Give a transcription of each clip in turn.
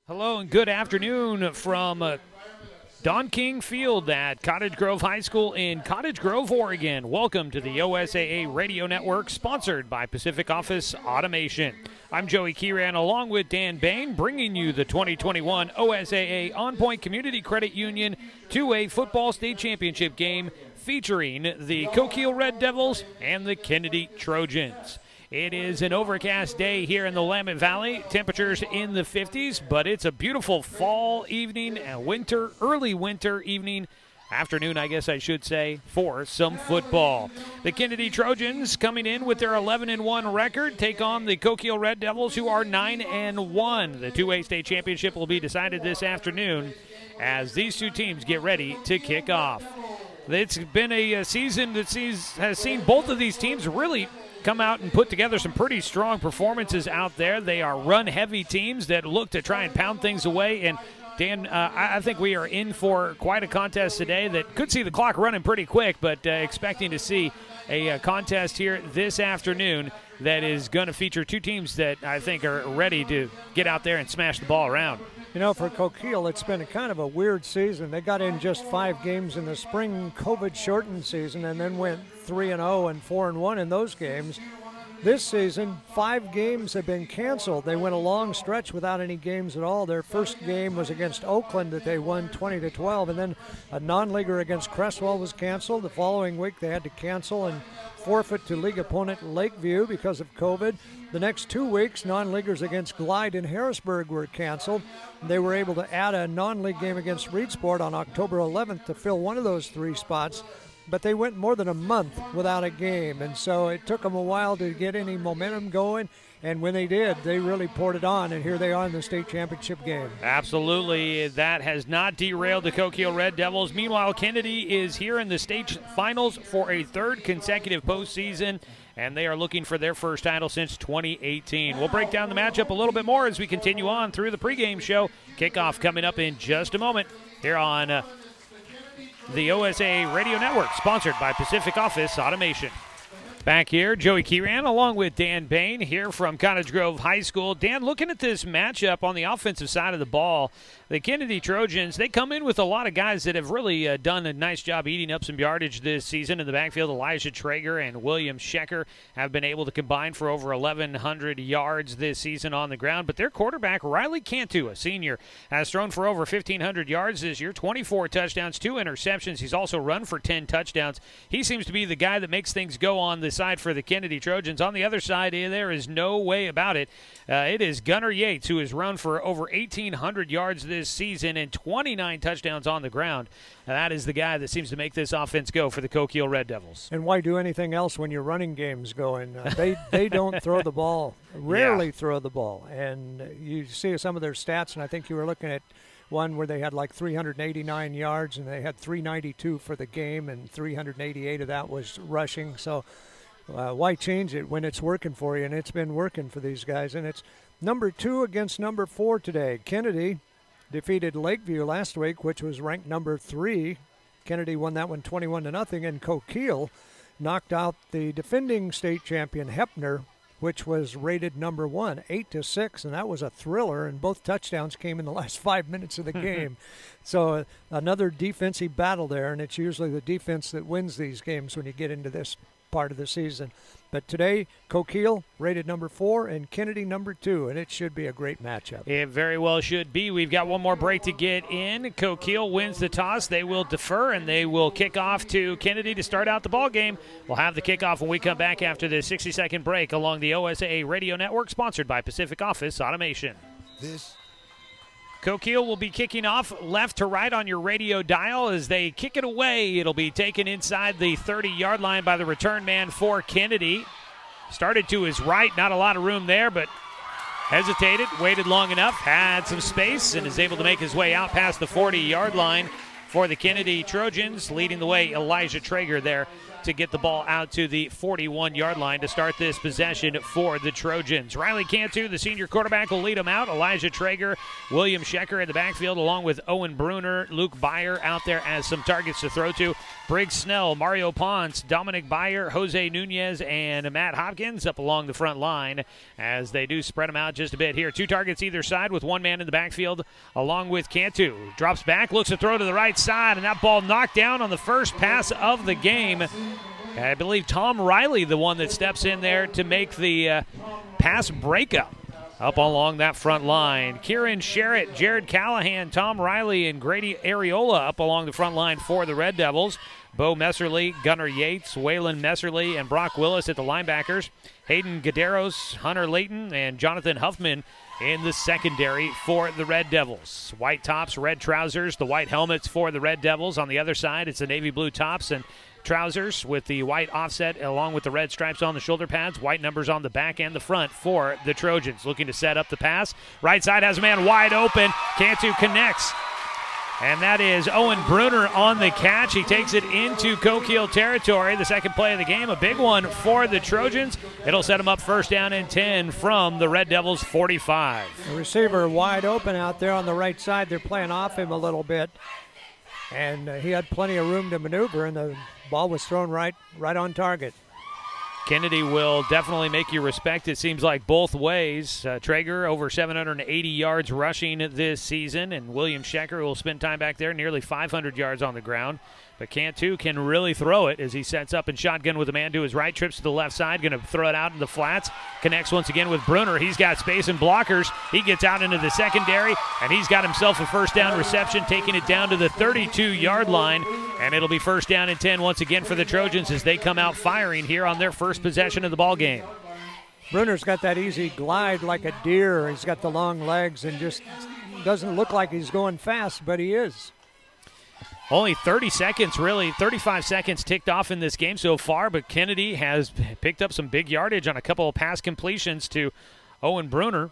Hello and good afternoon from Don King Field at Cottage Grove High School in Cottage Grove, Oregon. Welcome to the OSAA Radio Network, sponsored by Pacific Office Automation. I'm Joey Kieran along with Dan Bain, bringing you the 2021 OSAA On Point Community Credit Union 2A Football State Championship game featuring the Coquille Red Devils and the Kennedy Trojans. It is an overcast day here in the Willamette Valley. Temperatures in the 50s, but it's a beautiful fall evening, early winter evening, afternoon, I guess I should say, for some football. The Kennedy Trojans coming in with their 11-1 record take on the Coquille Red Devils, who are 9-1. The 2A state championship will be decided this afternoon as these two teams get ready to kick off. It's been a season that has seen both of these teams really come out and put together some pretty strong performances out there. They are run-heavy teams that look to try and pound things away. And, Dan, I think we are in for quite a contest today that could see the clock running pretty quick, but expecting to see a contest here this afternoon that is going to feature two teams that I think are ready to get out there and smash the ball around. You know, for Coquille, it's been kind of a weird season. They got in just 5 games in the spring COVID-shortened season and then went 3-0 and 4-1 in those games. This season, 5 games have been canceled. They went a long stretch without any games at all. Their first game was against Oakland that they won 20-12, and then a non-leaguer against Cresswell was canceled. The following week they had to cancel and forfeit to league opponent Lakeview because of COVID. The next 2 weeks, non-leaguers against Glide and Harrisburg were canceled. They were able to add a non-league game against Reedsport on October 11th to fill one of those 3 spots. But they went more than a month without a game, and so it took them a while to get any momentum going. And when they did, they really poured it on, and here they are in the state championship game. Absolutely. That has not derailed the Coquille Red Devils. Meanwhile, Kennedy is here in the state finals for a 3rd consecutive postseason, and they are looking for their first title since 2018. We'll break down the matchup a little bit more as we continue on through the pregame show. Kickoff coming up in just a moment here on the OSAA Radio Network, sponsored by Pacific Office Automation. Back here, Joey Kieran along with Dan Bain here from Cottage Grove High School. Dan, looking at this matchup on the offensive side of the ball, the Kennedy Trojans, they come in with a lot of guys that have really done a nice job eating up some yardage this season. In the backfield, Elijah Traeger and William Schecker have been able to combine for over 1,100 yards this season on the ground. But their quarterback, Riley Cantu, a senior, has thrown for over 1,500 yards this year, 24 touchdowns, 2 interceptions. He's also run for 10 touchdowns. He seems to be the guy that makes things go on the side for the Kennedy Trojans. On the other side, there is no way about it. It is Gunnar Yates, who has run for over 1,800 yards this season and 29 touchdowns on the ground. That is the guy that seems to make this offense go for the Coquille Red Devils. And why do anything else when your running game's going? They don't throw the ball, rarely throw the ball. And you see some of their stats, and I think you were looking at one where they had like 389 yards, and they had 392 for the game, and 388 of that was rushing. So why change it when it's working for you? And it's been working for these guys. And it's number 2 against number 4 today. Kennedy defeated Lakeview last week, which was ranked number 3. Kennedy won that one 21-0. And Coquille knocked out the defending state champion Heppner, which was rated number 1, 8-6. And that was a thriller. And both touchdowns came in the last 5 minutes of the game. So another defensive battle there. And it's usually the defense that wins these games when you get into this part of the season. But today, Coquille rated number 4 and Kennedy number 2, and it should be a great matchup. It very well should be. We've got one more break to get in. Coquille wins the toss. They will defer, and they will kick off to Kennedy to start out the ball game. We'll have the kickoff when we come back after the 60-second break along the OSAA Radio Network, sponsored by Pacific Office Automation. Coquille will be kicking off left to right on your radio dial as they kick it away. It'll be taken inside the 30-yard line by the return man for Kennedy. Started to his right, not a lot of room there, but hesitated, waited long enough, had some space, and is able to make his way out past the 40-yard line for the Kennedy Trojans. Leading the way, Elijah Traeger there to get the ball out to the 41-yard line to start this possession for the Trojans. Riley Cantu, the senior quarterback, will lead them out. Elijah Traeger, William Schecker in the backfield, along with Owen Bruner, Luke Byer out there as some targets to throw to. Briggs Snell, Mario Ponce, Dominic Byer, Jose Nunez, and Matt Hopkins up along the front line as they do spread them out just a bit here. 2 targets either side with 1 man in the backfield along with Cantu. Drops back, looks to throw to the right side, and that ball knocked down on the first pass of the game. I believe Tom Riley, the one that steps in there to make the pass breakup up along that front line. Kieran Sherritt, Jared Callahan, Tom Riley, and Grady Areola up along the front line for the Red Devils. Bo Messerly, Gunnar Yates, Waylon Messerly, and Brock Willis at the linebackers. Hayden Gaderos, Hunter Layton, and Jonathan Huffman in the secondary for the Red Devils. White tops, red trousers, the white helmets for the Red Devils. On the other side, it's the navy blue tops and trousers with the white offset along with the red stripes on the shoulder pads, white numbers on the back and the front for the Trojans. Looking to set up the pass. Right side has a man wide open. Cantu connects. And that is Owen Bruner on the catch. He takes it into Coquille territory. The second play of the game, a big one for the Trojans. It'll set them up first down and 10 from the Red Devils' 45. The receiver wide open out there on the right side. They're playing off him a little bit. And he had plenty of room to maneuver, and the ball was thrown right on target. Kennedy will definitely make you respect. It seems like both ways. Traeger over 780 yards rushing this season, and William Schecker will spend time back there, nearly 500 yards on the ground. But Cantu can really throw it as he sets up in shotgun with a man to his right, trips to the left side, going to throw it out in the flats, connects once again with Bruner. He's got space and blockers. He gets out into the secondary, and he's got himself a first down reception, taking it down to the 32-yard line, and it'll be first down and 10 once again for the Trojans as they come out firing here on their first possession of the ball game. Bruner's got that easy glide like a deer. He's got the long legs and just doesn't look like he's going fast, but he is. Only 30 seconds, really, 35 seconds ticked off in this game so far, but Kennedy has picked up some big yardage on a couple of pass completions to Owen Bruner.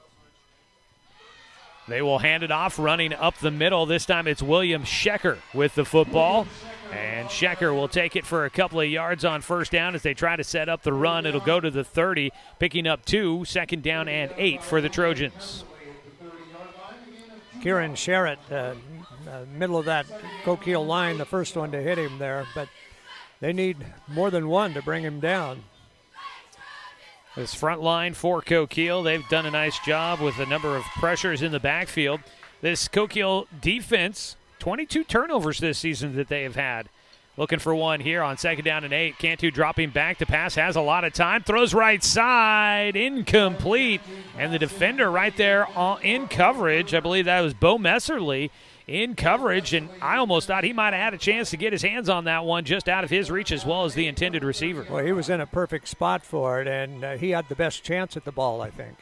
They will hand it off, running up the middle. This time it's William Schecker with the football, and Schecker will take it for a couple of yards on first down as they try to set up the run. It'll go to the 30, picking up 2, second down and 8 for the Trojans. Kieran Sherritt, middle of that Coquille line, the first one to hit him there, but they need more than one to bring him down. This front line for Coquille, they've done a nice job with a number of pressures in the backfield. This Coquille defense, 22 turnovers this season that they have had. Looking for one here on second down and 8. Cantu dropping back. The pass has a lot of time. Throws right side. Incomplete. And the defender right there in coverage, I believe that was Bo Messerly, in coverage, and I almost thought he might have had a chance to get his hands on that one just out of his reach as well as the intended receiver. Well, he was in a perfect spot for it, and he had the best chance at the ball, I think.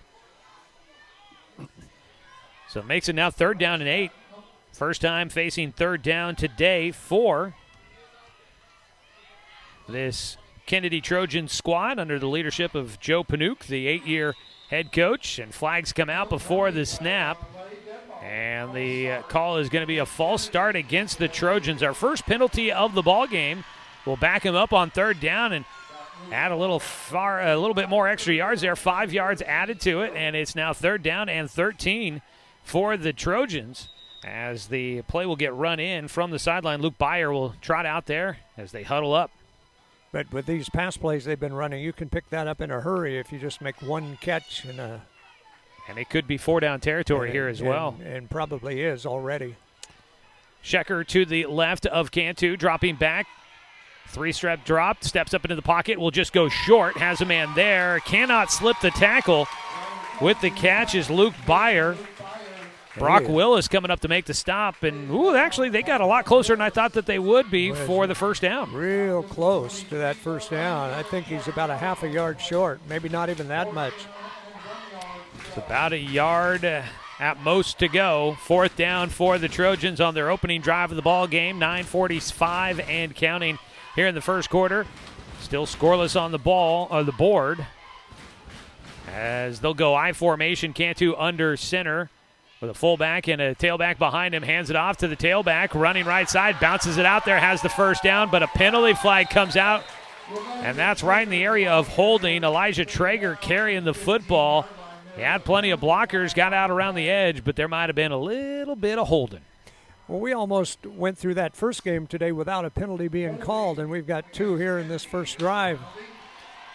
So it makes it now third down and 8. First time facing third down today for this Kennedy Trojan squad under the leadership of Joe Panuke, the 8-year head coach, and flags come out before the snap. And the call is going to be a false start against the Trojans. Our first penalty of the ball game will back him up on third down and add a little bit more extra yards there. 5 yards added to it, and it's now third down and 13 for the Trojans as the play will get run in from the sideline. Luke Byer will trot out there as they huddle up. But with these pass plays they've been running, you can pick that up in a hurry if you just make one catch and it could be 4-down territory here as well. And probably is already. Schecker to the left of Cantu, dropping back. 3-step drop, steps up into the pocket, will just go short, has a man there, cannot slip the tackle. With the catch is Luke Byer. Brock Willis coming up to make the stop, and actually they got a lot closer than I thought that they would be for the first down. Real close to that first down. I think he's about a half a yard short, maybe not even that much. It's about a yard at most to go. Fourth down for the Trojans on their opening drive of the ball game. 9:45 and counting here in the first quarter. Still scoreless on the board. As they'll go I formation, Cantu under center with a fullback and a tailback behind him. Hands it off to the tailback, running right side, bounces it out there, has the first down, but a penalty flag comes out And that's right in the area of holding. Elijah Traeger carrying the football. He had plenty of blockers, got out around the edge, but there might have been a little bit of holding. Well, we almost went through that first game today without a penalty being called, and we've got 2 here in this first drive.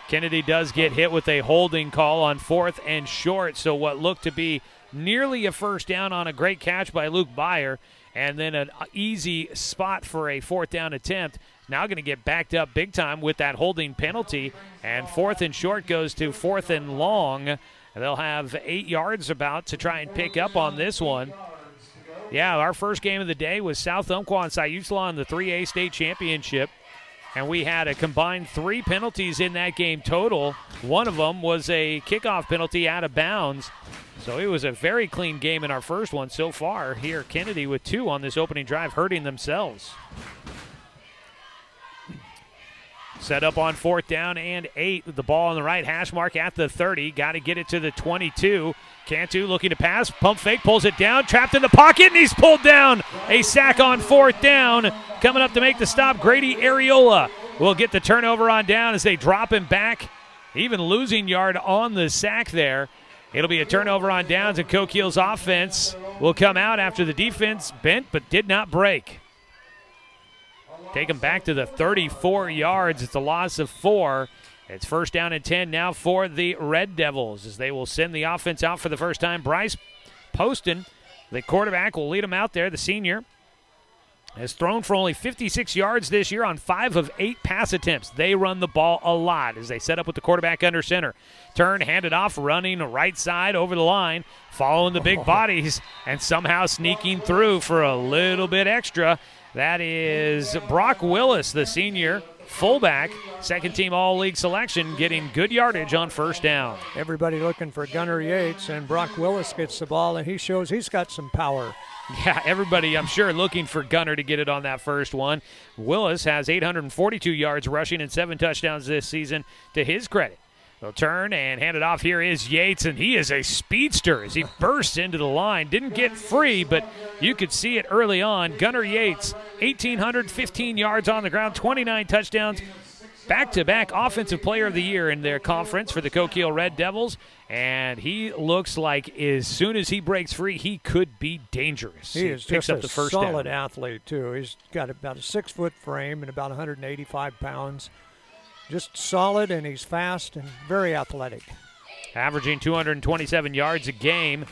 Kennedy does get hit with a holding call on 4th and short, so what looked to be nearly a first down on a great catch by Luke Byer, and then an easy spot for a 4th down attempt. Now going to get backed up big time with that holding penalty, and 4th and short goes to 4th and long. They'll have 8 yards about to try and pick up on this one. Yeah, our first game of the day was South Umpqua and Sayutla in the 3A state championship, and we had a combined 3 penalties in that game total. One of them was a kickoff penalty out of bounds. So it was a very clean game in our first one so far. Here, Kennedy with 2 on this opening drive, hurting themselves. Set up on 4th down and 8 with the ball on the right hash mark at the 30. Got to get it to the 22. Cantu looking to pass, pump fake, pulls it down, trapped in the pocket, and he's pulled down. A sack on 4th down. Coming up to make the stop, Grady Areola will get the turnover on down as they drop him back. Even losing yard on the sack there. It'll be a turnover on downs, and Coquille's offense will come out after the defense bent but did not break. Take them back to the 34 yards. It's a loss of 4. It's 1st down and 10 now for the Red Devils as they will send the offense out for the first time. Bryce Poston, the quarterback, will lead them out there. The senior has thrown for only 56 yards this year on 5 of 8 pass attempts. They run the ball a lot as they set up with the quarterback under center. Turn, hand it off, running right side over the line, following the big bodies, and somehow sneaking through for a little bit extra. That is Brock Willis, the senior fullback, second-team All-League selection, getting good yardage on 1st down. Everybody looking for Gunnar Yates, and Brock Willis gets the ball, and he shows he's got some power. Yeah, everybody, I'm sure, looking for Gunnar to get it on that first one. Willis has 842 yards rushing and 7 touchdowns this season to his credit. They'll turn and hand it off. Here is Yates, and he is a speedster as he bursts into the line. Didn't get free, but you could see it early on. Gunnar Yates, 1,815 yards on the ground, 29 touchdowns. Back-to-back Offensive Player of the Year in their conference for the Coquille Red Devils, and he looks like as soon as he breaks free, he could be dangerous. He is just a solid athlete, too. He's got about a 6-foot frame and about 185 pounds. Just solid, and he's fast and very athletic. Averaging 227 yards a game.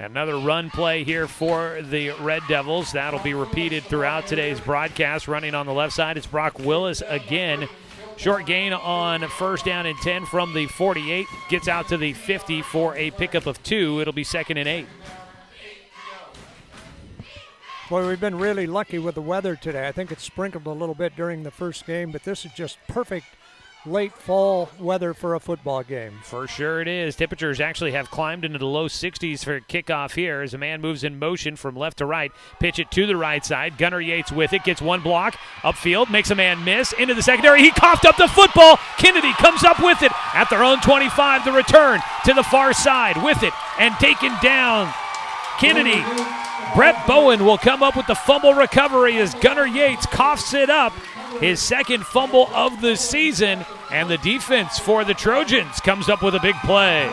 Another run play here for the Red Devils. That'll be repeated throughout today's broadcast. Running on the left side, it's Brock Willis again. Short gain on 1st down and 10 from the 48. Gets out to the 50 for a pickup of 2. It'll be 2nd and 8. Boy, we've been really lucky with the weather today. I think it sprinkled a little bit during the first game, but this is just perfect late fall weather for a football game. For sure it is. Temperatures actually have climbed into the low 60s for kickoff here as a man moves in motion from left to right. Pitch it to the right side. Gunnar Yates with it. Gets one block. Upfield. Makes a man miss. Into the secondary. He coughed up the football. Kennedy comes up with it at their own 25. The return to the far side with it and taken down. Kennedy. Brett Bowen will come up with the fumble recovery as Gunnar Yates coughs it up. His 2nd fumble of the season, and the defense for the Trojans comes up with a big play.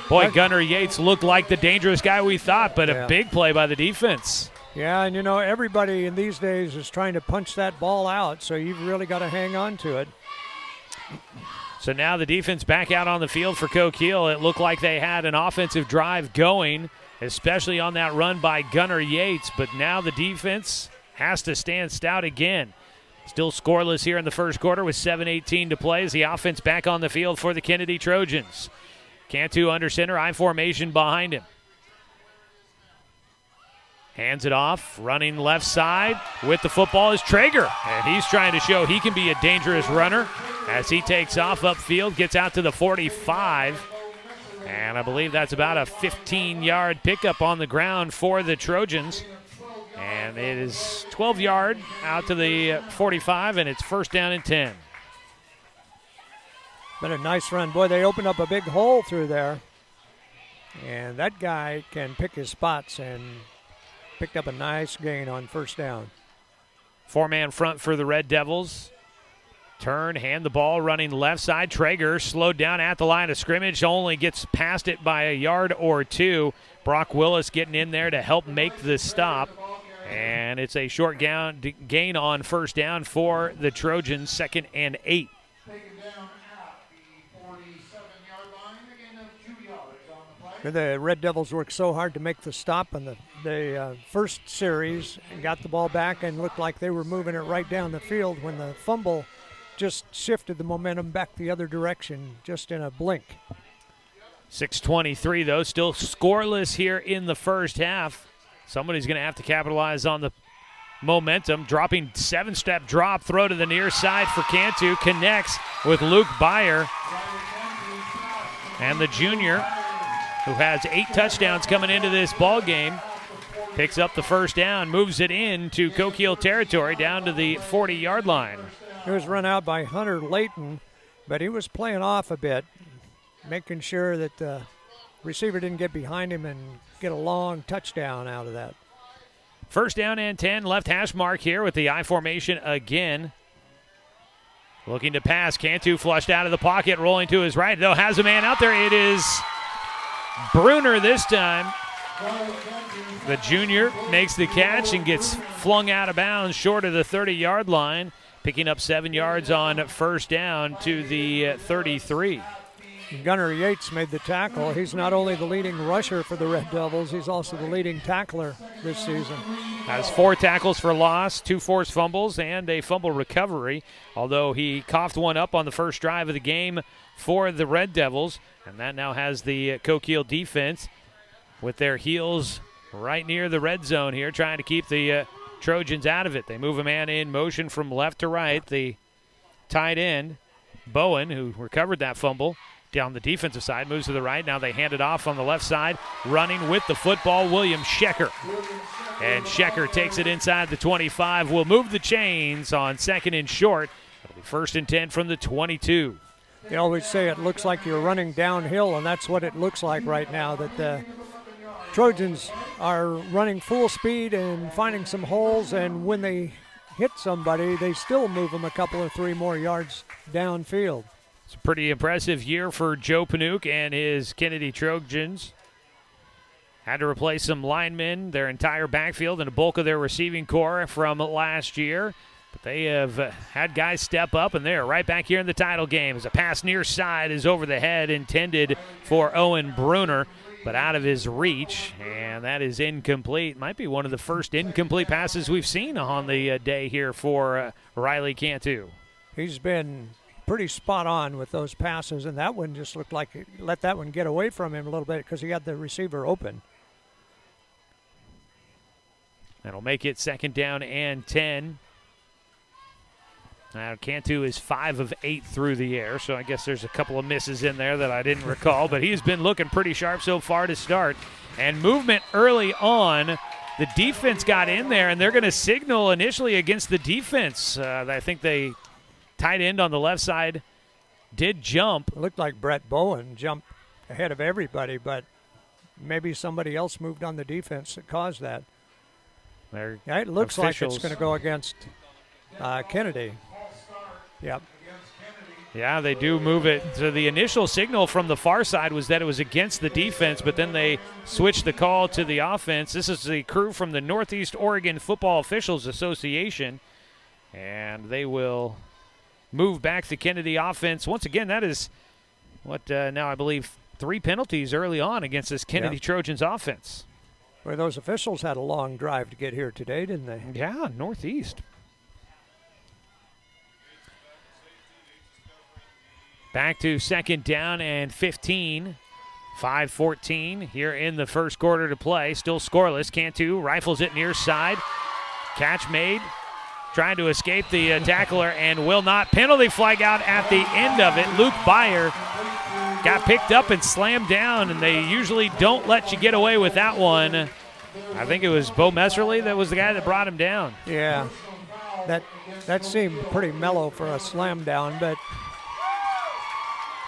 Boy, Gunnar Yates looked like the dangerous guy we thought, but a big play by the defense. Yeah, and you know, everybody in these days is trying to punch that ball out, so you've really got to hang on to it. So now the defense back out on the field for Coquille. It looked like they had an offensive drive going, especially on that run by Gunnar Yates, but now the defense has to stand stout again. Still scoreless here in the first quarter with 7:18 to play as the offense back on the field for the Kennedy Trojans. Cantu under center, I formation behind him. Hands it off, running left side with the football is Traeger, and he's trying to show he can be a dangerous runner as he takes off upfield, gets out to the 45. And I believe that's about a 15-yard pickup on the ground for the Trojans. And it is 12-yard out to the 45, and it's 1st down and 10. But a nice run. Boy, they opened up a big hole through there. And that guy can pick his spots and picked up a nice gain on 1st down. Four-man front for the Red Devils. Turn, hand the ball, running left side. Traeger slowed down at the line of scrimmage, only gets past it by a yard or two. Brock Willis getting in there to help make the stop. And it's a short gain on first down for the Trojans, 2nd and 8. The Red Devils worked so hard to make the stop on the first series and got the ball back and looked like they were moving it right down the field when the fumble just shifted the momentum back the other direction just in a blink. 6:23, though, still scoreless here in the first half. Somebody's going to have to capitalize on the momentum. Dropping 7-step drop, throw to the near side for Cantu. Connects with Luke Byer. And the junior, who has 8 touchdowns coming into this ball game, picks up the first down, moves it into Coquille territory down to the 40-yard line. It was run out by Hunter Layton, but he was playing off a bit, making sure that the receiver didn't get behind him and get a long touchdown out of that. First down and 10, left hash mark here with the I formation again. Looking to pass, Cantu flushed out of the pocket, rolling to his right, though has a man out there. It is Bruner this time. The junior makes the catch and gets flung out of bounds short of the 30-yard line, picking up 7 yards on first down to the 33. Gunnar Yates made the tackle. He's not only the leading rusher for the Red Devils, he's also the leading tackler this season. Has 4 tackles for loss, 2 forced fumbles, and a fumble recovery, although he coughed one up on the first drive of the game for the Red Devils, and that now has the Coquille defense with their heels right near the red zone here, trying to keep the Trojans out of it. They move a man in motion from left to right. The tight end, Bowen, who recovered that fumble down the defensive side, moves to the right. Now they hand it off on the left side. Running with the football, William Schecker. And Schecker takes it inside the 25. Will move the chains on 2nd and short. It'll be 1st and 10 from the 22. They always say it looks like you're running downhill, and that's what it looks like right now, that the Trojans are running full speed and finding some holes, and when they hit somebody, they still move them a couple or 3 more yards downfield. It's a pretty impressive year for Joe Panuke and his Kennedy Trojans. Had to replace some linemen, their entire backfield, and a bulk of their receiving core from last year. But they have had guys step up, and they're right back here in the title game as a pass near side is over the head, intended for Owen Bruner, but out of his reach, and that is incomplete. Might be one of the first incomplete passes we've seen on the day here for Riley Cantu. He's been pretty spot on with those passes, and that one just looked like he let that one get away from him a little bit because he had the receiver open. That'll make it 2nd down and 10. Now, Cantu is 5 of 8 through the air, so I guess there's a couple of misses in there that I didn't recall, but he's been looking pretty sharp so far to start. And movement early on. The defense got in there, and they're going to signal initially against the defense. I think they tight end on the left side did jump. It looked like Brett Bowen jumped ahead of everybody, but maybe somebody else moved on the defense that caused that. Yeah, it looks like it's going to go against Kennedy. Yep. Yeah, they do move it. So the initial signal from the far side was that it was against the defense, but then they switched the call to the offense. This is the crew from the Northeast Oregon Football Officials Association, and they will move back the Kennedy offense. Once again, that is what now I believe 3 penalties early on against this Kennedy Trojans offense. Well, those officials had a long drive to get here today, didn't they? Yeah, Northeast. Back to 2nd down and 15. 5:14 here in the first quarter to play. Still scoreless. Cantu rifles it near side. Catch made. Trying to escape the tackler and will not. Penalty flag out at the end of it. Luke Byer got picked up and slammed down, and they usually don't let you get away with that one. I think it was Bo Messerly that was the guy that brought him down. Yeah, that seemed pretty mellow for a slam down,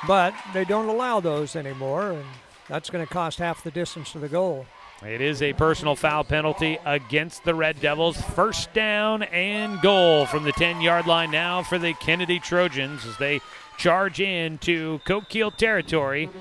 but they don't allow those anymore, and that's going to cost half the distance to the goal. It is a personal foul penalty against the Red Devils. First down and goal from the 10-yard line now for the Kennedy Trojans as they charge into Coquille territory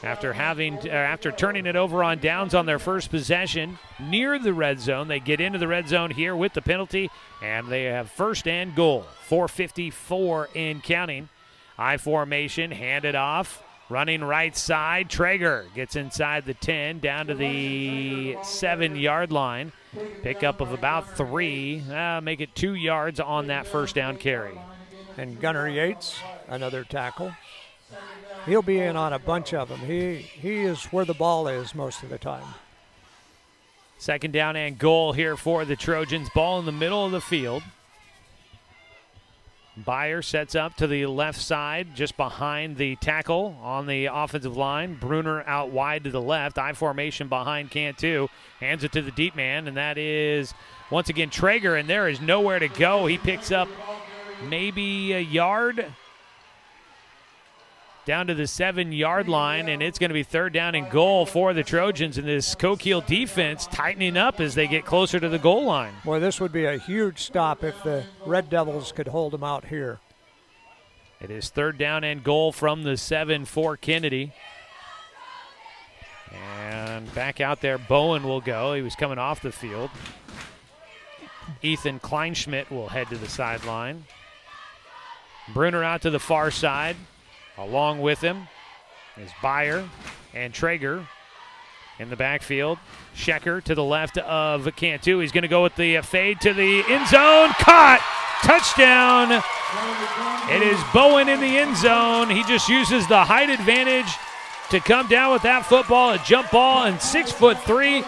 after turning it over on downs on their first possession near the red zone. They get into the red zone here with the penalty, and they have first and goal. 4:54 in counting. I formation, handed off. Running right side, Traeger gets inside the 10, down to the 7-yard line. Pickup of about 3, make it 2 yards on that first down carry. And Gunnar Yates, another tackle. He'll be in on a bunch of them. He is where the ball is most of the time. Second down and goal here for the Trojans. Ball in the middle of the field. Byer sets up to the left side, just behind the tackle on the offensive line. Bruner out wide to the left. I formation behind Cantu. Hands it to the deep man, and that is, once again, Traeger, and there is nowhere to go. He picks up maybe a yard down to the 7-yard line, and it's going to be third down and goal for the Trojans, and this Coquille defense tightening up as they get closer to the goal line. Boy, this would be a huge stop if the Red Devils could hold them out here. It is third down and goal from the 7 for Kennedy. And back out there, Bowen will go. He was coming off the field. Ethan Kleinschmidt will head to the sideline. Bruner out to the far side. Along with him is Byer and Traeger in the backfield. Schecker to the left of Cantu. He's going to go with the fade to the end zone. Caught! Touchdown! It is Bowen in the end zone. He just uses the height advantage to come down with that football, a jump ball, and 6'3".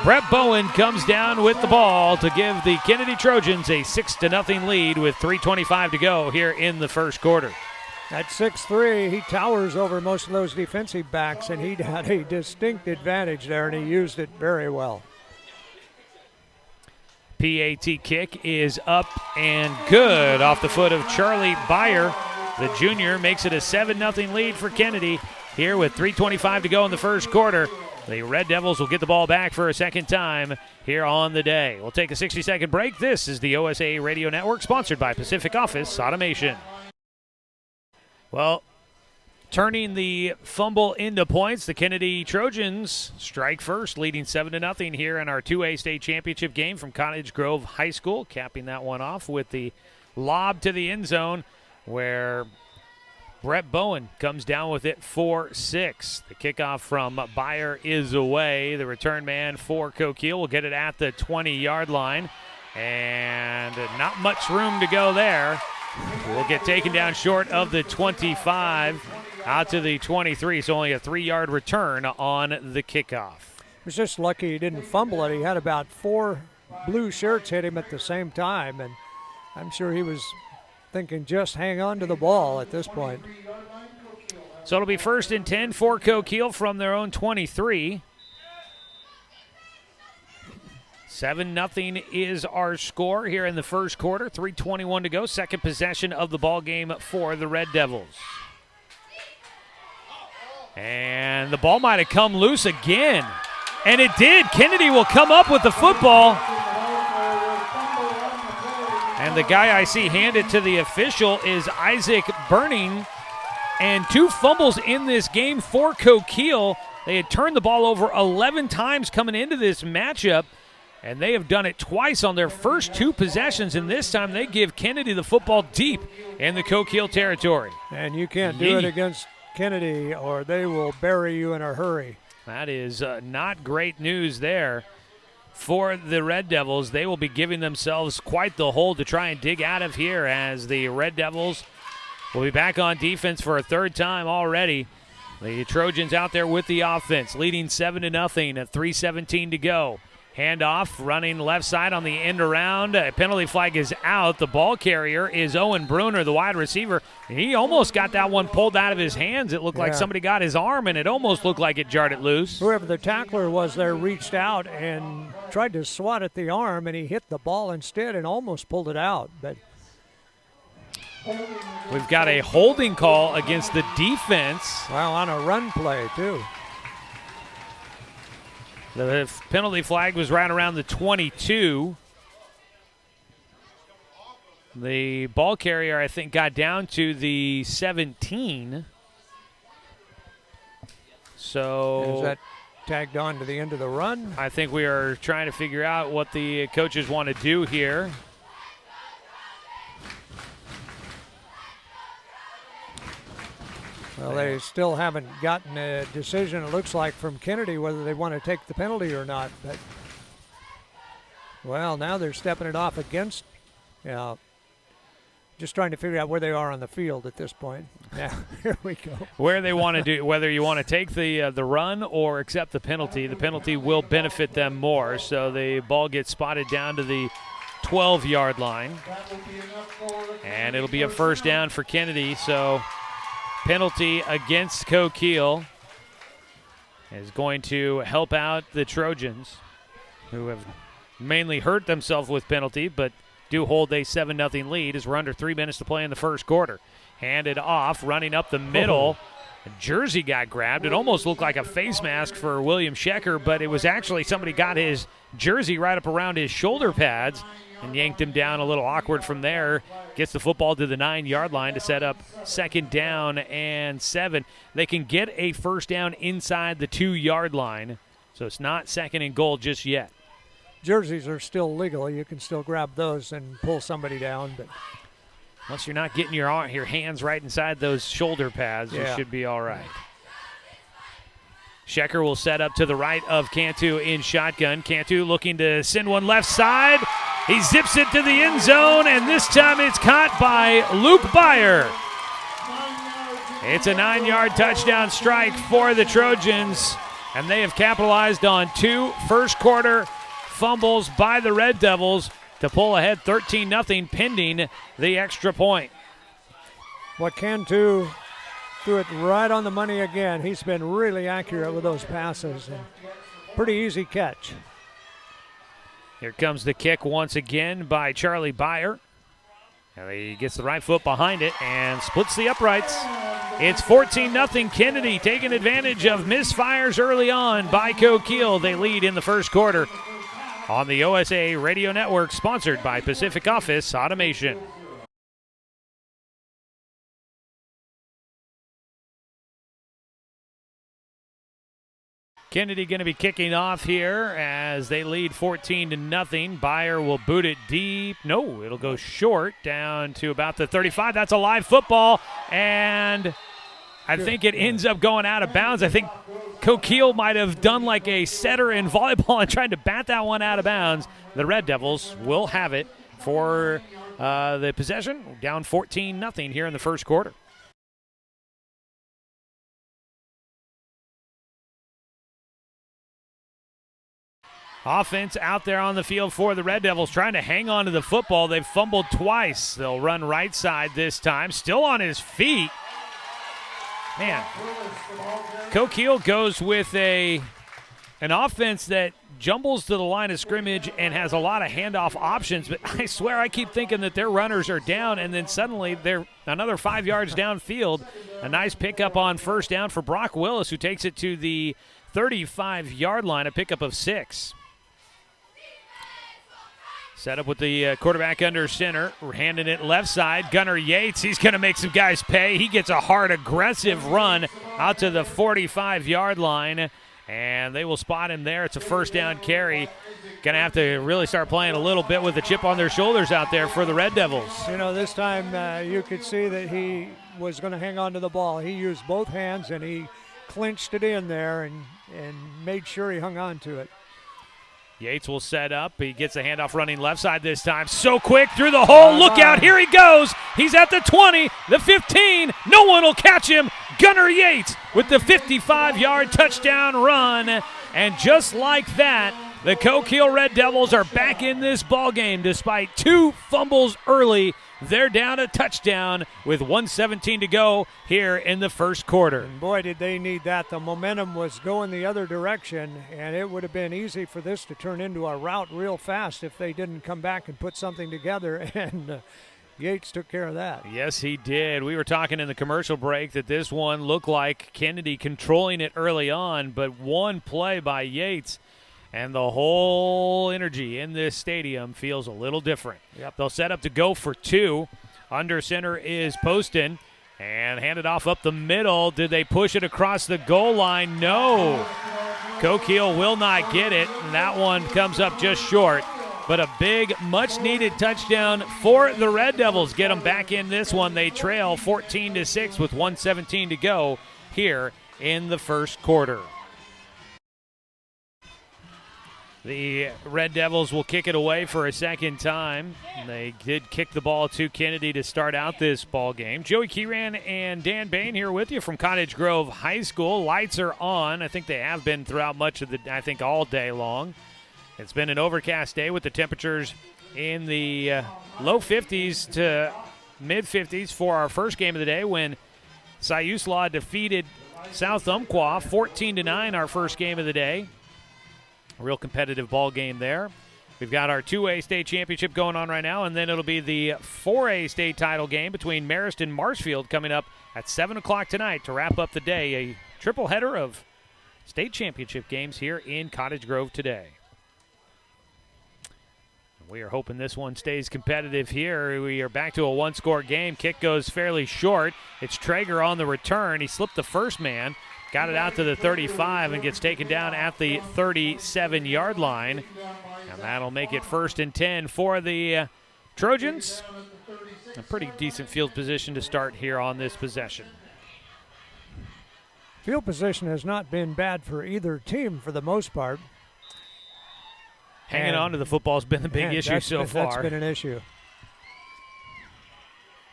Brett Bowen comes down with the ball to give the Kennedy Trojans a 6-0 lead with 3:25 to go here in the first quarter. At 6'3", he towers over most of those defensive backs, and he had a distinct advantage there, and he used it very well. PAT kick is up and good off the foot of Charlie Byer. The junior makes it a 7-0 lead for Kennedy here with 3:25 to go in the first quarter. The Red Devils will get the ball back for a second time here on the day. We'll take a 60-second break. This is the OSA Radio Network, sponsored by Pacific Office Automation. Well, turning the fumble into points, the Kennedy Trojans strike first, leading 7-0 here in our 2A state championship game from Cottage Grove High School, capping that one off with the lob to the end zone where Brett Bowen comes down with it for 6. The kickoff from Byer is away. The return man for Coquille will get it at the 20-yard line, and not much room to go there. Will get taken down short of the 25 out to the 23, so only a 3-yard return on the kickoff. He was just lucky he didn't fumble it. He had about 4 blue shirts hit him at the same time, and I'm sure he was thinking just hang on to the ball at this point. So it'll be first and 10 for Coquille from their own 23. 7-0 is our score here in the first quarter. 3:21 to go. Second possession of the ball game for the Red Devils. And the ball might have come loose again. And it did. Kennedy will come up with the football. And the guy I see hand it to the official is Isaac Burning. And 2 fumbles in this game for Coquille. They had turned the ball over 11 times coming into this matchup. And they have done it twice on their first 2 possessions, and this time they give Kennedy the football deep in the Coquille territory. And you can't do it against Kennedy, or they will bury you in a hurry. That is not great news there for the Red Devils. They will be giving themselves quite the hole to try and dig out of here, as the Red Devils will be back on defense for a 3rd time already. The Trojans out there with the offense, leading 7-0 at 3:17 to go. Handoff, running left side on the end around. A penalty flag is out. The ball carrier is Owen Bruner, the wide receiver. He almost got that one pulled out of his hands. It looked like somebody got his arm, and it almost looked like it jarred it loose. Whoever the tackler was there reached out and tried to swat at the arm, and he hit the ball instead and almost pulled it out. But we've got a holding call against the defense. Well, on a run play, too. The penalty flag was right around the 22. The ball carrier, I think, got down to the 17. So is that tagged on to the end of the run? I think we are trying to figure out what the coaches want to do here. Well, they still haven't gotten a decision, it looks like, from Kennedy whether they want to take the penalty or not. But, well, now they're stepping it off against, just trying to figure out where they are on the field at this point. Now, here we go. Where they want to do, whether you want to take the run or accept the penalty will benefit them more. So the ball gets spotted down to the 12-yard line. And it'll be a first down for Kennedy. So penalty against Coquille is going to help out the Trojans, who have mainly hurt themselves with penalty, but do hold a 7-0 lead as we're under 3 minutes to play in the first quarter. Handed off, running up the middle. A jersey got grabbed. It almost looked like a face mask for William Schecker, but it was actually somebody got his jersey right up around his shoulder pads and yanked him down a little awkward from there. Gets the football to the 9-yard line to set up 2nd down and 7. They can get a first down inside the 2-yard line, so it's not 2nd and goal just yet. Jerseys are still legal. You can still grab those and pull somebody down, but unless you're not getting your hands right inside those shoulder pads, you should be all right. Schecker will set up to the right of Cantu in shotgun. Cantu looking to send one left side. He zips it to the end zone, and this time it's caught by Luke Byer. It's a 9-yard touchdown strike for the Trojans, and they have capitalized on 2 first-quarter fumbles by the Red Devils to pull ahead 13-0 pending the extra point. What Cantu threw it right on the money again. He's been really accurate with those passes. And pretty easy catch. Here comes the kick once again by Charlie Byer. And he gets the right foot behind it and splits the uprights. It's 14-0 Kennedy taking advantage of misfires early on by Coquille. They lead in the first quarter on the OSA Radio Network, sponsored by Pacific Office Automation. Kennedy going to be kicking off here as they lead 14-0. Byer will boot it deep. No, it'll go short down to about the 35. That's a live football, and I think it ends up going out of bounds. I think Coquille might have done like a setter in volleyball and tried to bat that one out of bounds. The Red Devils will have it for the possession, down 14-0 here in the first quarter. Offense out there on the field for the Red Devils, trying to hang on to the football. They've fumbled twice. They'll run right side this time. Still on his feet. Man, Coquille goes with an offense that jumbles to the line of scrimmage and has a lot of handoff options. But I swear I keep thinking that their runners are down, and then suddenly they're another 5 yards downfield. A nice pickup on first down for Brock Willis, who takes it to the 35-yard line, a pickup of 6. Set up with the quarterback under center. We're handing it left side. Gunnar Yates, he's going to make some guys pay. He gets a hard, aggressive run out to the 45-yard line, and they will spot him there. It's a first down carry. Going to have to really start playing a little bit with a chip on their shoulders out there for the Red Devils. You know, this time you could see that he was going to hang on to the ball. He used both hands, and he clinched it in there and made sure he hung on to it. Yates will set up. He gets a handoff running left side this time. So quick through the hole. Look out. Here he goes. He's at the 20, the 15. No one will catch him. Gunnar Yates with the 55-yard touchdown run. And just like that, the Coquille Red Devils are back in this ballgame despite 2 fumbles early. They're down a touchdown with 1:17 to go here in the first quarter. And boy, did they need that. The momentum was going the other direction, and it would have been easy for this to turn into a rout real fast if they didn't come back and put something together, and Yates took care of that. Yes, he did. We were talking in the commercial break that this one looked like Kennedy controlling it early on, but one play by Yates and the whole energy in this stadium feels a little different. Yep. They'll set up to go for two. Under center is Poston, and hand it off up the middle. Did they push it across the goal line? No. Coquille will not get it, and that one comes up just short. But a big, much-needed touchdown for the Red Devils. Get them back in this one. They trail 14-6 with 1:17 to go here in the first quarter. The Red Devils will kick it away for a second time. They did kick the ball to Kennedy to start out this ball game. Joey Kieran and Dan Bain here with you from Cottage Grove High School. Lights are on. I think they have been throughout much of all day long. It's been an overcast day with the temperatures in the low 50s to mid-50s for our first game of the day when Siuslaw defeated South Umpqua 14-9, our first game of the day. A real competitive ball game there. We've got our 2A state championship going on right now, and then it'll be the 4A state title game between Marist and Marshfield coming up at 7 o'clock tonight to wrap up the day. A triple header of state championship games here in Cottage Grove today. We are hoping this one stays competitive here. We are back to a one-score game. Kick goes fairly short. It's Traeger on the return. He slipped the first man. Got it out to the 35 and gets taken down at the 37-yard line. And that'll make it 1st and 10 for the Trojans. A pretty decent field position to start here on this possession. Field position has not been bad for either team for the most part. Hanging on to the football has been the big issue so far. That's been an issue.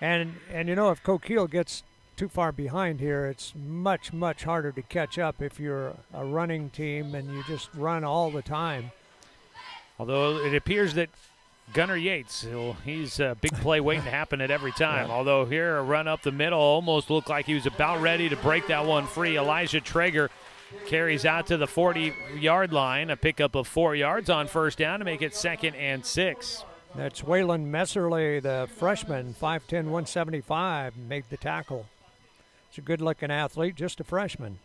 And you know, if Coquille gets too far behind here, it's much, much harder to catch up if you're a running team and you just run all the time. Although it appears that Gunnar Yates, he's a big play waiting to happen at every time. Yeah. Although here, a run up the middle almost looked like he was about ready to break that one free. Elijah Traeger carries out to the 40-yard line, a pickup of 4 yards on first down to make it 2nd and 6. That's Waylon Messerly, the freshman, 5'10", 175, made the tackle. He's a good-looking athlete, just a freshman.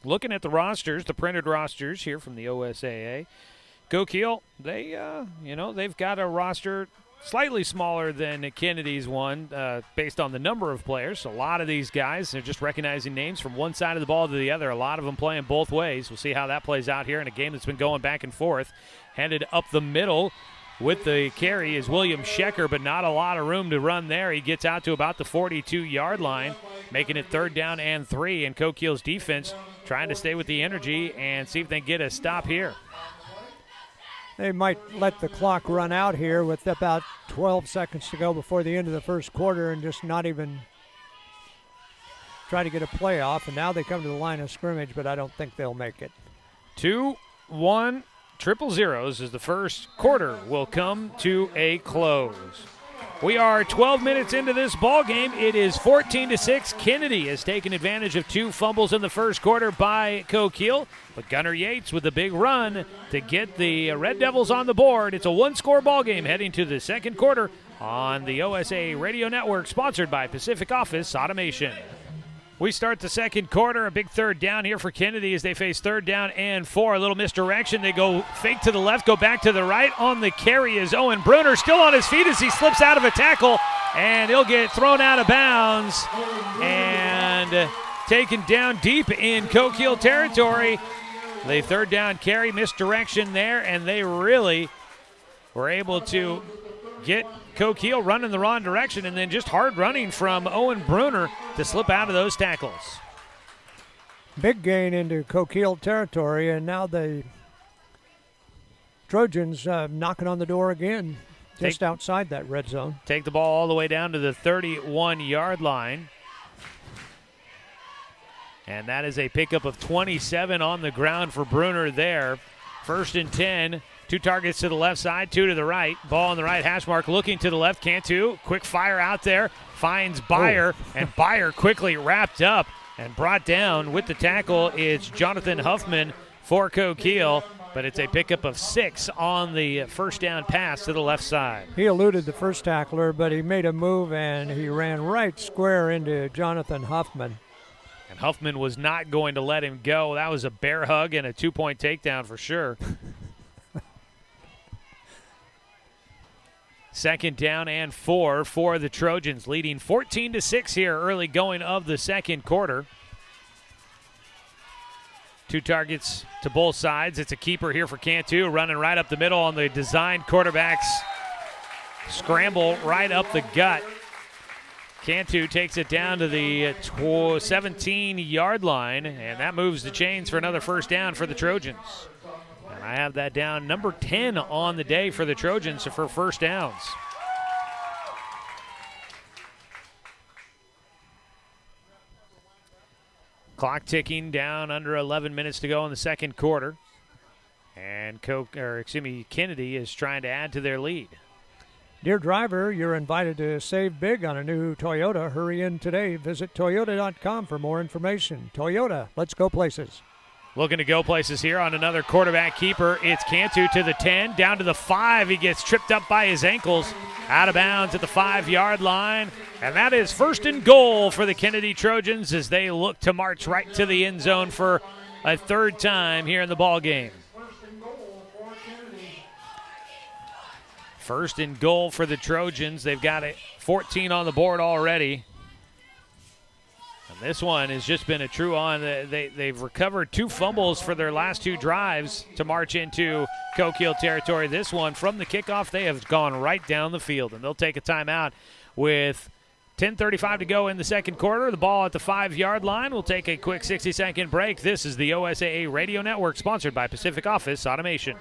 Looking at the rosters, the printed rosters here from the OSAA, Coquille, they've got a roster slightly smaller than Kennedy's one based on the number of players. So a lot of these guys, they're just recognizing names from one side of the ball to the other. A lot of them playing both ways. We'll see how that plays out here in a game that's been going back and forth. Handed up the middle with the carry is William Schecker, but not a lot of room to run there. He gets out to about the 42-yard line, making it 3rd down and 3. And Coquille's defense trying to stay with the energy and see if they can get a stop here. They might let the clock run out here with about 12 seconds to go before the end of the first quarter and just not even try to get a play off. And now they come to the line of scrimmage, but I don't think they'll make it. 2-1 triple zeros as the first quarter will come to a close. We are 12 minutes into this ball game. It is 14-6. Kennedy has taken advantage of 2 fumbles in the first quarter by Coquille, but Gunnar Yates with a big run to get the Red Devils on the board. It's a one-score ball game heading to the second quarter on the OSA Radio Network, sponsored by Pacific Office Automation. We start the second quarter, a big 3rd down here for Kennedy as they face 3rd down and 4. A little misdirection. They go fake to the left, go back to the right. On the carry is Owen Bruner, still on his feet as he slips out of a tackle, and he'll get thrown out of bounds and taken down deep in Coquille territory. The 3rd down carry, misdirection there, and they really were able to get Coquille running the wrong direction, and then just hard running from Owen Bruner to slip out of those tackles. Big gain into Coquille territory, and now the Trojans knocking on the door again, just outside that red zone. Take the ball all the way down to the 31-yard line. And that is a pickup of 27 on the ground for Bruner there. 1st and 10. 2 targets to the left side, 2 to the right. Ball on the right hash mark, looking to the left. Cantu, quick fire out there, finds Byer, and Byer quickly wrapped up and brought down with the tackle. It's Jonathan Huffman for Coquille, but it's a pickup of 6 on the first down pass to the left side. He eluded the first tackler, but he made a move, and he ran right square into Jonathan Huffman. And Huffman was not going to let him go. That was a bear hug and a 2-point takedown for sure. Second down and 4 for the Trojans, leading 14-6 here early going of the second quarter. 2 targets to both sides. It's a keeper here for Cantu, running right up the middle on the designed quarterback's scramble right up the gut. Cantu takes it down to the 17-yard line, and that moves the chains for another first down for the Trojans. And I have that down, number 10 on the day for the Trojans for first downs. Clock ticking down, under 11 minutes to go in the second quarter. And Kennedy is trying to add to their lead. Dear driver, you're invited to save big on a new Toyota. Hurry in today. Visit Toyota.com for more information. Toyota, let's go places. Looking to go places here on another quarterback keeper. It's Cantu to the 10, down to the 5. He gets tripped up by his ankles. Out of bounds at the 5-yard line. And that is first and goal for the Kennedy Trojans as they look to march right to the end zone for a third time here in the ball game. First and goal for the Trojans. They've got it 14 on the board already. And this one has just been a true on. They've recovered 2 fumbles for their last 2 drives to march into Coquille territory. This one, from the kickoff, they have gone right down the field. And they'll take a timeout with 10:35 to go in the second quarter. The ball at the 5-yard line. We'll take a quick 60-second break. This is the OSAA Radio Network, sponsored by Pacific Office Automation.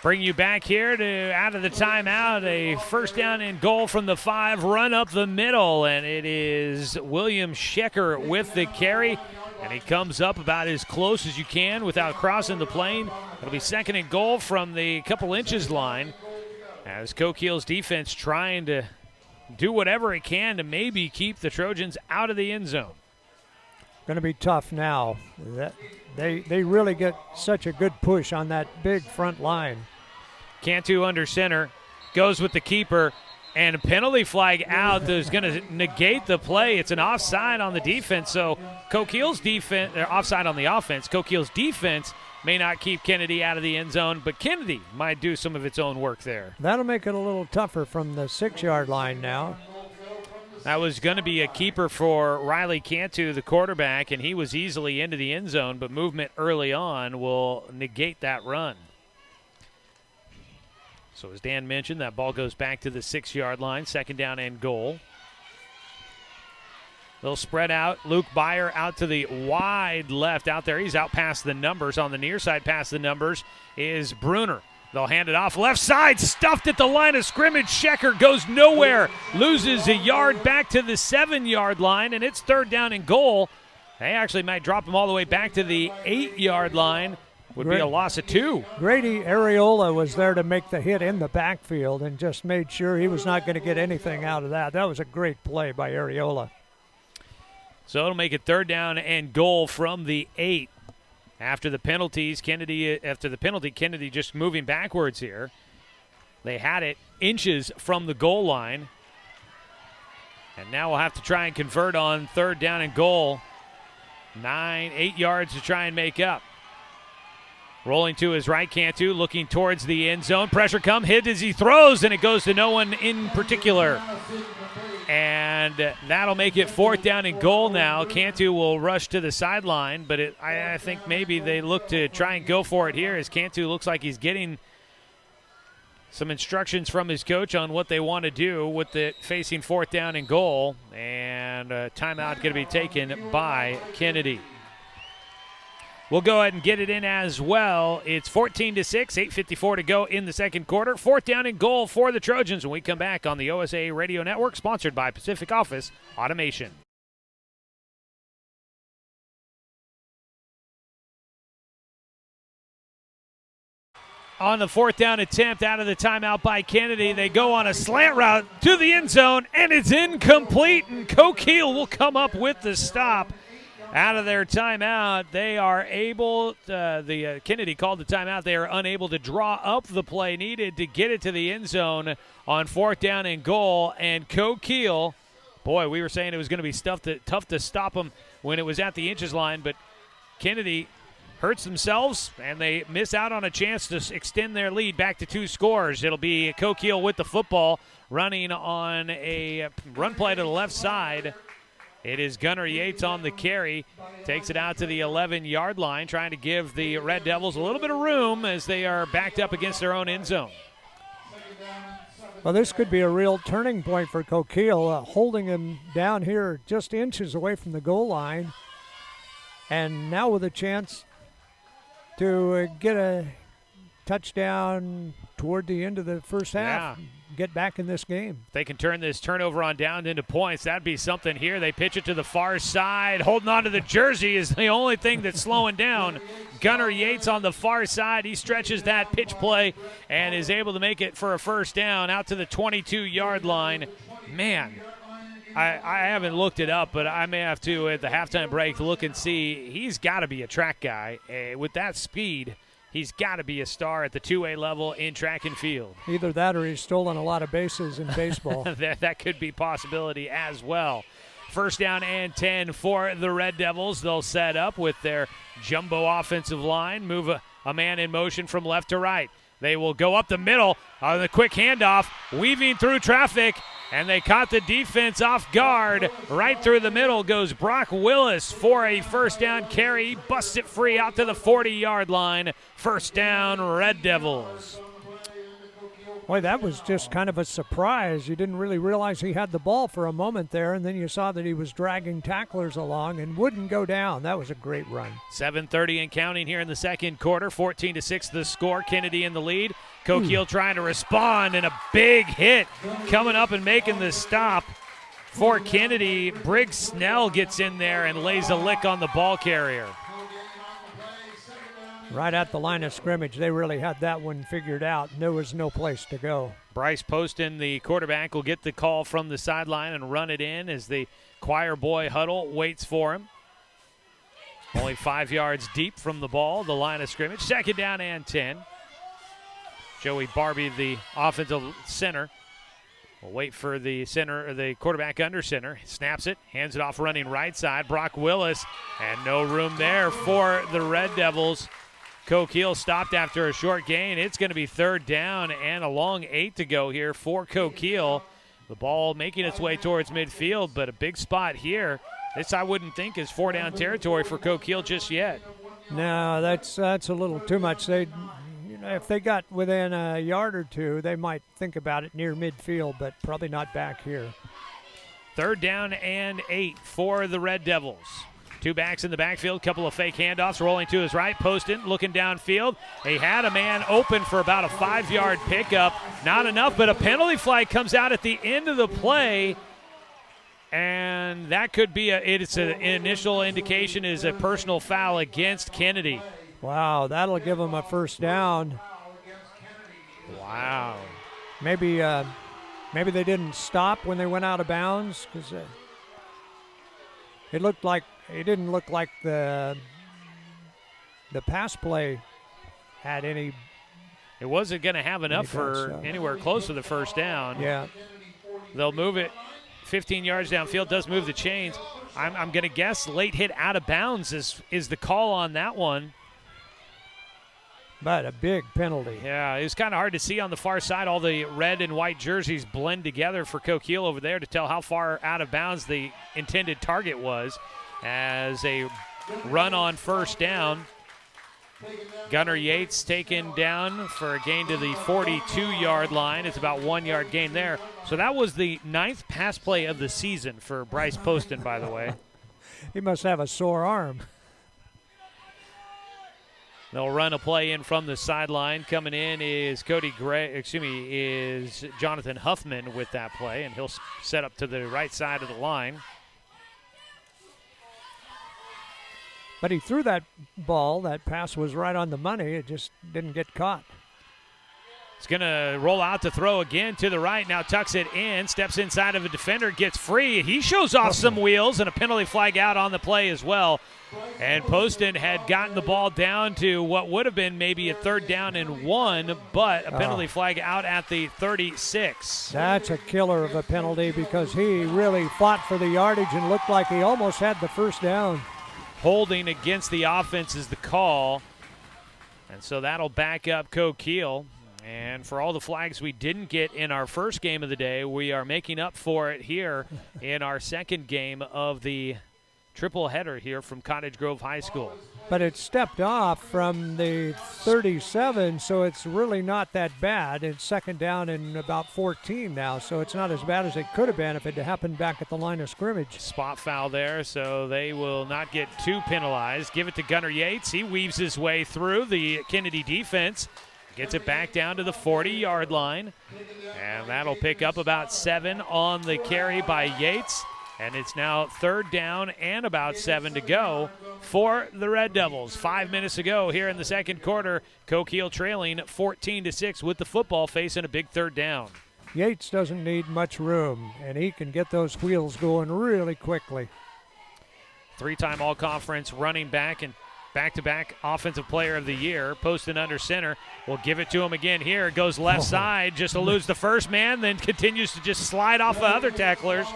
Bring you back here to out of the timeout. A first down and goal from the 5, run up the middle, and it is William Schecker with the carry, and he comes up about as close as you can without crossing the plane. It'll be second and goal from the couple inches line as Coquille's defense trying to do whatever it can to maybe keep the Trojans out of the end zone. Going to be tough now. They really get such a good push on that big front line. Cantu under center, goes with the keeper, and a penalty flag out that is going to negate the play. It's an offside on the defense, so Coquille's defense, or offside on the offense. Coquille's defense may not keep Kennedy out of the end zone, but Kennedy might do some of its own work there. That'll make it a little tougher from the 6-yard line now. That was going to be a keeper for Riley Cantu, the quarterback, and he was easily into the end zone, but movement early on will negate that run. So as Dan mentioned, that ball goes back to the 6-yard line, second down and goal. They'll spread out. Luke Byer out to the wide left out there. He's out past the numbers. On the near side past the numbers is Bruner. They'll hand it off left side, stuffed at the line of scrimmage. Schecker goes nowhere, loses a yard back to the 7-yard line, and it's third down and goal. They actually might drop him all the way back to the 8-yard line. Would be a loss of 2. Grady Areola was there to make the hit in the backfield and just made sure he was not going to get anything out of that. That was a great play by Areola. So it'll make it third down and goal from the 8. After the penalty, Kennedy just moving backwards here. They had it inches from the goal line. And now we'll have to try and convert on third down and goal. 8 yards to try and make up. Rolling to his right, Cantu, looking towards the end zone. Pressure come, hit as he throws, and it goes to no one in particular. And that'll make it fourth down and goal now. Cantu will rush to the sideline, but I think maybe they look to try and go for it here as Cantu looks like he's getting some instructions from his coach on what they want to do with it facing fourth down and goal. And a timeout going to be taken by Kennedy. We'll go ahead and get it in as well. It's 14-6, 8:54 to go in the second quarter. Fourth down and goal for the Trojans when we come back on the OSAA Radio Network, sponsored by Pacific Office Automation. On the fourth down attempt out of the timeout by Kennedy, they go on a slant route to the end zone, and it's incomplete, and Coquille will come up with the stop. Out of their timeout, they are able, Kennedy called the timeout. They are unable to draw up the play needed to get it to the end zone on fourth down and goal. And Coquille Boy, we were saying it was going to be tough to stop them when it was at the inches line, but Kennedy hurts themselves, and they miss out on a chance to extend their lead back to 2 scores. It'll be Coquille with the football, running on a run play to the left side. It is Gunnar Yates on the carry. Takes it out to the 11-yard line, trying to give the Red Devils a little bit of room as they are backed up against their own end zone. Well, this could be a real turning point for Coquille, holding him down here just inches away from the goal line. And now with a chance to get a touchdown toward the end of the first half, get back in this game. If they can turn this turnover on down into points, that'd be something here. They pitch it to the far side. Holding on to the jersey is the only thing that's slowing down. Gunnar Yates on the far side. He stretches that pitch play and is able to make it for a first down out to the 22-yard line. Man, I haven't looked it up, but I may have to at the halftime break look and see. He's got to be a track guy. With that speed, he's got to be a star at the 2A level in track and field. Either that or he's stolen a lot of bases in baseball. that could be a possibility as well. First down and 10 for the Red Devils. They'll set up with their jumbo offensive line, move a man in motion from left to right. They will go up the middle on the quick handoff, weaving through traffic, and they caught the defense off guard. Right through the middle goes Brock Willis for a first down carry. He busts it free out to the 40-yard line. First down, Red Devils. Boy, that was just kind of a surprise. You didn't really realize he had the ball for a moment there, and then you saw that he was dragging tacklers along and wouldn't go down. That was a great run. 7:30 and counting here in the second quarter. 14-6 the score. Kennedy in the lead. Coquille trying to respond, and a big hit coming up and making the stop for Kennedy. Briggs Snell gets in there and lays a lick on the ball carrier. Right at the line of scrimmage, they really had that one figured out. There was no place to go. Bryce Poston, the quarterback, will get the call from the sideline and run it in as the choir boy huddle waits for him. Only 5 yards deep from the ball, the line of scrimmage. Second down and 10. Joey Barbie, the offensive center, will wait for the center, or the quarterback under center. Snaps it, hands it off running right side. Brock Willis, and no room there for the Red Devils. Coquille stopped after a short gain. It's going to be third down and a long 8 to go here for Coquille. The ball making its way towards midfield, but a big spot here. This I wouldn't think is 4-down territory for Coquille just yet. No, that's a little too much. If they got within a yard or two, they might think about it near midfield, but probably not back here. Third down and 8 for the Red Devils. 2 backs in the backfield, couple of fake handoffs, rolling to his right. Poston looking downfield. He had a man open for about a 5-yard pickup. Not enough, but a penalty flag comes out at the end of the play. And that could be an initial indication is a personal foul against Kennedy. Wow, that'll give them a first down. Wow. Maybe they didn't stop when they went out of bounds because it didn't look like the pass play had any. It wasn't going to have enough for anywhere close to the first down. Yeah. They'll move it 15 yards downfield, does move the chains. I'm going to guess late hit out of bounds is the call on that one. But a big penalty. Yeah, it was kind of hard to see on the far side. All the red and white jerseys blend together for Coquille over there to tell how far out of bounds the intended target was. As a run on first down, Gunnar Yates taken down for a gain to the 42-yard line. It's about 1 yard gain there. So that was the 9th pass play of the season for Bryce Poston, by the way. He must have a sore arm. They'll run a play in from the sideline. Coming in is Jonathan Huffman with that play, and he'll set up to the right side of the line. But he threw that ball. That pass was right on the money. It just didn't get caught. It's going to roll out to throw again to the right. Now tucks it in, steps inside of a defender, gets free. He shows off some wheels, and a penalty flag out on the play as well. And Poston had gotten the ball down to what would have been maybe a 3rd down and 1, but a penalty flag out at the 36. That's a killer of a penalty because he really fought for the yardage and looked like he almost had the 1st down. Holding against the offense is the call. And so that'll back up Coquille. And for all the flags we didn't get in our first game of the day, we are making up for it here in our second game of the triple header here from Cottage Grove High School. But it stepped off from the 37, so it's really not that bad. It's 2nd down and about 14 now, so it's not as bad as it could have been if it had happened back at the line of scrimmage. Spot foul there, so they will not get 2 penalized. Give it to Gunnar Yates. He weaves his way through the Kennedy defense. Gets it back down to the 40-yard line. And that'll pick up about 7 on the carry by Yates. And it's now 3rd down and about 7 to go for the Red Devils. 5 minutes to go here in the second quarter. Coquille trailing 14-6 with the football, facing a big 3rd down. Yates doesn't need much room, and he can get those wheels going really quickly. 3-time All-Conference running back and back-to-back Offensive Player of the Year. Posted under center. We'll give it to him again here. Goes left side, just eludes the first man, then continues to just slide off of other tacklers.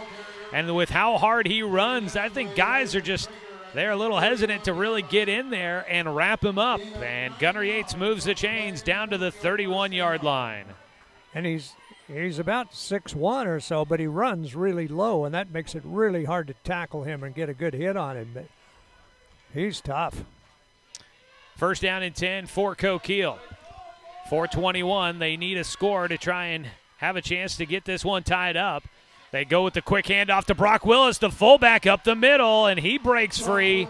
And with how hard he runs, I think guys are just, they're a little hesitant to really get in there and wrap him up. And Gunnar Yates moves the chains down to the 31-yard line. And he's about 6'1" or so, but he runs really low, and that makes it really hard to tackle him and get a good hit on him. But he's tough. 1st down and 10 for Coquille. 4:21. They need a score to try and have a chance to get this one tied up. They go with the quick handoff to Brock Willis, the fullback up the middle, and he breaks free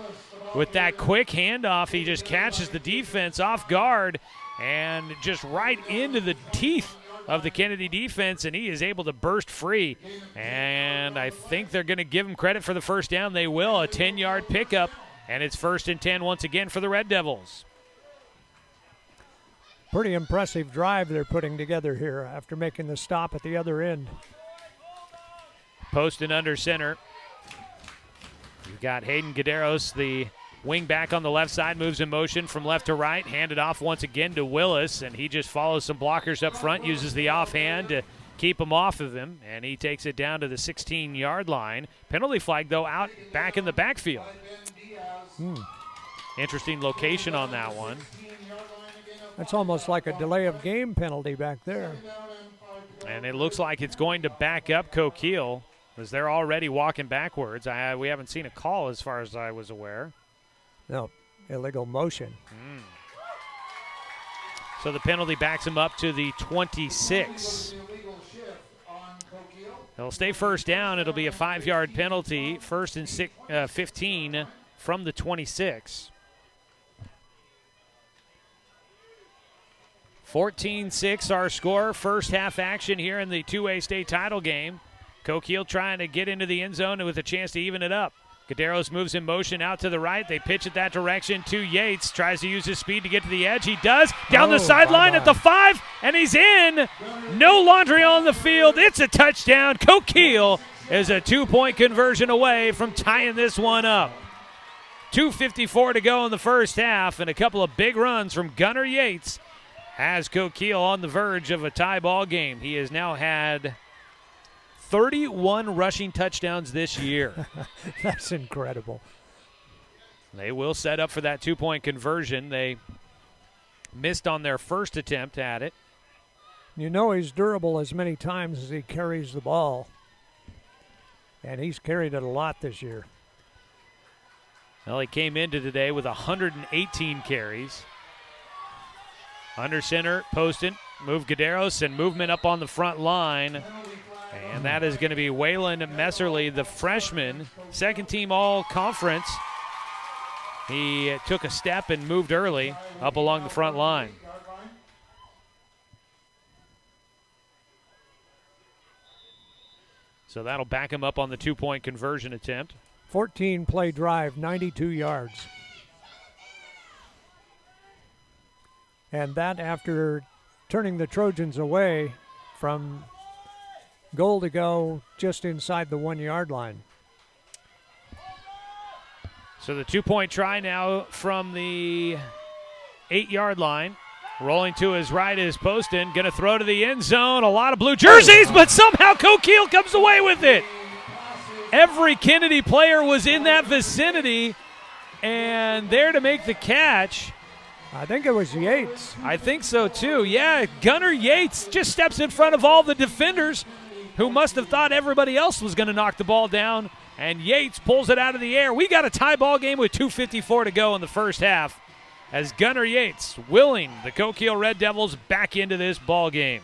with that quick handoff. He just catches the defense off guard and just right into the teeth of the Kennedy defense, and he is able to burst free. And I think they're going to give him credit for the 1st down. They will. A 10-yard pickup, and it's 1st and 10 once again for the Red Devils. Pretty impressive drive they're putting together here after making the stop at the other end. Posted under center. You've got Hayden Guederos, the wing back on the left side, moves in motion from left to right, handed off once again to Willis, and he just follows some blockers up front, uses the offhand to keep him off of him, and he takes it down to the 16-yard line. Penalty flag, though, out back in the backfield. Interesting location on that one. That's almost like a delay of game penalty back there. And it looks like it's going to back up Coquille as they're already walking backwards. We haven't seen a call as far as I was aware. No, illegal motion. So the penalty backs him up to the 26. They'll stay 1st down. It'll be a 5-yard penalty. 1st and 15 from the 26. 14-6 our score. First half action here in the 2A state title game. Coquille trying to get into the end zone with a chance to even it up. Guederos moves in motion out to the right. They pitch it that direction to Yates. Tries to use his speed to get to the edge. He does. Down the sideline at the 5, and he's in. No laundry on the field. It's a touchdown. Coquille is a 2-point conversion away from tying this one up. 2:54 to go in the first half, and a couple of big runs from Gunnar Yates has Coquille on the verge of a tie ball game. He has now had 31 rushing touchdowns this year. That's incredible. They will set up for that 2-point conversion. They missed on their first attempt at it. You know he's durable as many times as he carries the ball. And he's carried it a lot this year. Well, he came into today with 118 carries. Under center, Poston, move Guederos, and movement up on the front line. And that is going to be Waylon Messerly, the freshman, second-team all-conference. He took a step and moved early up along the front line. So that'll back him up on the 2-point conversion attempt. 14-play drive, 92 yards. And that after turning the Trojans away from goal to go just inside the 1 yard line. So the 2-point try now from the 8 yard line. Rolling to his right is Poston. Going to throw to the end zone. A lot of blue jerseys, but somehow Coquille comes away with it. Every Kennedy player was in that vicinity and there to make the catch. I think it was Yates. I think so too. Yeah, Gunnar Yates just steps in front of all the defenders who must have thought everybody else was going to knock the ball down, and Yates pulls it out of the air. We got a tie ball game with 2:54 to go in the first half as Gunnar Yates willing the Coquille Red Devils back into this ball game.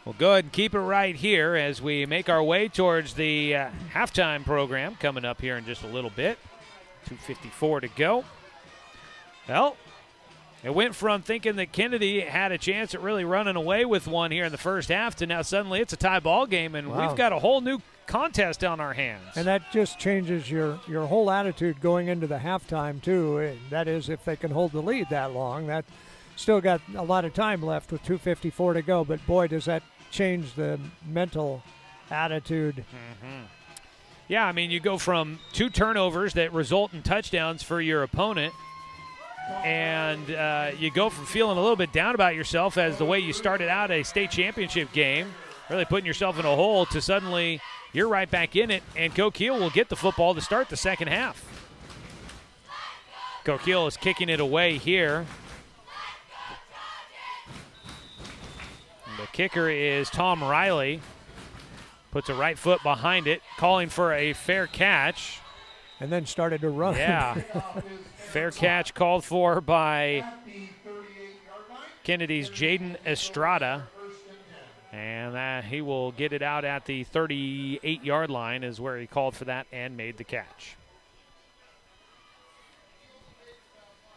We'll go ahead and keep it right here as we make our way towards the halftime program coming up here in just a little bit. 2:54 to go. Well, it went from thinking that Kennedy had a chance at really running away with one here in the first half to now suddenly it's a tie ball game, and wow, we've got a whole new contest on our hands. And that just changes your whole attitude going into the halftime, too. That is, if they can hold the lead that long. That still got a lot of time left with 2:54 to go, but boy, does that change the mental attitude. Mm-hmm. Yeah, I mean, you go from 2 turnovers that result in touchdowns for your opponent, and you go from feeling a little bit down about yourself as the way you started out a state championship game, really putting yourself in a hole, to suddenly you're right back in it, and Coquille will get the football to start the second half. Coquille is kicking it away here. And the kicker is Tom Riley. Puts a right foot behind it, calling for a fair catch. And then started to run. Yeah. Fair catch called for by Kennedy's Jaden Estrada. And he will get it out at the 38-yard line is where he called for that and made the catch.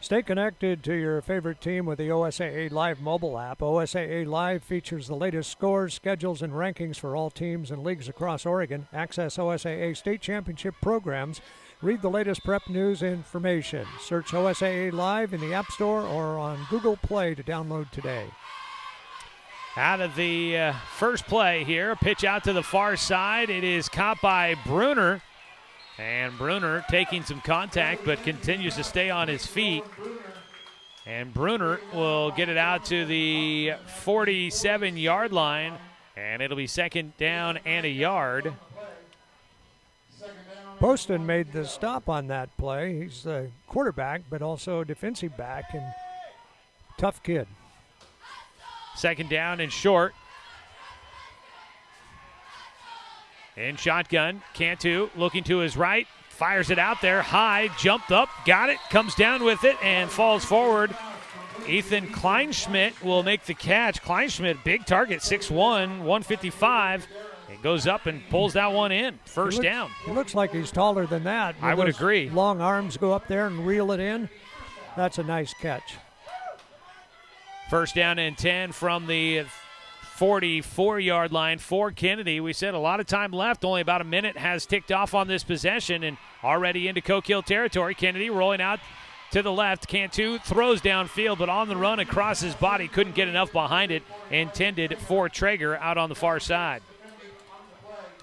Stay connected to your favorite team with the OSAA Live mobile app. OSAA Live features the latest scores, schedules, and rankings for all teams and leagues across Oregon. Access OSAA state championship programs. Read the latest prep news and information. Search OSAA Live in the App Store or on Google Play to download today. Out of the first play here, a pitch out to the far side. It is caught by Bruner. And Bruner taking some contact but continues to stay on his feet. And Bruner will get it out to the 47-yard line, and it'll be second down and a yard. Poston made the stop on that play. He's the quarterback but also defensive back, and tough kid. Second down and short. In shotgun, Cantu looking to his right, fires it out there, high, jumped up, got it, comes down with it, and falls forward. Ethan Kleinschmidt will make the catch. Kleinschmidt, big target, 6'1", 155. It goes up and pulls that one in. First down. It looks like he's taller than that. I would agree. Long arms go up there and reel it in. That's a nice catch. First down and 10 from the 44-yard line for Kennedy. We said a lot of time left. Only about a minute has ticked off on this possession and already into Coquille territory. Kennedy rolling out to the left. Cantu throws downfield, but on the run across his body. Couldn't get enough behind it. Intended for Traeger out on the far side.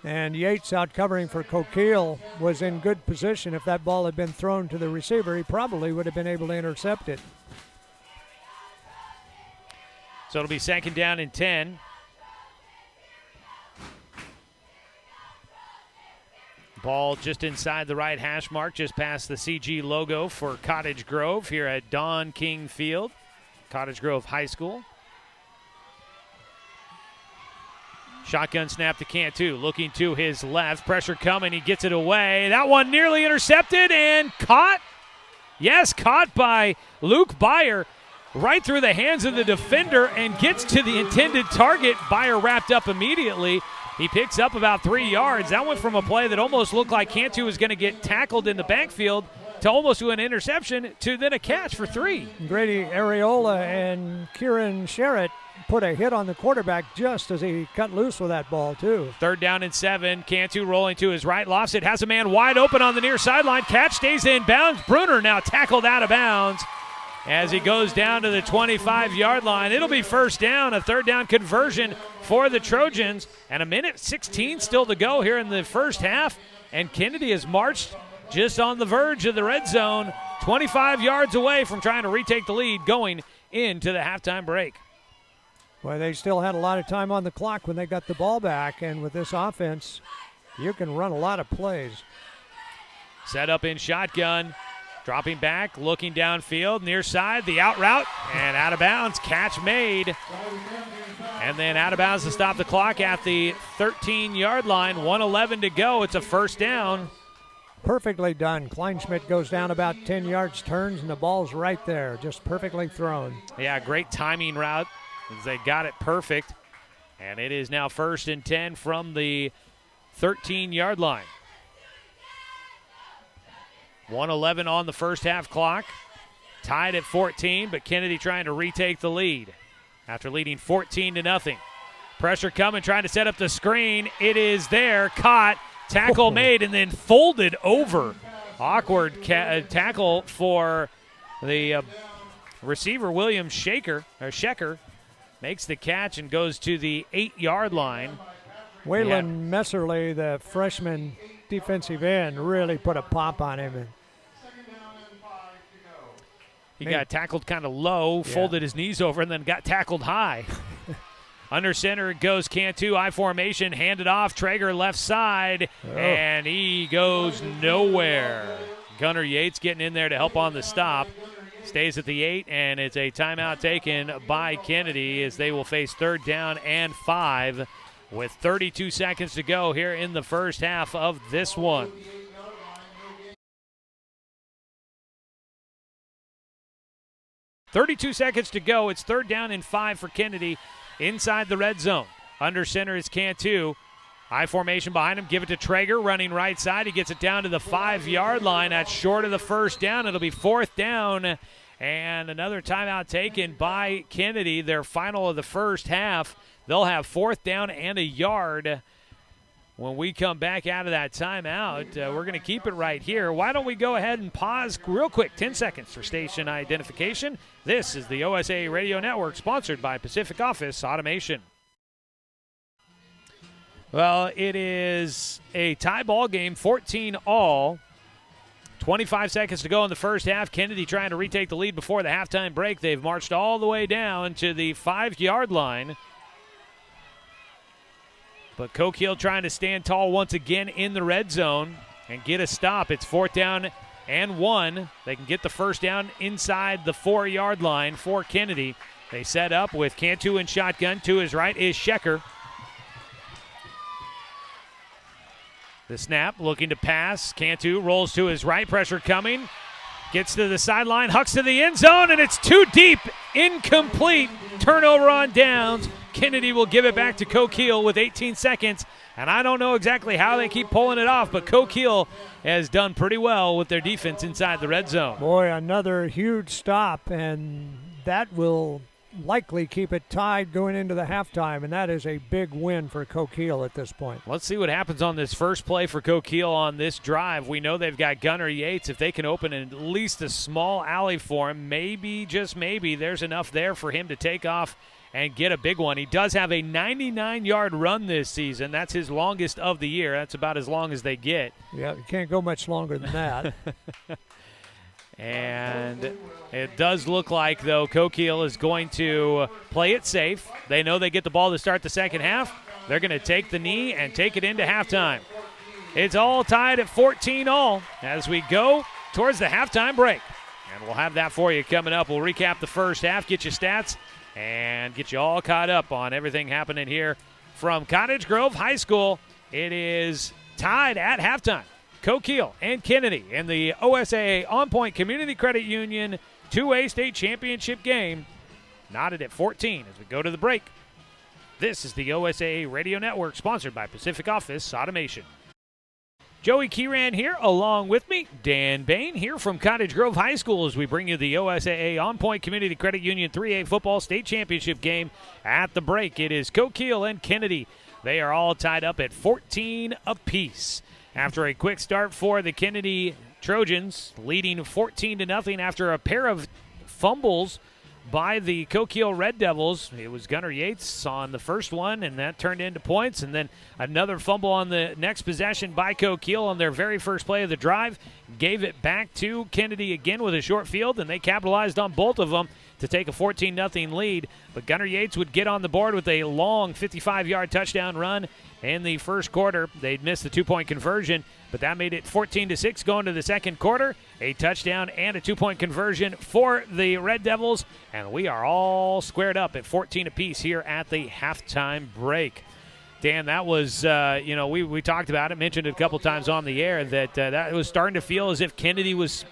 And Yates out covering for Coquille was in good position. If that ball had been thrown to the receiver, he probably would have been able to intercept it. So it'll be second down and 10. Ball just inside the right hash mark, just past the CG logo for Cottage Grove here at Don King Field, Cottage Grove High School. Shotgun snap to Cantu, looking to his left, pressure coming, he gets it away. That one nearly intercepted and caught. Yes, caught by Luke Byer right through the hands of the defender and gets to the intended target. Byer wrapped up immediately. He picks up about 3 yards. That went from a play that almost looked like Cantu was going to get tackled in the backfield to almost to an interception to then a catch for 3. Grady Areola and Kieran Sherritt put a hit on the quarterback just as he cut loose with that ball, too. Third down and 7. Cantu rolling to his right. Lofts it, has a man wide open on the near sideline. Catch stays in bounds. Bruner now tackled out of bounds. as he goes down to the 25-yard line. It'll be first down, a third down conversion for the Trojans, and 1:16 still to go here in the first half, and Kennedy has marched just on the verge of the red zone, 25 yards away from trying to retake the lead going into the halftime break. Well, they still had a lot of time on the clock when they got the ball back, and with this offense, you can run a lot of plays. Set up in shotgun, dropping back, looking downfield, near side, the out route, and out of bounds, catch made. And then out of bounds to stop the clock at the 13-yard line, 1:11 to go. It's a first down. Perfectly done. Kleinschmidt goes down about 10 yards, turns, and the ball's right there, just perfectly thrown. Yeah, great timing route as they got it perfect. And it is now 1st and 10 from the 13-yard line. 1:11 on the first half clock. Tied at 14, but Kennedy trying to retake the lead after leading 14-0. Pressure coming, trying to set up the screen. It is there, caught, tackle made, and then folded over. Awkward tackle for the receiver, William Shecker. Makes the catch and goes to the 8-yard line. Waylon Messerly, the freshman defensive end, really put a pop on him. He got tackled kind of low, folded his knees over, and then got tackled high. Under center goes Cantu, I formation, handed off, Traeger left side, and he goes nowhere. Gunnar Yates getting in there to help on the stop. Stays at the 8, and it's a timeout taken by Kennedy as they will face 3rd down and 5 with 32 seconds to go here in the first half of this one. .32 seconds to go. It's 3rd down and 5 for Kennedy inside the red zone. Under center is Cantu. I formation behind him. Give it to Traeger running right side. He gets it down to the 5-yard line. That's short of the first down. It'll be 4th down. And another timeout taken by Kennedy. Their final of the first half. They'll have 4th down and a yard. When we come back out of that timeout, we're going to keep it right here. Why don't we go ahead and pause real quick, 10 seconds for station identification. This is the OSA Radio Network, sponsored by Pacific Office Automation. Well, it is a tie ball game, 14-all. 25 seconds to go in the first half. Kennedy trying to retake the lead before the halftime break. They've marched all the way down to the 5-yard line. But Coquille trying to stand tall once again in the red zone and get a stop. It's 4th down and 1. They can get the first down inside the 4-yard line for Kennedy. They set up with Cantu in shotgun. To his right is Shecker. The snap, looking to pass. Cantu rolls to his right, pressure coming. Gets to the sideline, hucks to the end zone, and it's too deep. Incomplete. Turnover on downs. Kennedy will give it back to Coquille with 18 seconds. And I don't know exactly how they keep pulling it off, but Coquille has done pretty well with their defense inside the red zone. Boy, another huge stop, and that will likely keep it tied going into the halftime, and that is a big win for Coquille at this point. Let's see what happens on this first play for Coquille on this drive. We know they've got Gunnar Yates. If they can open at least a small alley for him, maybe, just maybe, there's enough there for him to take off and get a big one. He does have a 99-yard run this season. That's his longest of the year. That's about as long as they get. Yeah, you can't go much longer than that. And it does look like, though, Coquille is going to play it safe. They know they get the ball to start the second half. They're going to take the knee and take it into halftime. It's all tied at 14-all as we go towards the halftime break. And we'll have that for you coming up. We'll recap the first half, get you stats, and get you all caught up on everything happening here from Cottage Grove High School. It is tied at halftime. Coquille and Kennedy in the OSAA On Point Community Credit Union 2A state championship game. Knotted at 14 as we go to the break. This is the OSAA Radio Network, sponsored by Pacific Office Automation. Joey Kieran here, along with me, Dan Bain, here from Cottage Grove High School as we bring you the OSAA On Point Community Credit Union 3A football state championship game. At the break, it is Coquille and Kennedy. They are all tied up at 14 apiece. After a quick start for the Kennedy Trojans, leading 14-0 after a pair of fumbles by the Coquille Red Devils. It was Gunnar Yates on the first one, and that turned into points. And then another fumble on the next possession by Coquille on their very first play of the drive. Gave it back to Kennedy again with a short field, and they capitalized on both of them to take a 14-0 lead. But Gunnar Yates would get on the board with a long 55-yard touchdown run in the first quarter. They'd missed the two-point conversion, but that made it 14-6 going to the second quarter. A touchdown and a two-point conversion for the Red Devils, and we are all squared up at 14 apiece here at the halftime break. Dan, that was, we talked about it, mentioned it a couple times on the air, that that was starting to feel as if Kennedy was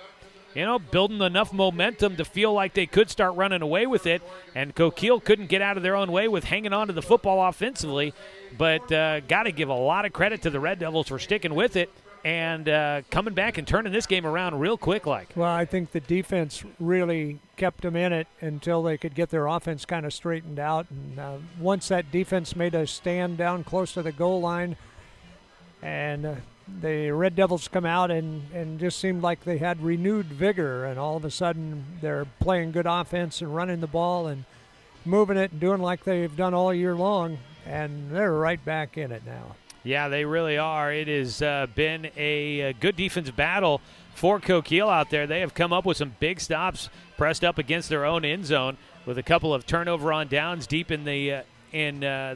building enough momentum to feel like they could start running away with it, and Coquille couldn't get out of their own way with hanging on to the football offensively. But got to give a lot of credit to the Red Devils for sticking with it and coming back and turning this game around real quick like. Well, I think the defense really kept them in it until they could get their offense kind of straightened out. And once that defense made a stand down close to the goal line, and the Red Devils come out and just seemed like they had renewed vigor, and all of a sudden they're playing good offense and running the ball and moving it and doing like they've done all year long, and they're right back in it now. Yeah, they really are. It has been a good defensive battle for Coquille out there. They have come up with some big stops pressed up against their own end zone with a couple of turnover on downs deep in the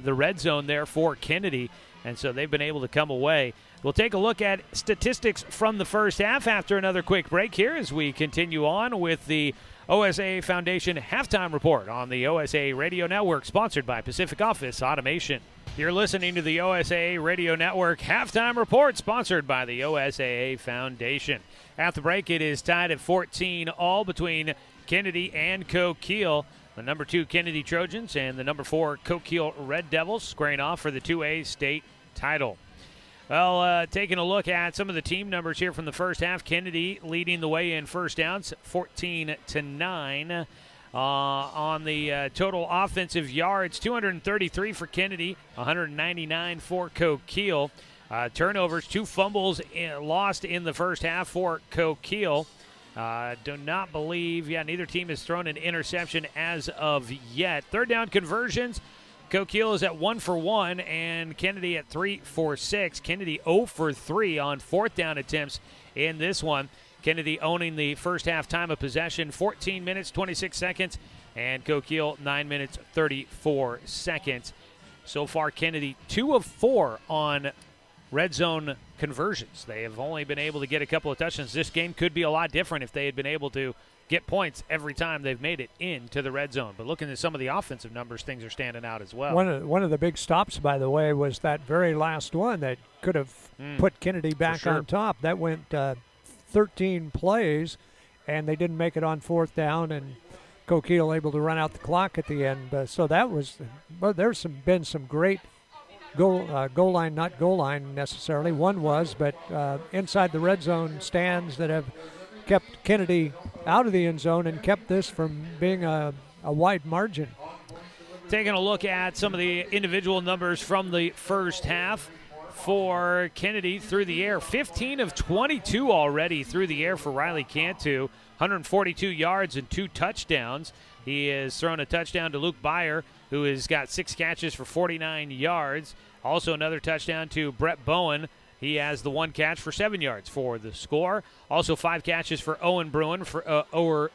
red zone there for Kennedy, and so they've been able to come away. We'll take a look at statistics from the first half after another quick break here as we continue on with the OSAA Foundation Halftime Report on the OSAA Radio Network, sponsored by Pacific Office Automation. You're listening to the OSAA Radio Network Halftime Report, sponsored by the OSAA Foundation. At the break, it is tied at 14 all between Kennedy and Coquille. The number 2 Kennedy Trojans and the number 4 Coquille Red Devils squaring off for the 2A state title. Well, taking a look at some of the team numbers here from the first half, Kennedy leading the way in first downs, 14-9. On the total offensive yards, 233 for Kennedy, 199 for Coquille. Turnovers, 2 fumbles lost in the first half for Coquille. Do not believe, neither team has thrown an interception as of yet. Third down conversions, Coquille is at 1 for 1 and Kennedy at 3 for 6. Kennedy 0 for 3 on fourth down attempts in this one. Kennedy owning the first half time of possession, 14 minutes, 26 seconds, and Coquille 9 minutes, 34 seconds. So far, Kennedy 2 of 4 on red zone conversions. They have only been able to get a couple of touchdowns. This game could be a lot different if they had been able to get points every time they've made it into the red zone. But looking at some of the offensive numbers, things are standing out as well. One of the big stops, by the way, was that very last one that could have put Kennedy back on top. That went 13 plays, and they didn't make it on fourth down, and Coquille able to run out the clock at the end. So that was, well, there's been some great goal line, not goal line necessarily. One was, but inside the red zone stands that have kept Kennedy out of the end zone and kept this from being a wide margin. Taking a look at some of the individual numbers from the first half for Kennedy through the air. 15 of 22 already through the air for Riley Cantu. 142 yards and 2 touchdowns. He has thrown a touchdown to Luke Byer, who has got 6 catches for 49 yards. Also another touchdown to Brett Bowen. He has the 1 catch for 7 yards for the score. Also 5 catches for Owen Bruner for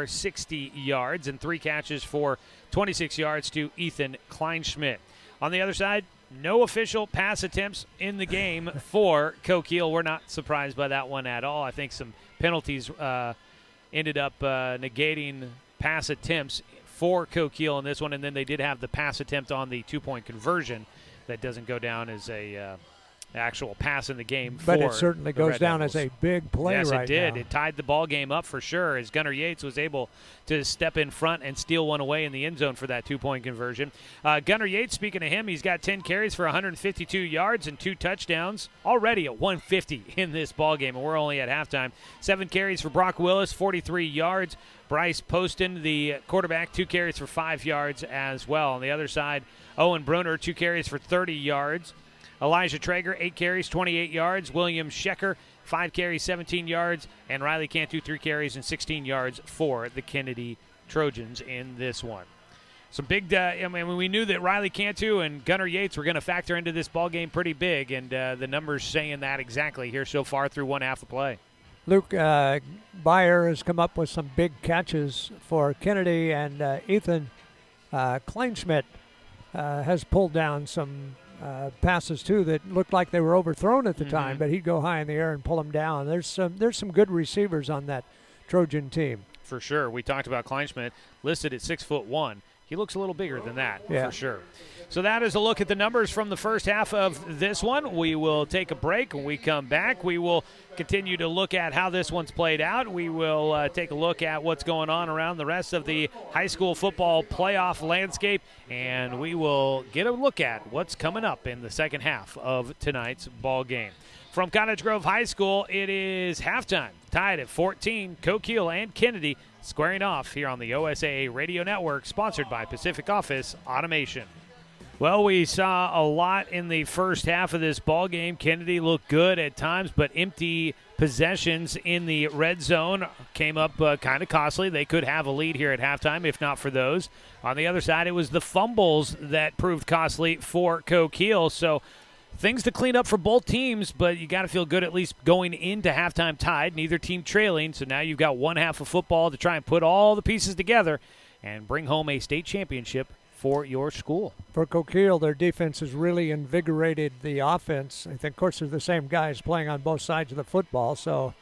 60 yards and 3 catches for 26 yards to Ethan Kleinschmidt. On the other side, no official pass attempts in the game for Coquille. We're not surprised by that one at all. I think some penalties ended up negating pass attempts for Coquille in this one, and then they did have the pass attempt on the 2-point conversion that doesn't go down as a actual pass in the game. But it certainly goes down as a big play right now. Yes, it did. It tied the ball game up for sure as Gunnar Yates was able to step in front and steal one away in the end zone for that 2-point conversion. Gunnar Yates, speaking of him, he's got 10 carries for 152 yards and 2 touchdowns, already at 150 in this ball game, and we're only at halftime. 7 carries for Brock Willis, 43 yards. Bryce Poston, the quarterback, 2 carries for 5 yards as well. On the other side, Owen Bruner, 2 carries for 30 yards. Elijah Traeger, 8 carries, 28 yards. William Schecker, 5 carries, 17 yards, and Riley Cantu 3 carries and 16 yards for the Kennedy Trojans in this one. Some big, we knew that Riley Cantu and Gunnar Yates were going to factor into this ball game pretty big, and the numbers saying that exactly here so far through one half of play. Luke Byer has come up with some big catches for Kennedy, and Ethan Kleinschmidt has pulled down some passes too that looked like they were overthrown at the time, but he'd go high in the air and pull them down. There's some good receivers on that Trojan team. For sure. We talked about Kleinschmidt, listed at 6'1". He looks a little bigger than that, for sure. So that is a look at the numbers from the first half of this one. We will take a break. When we come back, we will continue to look at how this one's played out. We will take a look at what's going on around the rest of the high school football playoff landscape, and we will get a look at what's coming up in the second half of tonight's ball game. From Cottage Grove High School, it is halftime, tied at 14. Coquille and Kennedy squaring off here on the OSAA Radio Network, sponsored by Pacific Office Automation. Well, we saw a lot in the first half of this ball game. Kennedy looked good at times, but empty possessions in the red zone came up kind of costly. They could have a lead here at halftime, if not for those. On the other side, it was the fumbles that proved costly for Coquille. So things to clean up for both teams, but you got to feel good at least going into halftime tied, neither team trailing. So now you've got one half of football to try and put all the pieces together and bring home a state championship for your school. For Coquille, their defense has really invigorated the offense. I think, of course, they're the same guys playing on both sides of the football, so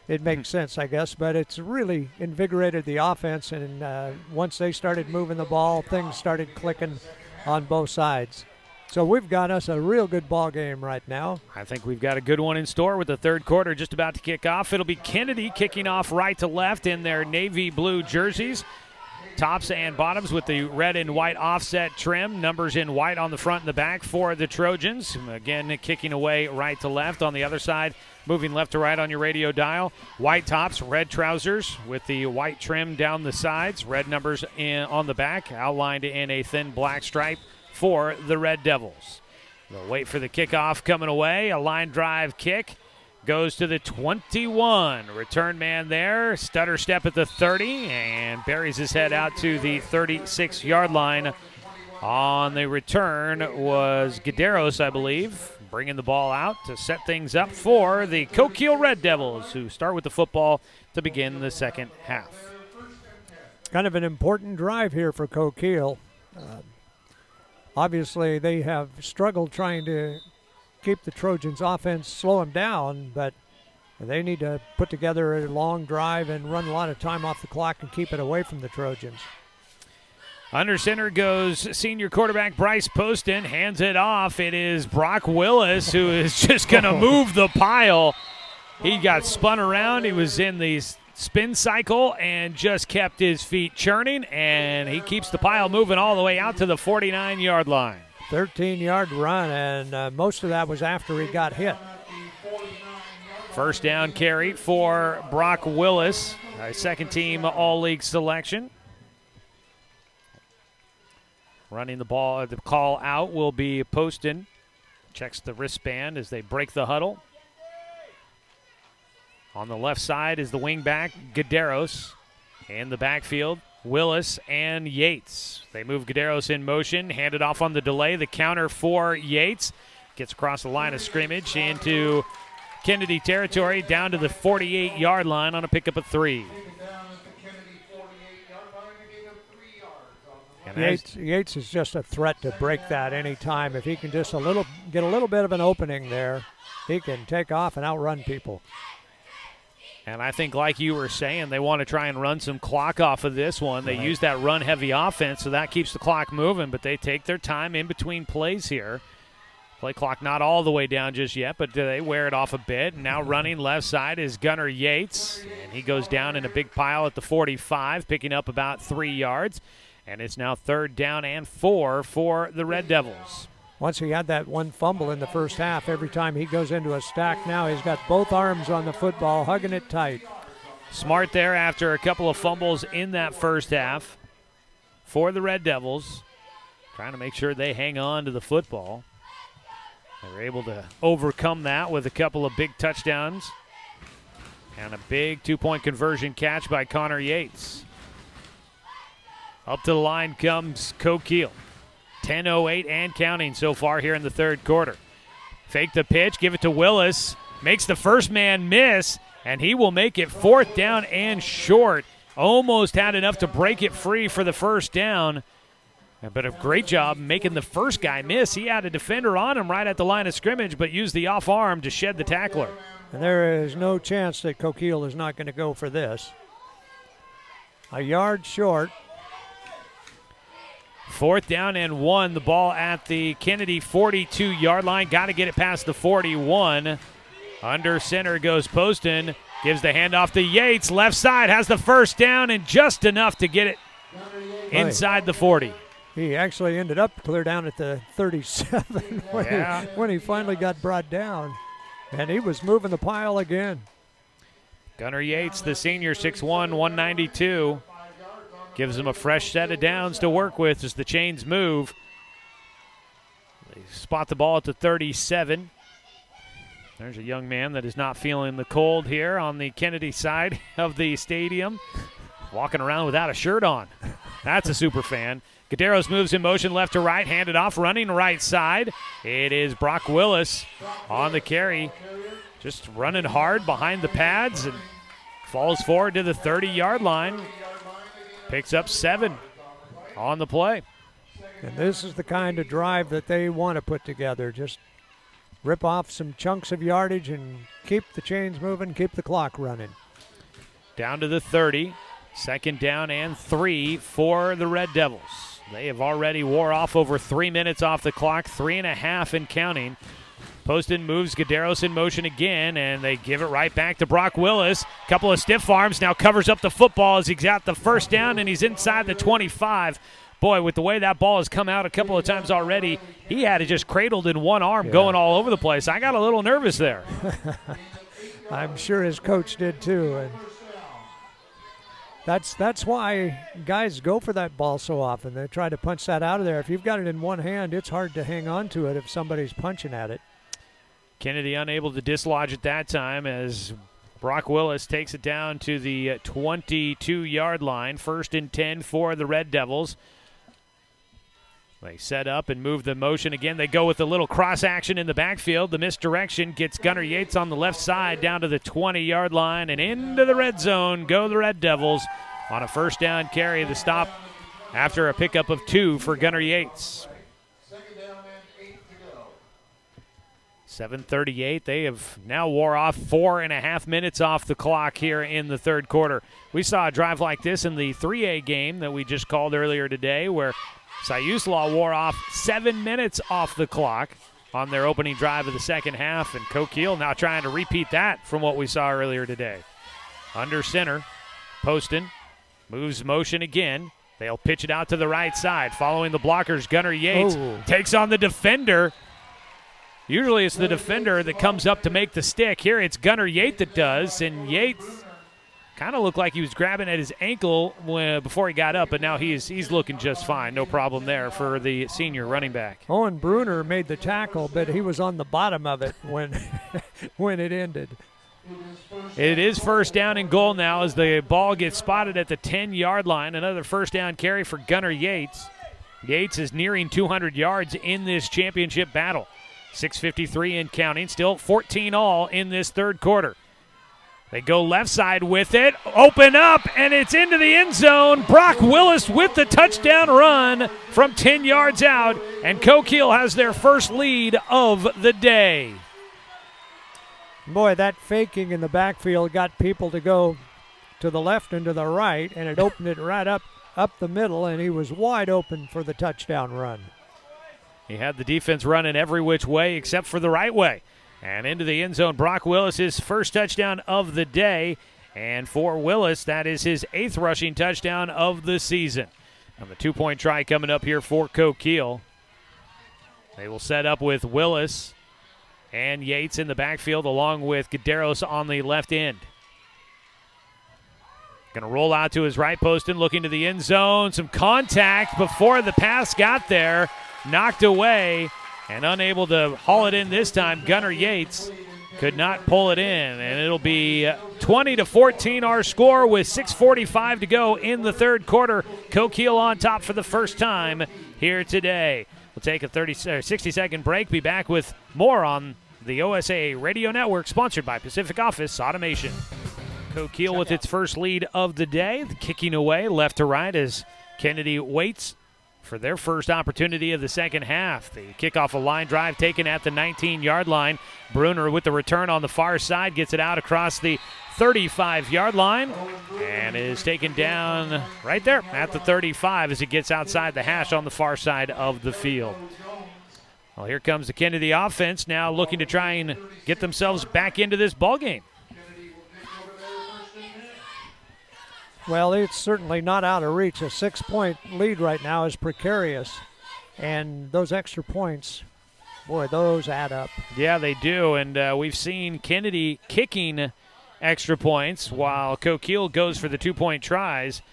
it makes sense, I guess. But it's really invigorated the offense, and once they started moving the ball, things started clicking on both sides. So we've got us a real good ball game right now. I think we've got a good one in store with the third quarter just about to kick off. It'll be Kennedy kicking off right to left in their navy blue jerseys. Tops and bottoms with the red and white offset trim. Numbers in white on the front and the back for the Trojans. Again, kicking away right to left. On the other side, moving left to right on your radio dial. White tops, red trousers with the white trim down the sides. Red numbers on the back, outlined in a thin black stripe for the Red Devils. They'll wait for the kickoff coming away. A line drive kick. Goes to the 21. Return man there. Stutter step at the 30 and buries his head out to the 36-yard line. On the return was Guederos, I believe, bringing the ball out to set things up for the Coquille Red Devils, who start with the football to begin the second half. Kind of an important drive here for Coquille. Obviously, they have struggled trying to keep the Trojans' offense, slow them down, but they need to put together a long drive and run a lot of time off the clock and keep it away from the Trojans. Under center goes senior quarterback Bryce Poston, hands it off. It is Brock Willis who is just going to move the pile. He got spun around. He was in the spin cycle and just kept his feet churning, and he keeps the pile moving all the way out to the 49-yard line. 13-yard run, and most of that was after he got hit. First down carry for Brock Willis, a second-team All-League selection. Running the ball, the call out will be Poston. Checks the wristband as they break the huddle. On the left side is the wingback, Guederos. In the backfield, Willis and Yates. They move Guederos in motion, hand it off on the delay. The counter for Yates. Gets across the line of scrimmage into Kennedy territory, down to the 48-yard line on a pickup of 3. Yates is just a threat to break that any time. If he can just get a little bit of an opening there, he can take off and outrun people. And I think, like you were saying, they want to try and run some clock off of this one. They use that run-heavy offense, so that keeps the clock moving, but they take their time in between plays here. Play clock not all the way down just yet, but they wear it off a bit. And now running left side is Gunnar Yates, and he goes down in a big pile at the 45, picking up about 3 yards. And it's now 3rd down and 4 for the Red Devils. Once he had that one fumble in the first half, every time he goes into a stack now, he's got both arms on the football, hugging it tight. Smart there after a couple of fumbles in that first half for the Red Devils, trying to make sure they hang on to the football. They were able to overcome that with a couple of big touchdowns And a big two-point conversion catch by Connor Yates. Up to the line comes Coquille. 10:08 and counting so far here in the third quarter. Fake the pitch, give it to Willis. Makes the first man miss, and he will make it fourth down and short. Almost had enough to break it free for the first down. But a great job making the first guy miss. He had a defender on him right at the line of scrimmage, but used the off arm to shed the tackler. And there is no chance that Coquille is not going to go for this. A yard short. Fourth down and 1. The ball at the Kennedy 42-yard line. Got to get it past the 41. Under center goes Poston. Gives the handoff to Yates. Left side has the first down and just enough to get it inside the 40. He actually ended up clear down at the 37 when he finally got brought down. And he was moving the pile again. Gunnar Yates, the senior, 6'1", 192. Gives him a fresh set of downs to work with as the chains move. They spot the ball at the 37. There's a young man that is not feeling the cold here on the Kennedy side of the stadium. Walking around without a shirt on. That's a super fan. Guerreros moves in motion left to right, handed off, running right side. It is Brock Willis on the carry. Just running hard behind the pads and falls forward to the 30-yard line. Picks up 7 on the play. And this is the kind of drive that they want to put together. Just rip off some chunks of yardage and keep the chains moving, keep the clock running. Down to the 30. Second down and 3 for the Red Devils. They have already wore off over 3 minutes off the clock, 3.5 and counting. Poston moves Guerreros in motion again, and they give it right back to Brock Willis. Couple of stiff arms, now covers up the football as he's got the first down, and he's inside the 25. Boy, with the way that ball has come out a couple of times already, he had it just cradled in one arm, going all over the place. I got a little nervous there. I'm sure his coach did too. And that's why guys go for that ball so often. They try to punch that out of there. If you've got it in one hand, it's hard to hang on to it if somebody's punching at it. Kennedy unable to dislodge it that time as Brock Willis takes it down to the 22-yard line. 1st and 10 for the Red Devils. They set up and move the motion again. They go with a little cross action in the backfield. The misdirection gets Gunnar Yates on the left side down to the 20-yard line and into the red zone. Go the Red Devils on a first down carry. The stop after a pickup of 2 for Gunnar Yates. 7:38. They have now wore off 4.5 minutes off the clock here in the third quarter. We saw a drive like this in the 3A game that we just called earlier today where Siuslaw wore off 7 minutes off the clock on their opening drive of the second half, and Coquille now trying to repeat that from what we saw earlier today. Under center, Poston moves motion again. They'll pitch it out to the right side. Following the blockers, Gunnar Yates takes on the defender. Usually it's the defender that comes up to make the stick. Here it's Gunnar Yates that does, and Yates kind of looked like he was grabbing at his ankle before he got up, but now he's looking just fine. No problem there for the senior running back. Owen Bruner made the tackle, but he was on the bottom of it when when it ended. It is first down and goal now as the ball gets spotted at the 10-yard line. Another first down carry for Gunnar Yates. Yates is nearing 200 yards in this championship battle. 6:53 and counting, still 14 all in this third quarter. They go left side with it, open up, and it's into the end zone. Brock Willis with the touchdown run from 10 yards out, and Coquille has their first lead of the day. Boy, that faking in the backfield got people to go to the left and to the right, and it opened it right up the middle, and he was wide open for the touchdown run. He had the defense running every which way except for the right way. And into the end zone, Brock Willis, his first touchdown of the day. And for Willis, that is his 8th rushing touchdown of the season. And the 2-point try coming up here for Coquille. They will set up with Willis and Yates in the backfield along with Guerreros on the left end. Going to roll out to his right post and looking to the end zone. Some contact before the pass got there. Knocked away and unable to haul it in this time, Gunnar Yates. could not pull it in, and it'll be 20-14 our score with 6:45 to go in the third quarter. Coquille on top for the first time here today. We'll take a 60-second break, be back with more on the OSA Radio Network, sponsored by Pacific Office Automation. Coquille with its first lead of the day, kicking away left to right as Kennedy waits for their first opportunity of the second half. The kickoff a line drive taken at the 19-yard line. Bruner with the return on the far side gets it out across the 35-yard line and is taken down right there at the 35 as it gets outside the hash on the far side of the field. Well, here comes the Kennedy offense now looking to try and get themselves back into this ballgame. Well, it's certainly not out of reach. A 6-point lead right now is precarious. And those extra points, boy, those add up. Yeah, they do. And we've seen Kennedy kicking extra points while Coquille goes for the 2-point tries.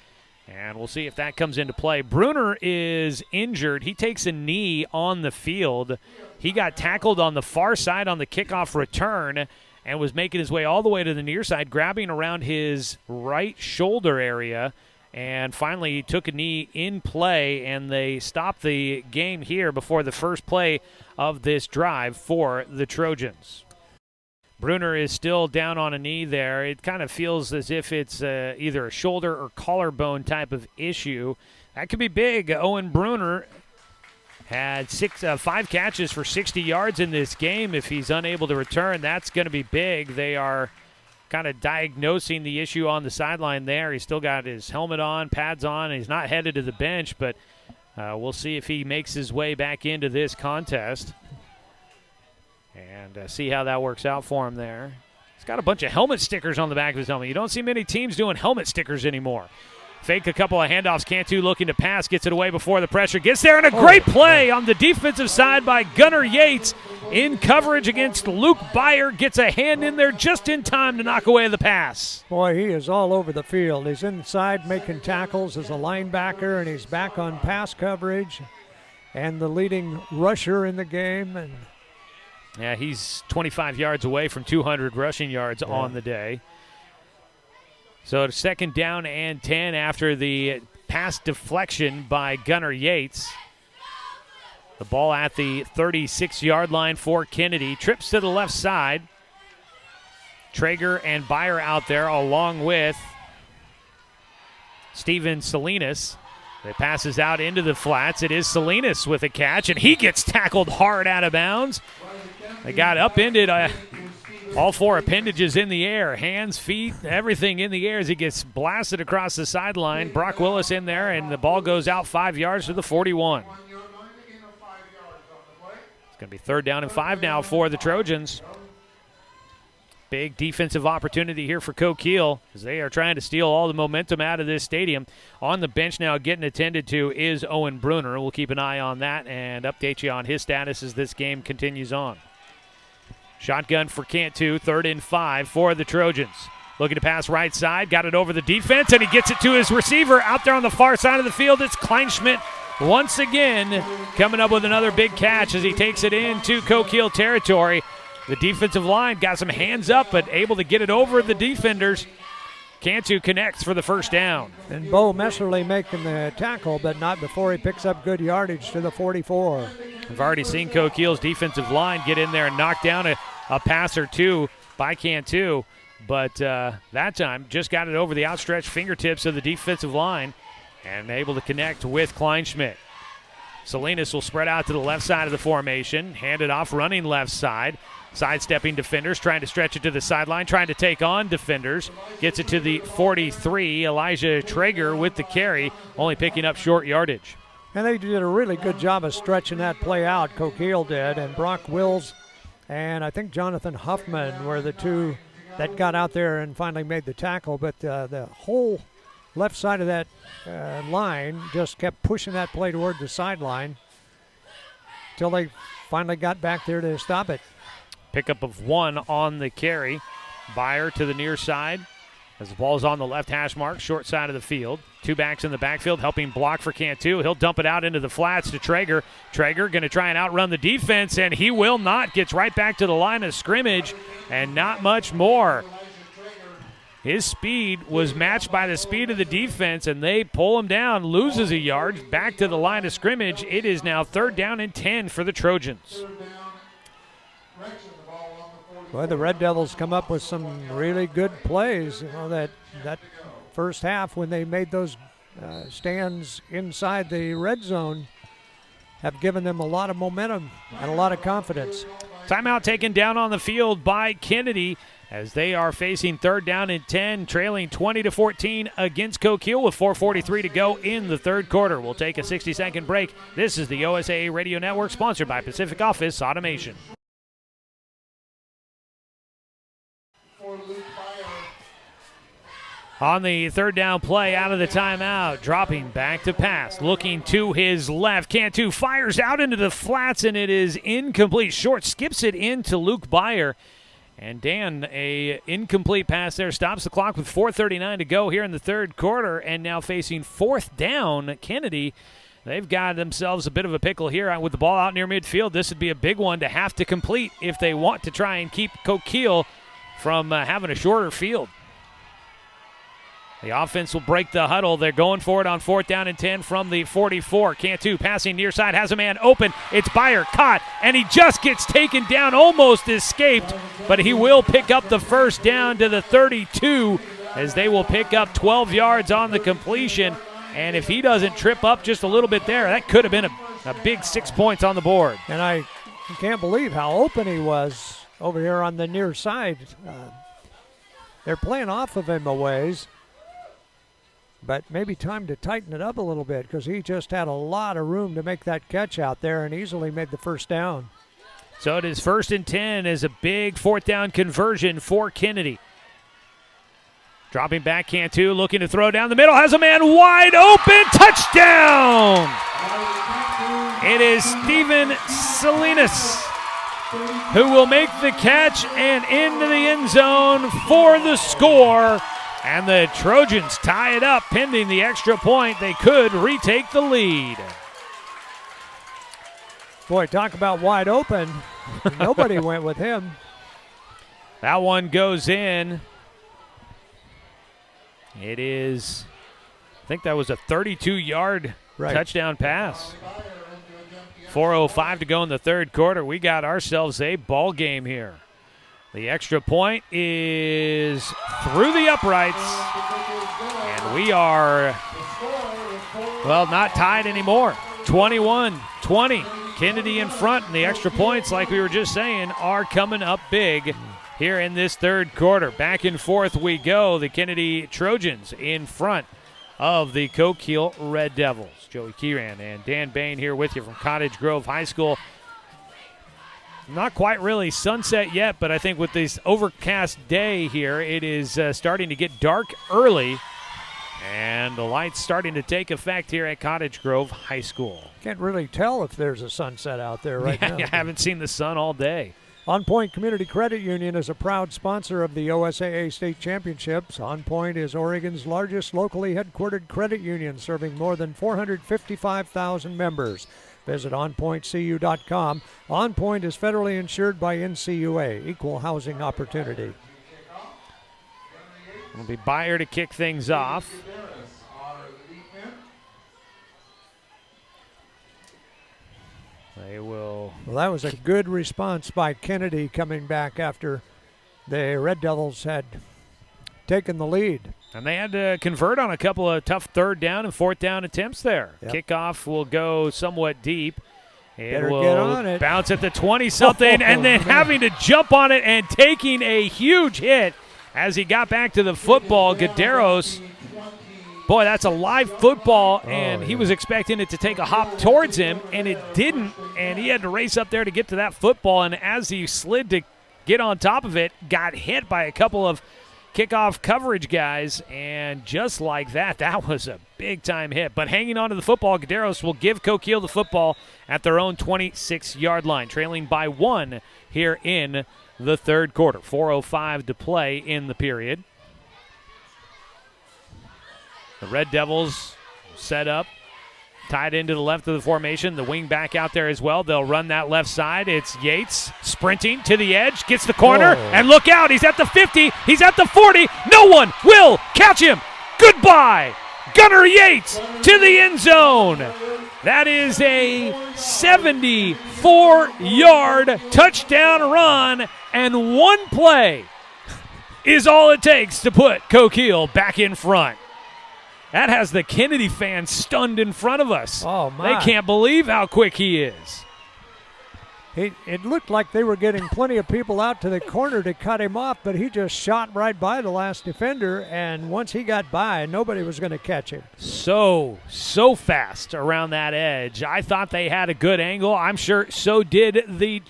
And we'll see if that comes into play. Bruner is injured. He takes a knee on the field. He got tackled on the far side on the kickoff return and was making his way all the way to the near side, grabbing around his right shoulder area, and finally he took a knee in play, and they stopped the game here before the first play of this drive for the Trojans. Bruner is still down on a knee there. It kind of feels as if it's either a shoulder or collarbone type of issue. That could be big. Owen Bruner had 5 catches for 60 yards in this game. If he's unable to return, that's going to be big. They are kind of diagnosing the issue on the sideline there. He's still got his helmet on, pads on. He's not headed to the bench, but we'll see if he makes his way back into this contest and see how that works out for him there. He's got a bunch of helmet stickers on the back of his helmet. You don't see many teams doing helmet stickers anymore. Fake a couple of handoffs. Cantu looking to pass. Gets it away before the pressure. Gets there, and a great play on the defensive side by Gunnar Yates in coverage against Luke Byer. Gets a hand in there just in time to knock away the pass. Boy, he is all over the field. He's inside making tackles as a linebacker, and he's back on pass coverage and the leading rusher in the game. And yeah, he's 25 yards away from 200 rushing yards on the day. So second down and 10 after the pass deflection by Gunnar Yates. The ball at the 36-yard line for Kennedy. Trips to the left side. Traeger and Byer out there along with Steven Salinas. It passes out into the flats. It is Salinas with a catch, and he gets tackled hard out of bounds. They got upended. All 4 appendages in the air, hands, feet, everything in the air as he gets blasted across the sideline. Brock Willis in there, and the ball goes out 5 yards to the 41. It's going to be 3rd down and 5 now for the Trojans. Big defensive opportunity here for Coquille as they are trying to steal all the momentum out of this stadium. On the bench now getting attended to is Owen Bruner. We'll keep an eye on that and update you on his status as this game continues on. Shotgun for Cantu, 3rd and 5 for the Trojans. Looking to pass right side, got it over the defense, and he gets it to his receiver out there on the far side of the field. It's Kleinschmidt once again coming up with another big catch as he takes it into Coquille territory. The defensive line got some hands up, but able to get it over the defenders. Cantu connects for the first down. And Bo Messerly making the tackle, but not before he picks up good yardage to the 44. We've already seen Coquille's defensive line get in there and knock down a pass or two by Cantu, but that time just got it over the outstretched fingertips of the defensive line and able to connect with Kleinschmidt. Salinas will spread out to the left side of the formation, hand it off, running left side, sidestepping defenders, trying to stretch it to the sideline, trying to take on defenders, gets it to the 43. Elijah Traeger with the carry, only picking up short yardage. And they did a really good job of stretching that play out, Coquille did, and Brock Wills and I think Jonathan Huffman were the two that got out there and finally made the tackle. But the whole left side of that line just kept pushing that play toward the sideline until they finally got back there to stop it. Pickup of 1 on the carry. Byer to the near side. As the ball is on the left hash mark, short side of the field. Two backs in the backfield helping block for Cantu. He'll dump it out into the flats to Traeger. Traeger going to try and outrun the defense, and he will not. Gets right back to the line of scrimmage, and not much more. His speed was matched by the speed of the defense, and they pull him down, loses a yard, back to the line of scrimmage. It is now 3rd down and 10 for the Trojans. Well, the Red Devils come up with some really good plays. You know, that first half when they made those stands inside the red zone have given them a lot of momentum and a lot of confidence. Timeout taken down on the field by Kennedy as they are facing 3rd down and 10, trailing 20-14 against Coquille with 4:43 to go in the 3rd quarter. We'll take a 60-second break. This is the OSAA Radio Network, sponsored by Pacific Office Automation. On the 3rd down play, out of the timeout, dropping back to pass, looking to his left. Cantu fires out into the flats, and it is incomplete. Short skips it into Luke Byer. And Dan, a incomplete pass there, stops the clock with 4:39 to go here in the 3rd quarter, and now facing 4th down, Kennedy. They've got themselves a bit of a pickle here with the ball out near midfield. This would be a big one to have to complete if they want to try and keep Coquille from having a shorter field. The offense will break the huddle. They're going for it on 4th down and 10 from the 44. Cantu passing near side, has a man open. It's Byer, caught, and he just gets taken down, almost escaped, but he will pick up the 1st down to the 32 as they will pick up 12 yards on the completion. And if he doesn't trip up just a little bit there, that could have been a big 6 points on the board. And I can't believe how open he was over here on the near side. They're playing off of him a ways. But maybe time to tighten it up a little bit because he just had a lot of room to make that catch out there and easily made the 1st down. So it is 1st and 10 as a big 4th down conversion for Kennedy. Dropping back, Cantu looking to throw down the middle, has a man wide open, touchdown! It is Steven Salinas who will make the catch and into the end zone for the score. And the Trojans tie it up pending the extra point. They could retake the lead. Boy, talk about wide open. Nobody went with him. That one goes in. It is, I think that was a 32-yard touchdown pass. 4:05 to go in the 3rd quarter. We got ourselves a ball game here. The extra point is through the uprights, and we are, well, not tied anymore. 21-20, Kennedy in front, and the extra points, like we were just saying, are coming up big here in this 3rd quarter. Back and forth we go. The Kennedy Trojans in front of the Coquille Red Devils. Joey Kieran and Dan Bain here with you from Cottage Grove High School. Not quite really sunset yet, but I think with this overcast day here, it is starting to get dark early, and the lights starting to take effect here at Cottage Grove High School. Can't really tell if there's a sunset out there right now. I haven't seen the sun all day. On Point Community Credit Union is a proud sponsor of the OSAA State Championships. On Point is Oregon's largest locally headquartered credit union, serving more than 455,000 members. Visit onpointcu.com. On Point is federally insured by NCUA, Equal Housing Opportunity. It'll be Byer to kick things off. They will. Well, that was a good response by Kennedy coming back after the Red Devils had taken the lead. And they had to convert on a couple of tough 3rd down and 4th down attempts there. Yep. Kickoff will go somewhat deep. Better get on it. Bounce at the 20-something, and then having to jump on it and taking a huge hit as he got back to the football. Guerreros, boy, that's a live football, and he was expecting it to take a hop towards him, and it didn't, and he had to race up there to get to that football, and as he slid to get on top of it, got hit by a couple of kickoff coverage guys, and just like that, that was a big-time hit. But hanging on to the football, Guerreros will give Coquille the football at their own 26-yard line, trailing by 1 here in the 3rd quarter. 4:05 to play in the period. The Red Devils set up, tied into the left of the formation. The wing back out there as well. They'll run that left side. It's Yates sprinting to the edge, gets the corner, and look out. He's at the 50. He's at the 40. No one will catch him. Goodbye. Gunnar Yates to the end zone. That is a 74-yard touchdown run, and one play is all it takes to put Coquille back in front. That has the Kennedy fans stunned in front of us. Oh, my. They can't believe how quick he is. It looked like they were getting plenty of people out to the corner to cut him off, but he just shot right by the last defender, and once he got by, nobody was going to catch him. So fast around that edge. I thought they had a good angle. I'm sure so did the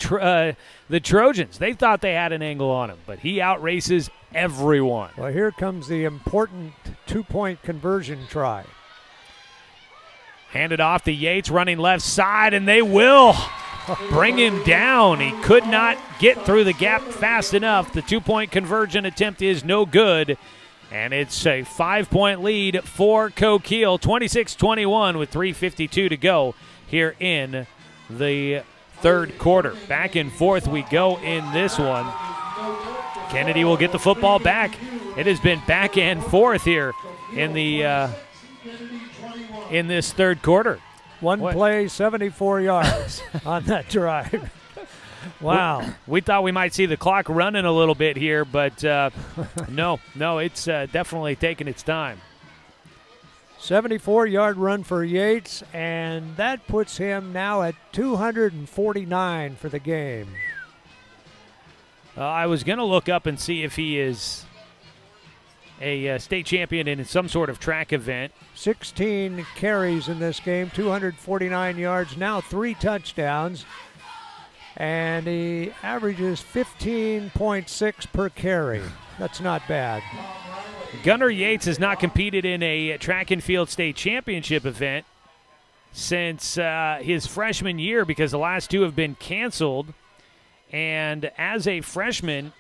Trojans. They thought they had an angle on him, but he outraces everyone. Well, here comes the important two-point conversion try. Handed off to Yates, running left side, and they will bring him down. He could not get through the gap fast enough. The two-point conversion attempt is no good, and it's a 5-point lead for Coquille, 26-21 with 3:52 to go here in the third quarter. Back and forth we go in this one. Kennedy will get the football back. It has been back and forth here in the in this third quarter. One play, 74 yards on that drive. Wow. We thought we might see the clock running a little bit here, but no, it's definitely taking its time. 74-yard run for Yates, and that puts him now at 249 for the game. I was going to look up and see if he is a state champion in some sort of track event. 16 carries in this game, 249 yards, now 3 touchdowns, and he averages 15.6 per carry. That's not bad. Gunnar Yates has not competed in a track and field state championship event since his freshman year because the last 2 have been canceled. And as a freshman,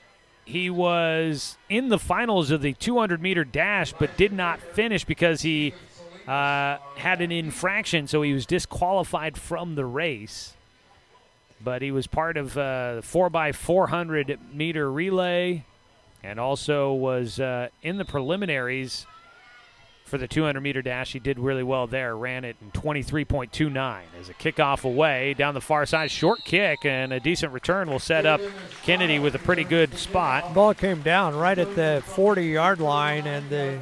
he was in the finals of the 200-meter dash but did not finish because he had an infraction, so he was disqualified from the race. But he was part of the 4x400-meter relay and also was in the preliminaries for the 200-meter dash. He did really well there, ran it in 23.29 as a kickoff away down the far side. Short kick and a decent return will set up Kennedy with a pretty good spot. Ball came down right at the 40-yard line, and the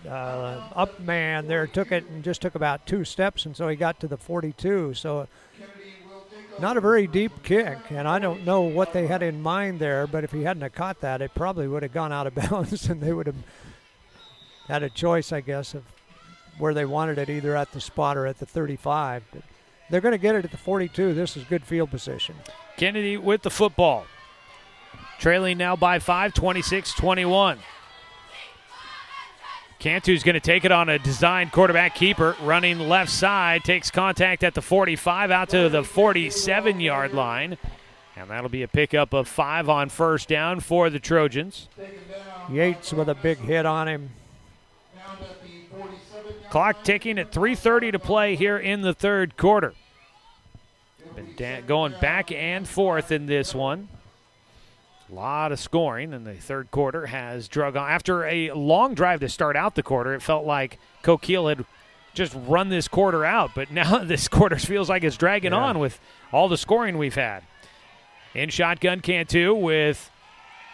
up man there took it and just took about 2 steps, and so he got to the 42. So not a very deep kick, and I don't know what they had in mind there, but if he hadn't have caught that, it probably would have gone out of bounds, and they would have had a choice, I guess, of where they wanted it, either at the spot or at the 35. But they're going to get it at the 42. This is good field position. Kennedy with the football. Trailing now by 5, 26-21. Cantu's going to take it on a designed quarterback keeper, running left side, takes contact at the 45 out to the 47-yard line. And that'll be a pickup of 5 on first down for the Trojans. Yates with a big hit on him. Clock ticking at 3:30 to play here in the third quarter. Been going back and forth in this one. A lot of scoring, and the third quarter has drug on. After a long drive to start out the quarter, it felt like Coquille had just run this quarter out, but now this quarter feels like it's dragging on with all the scoring we've had. In shotgun, Cantu with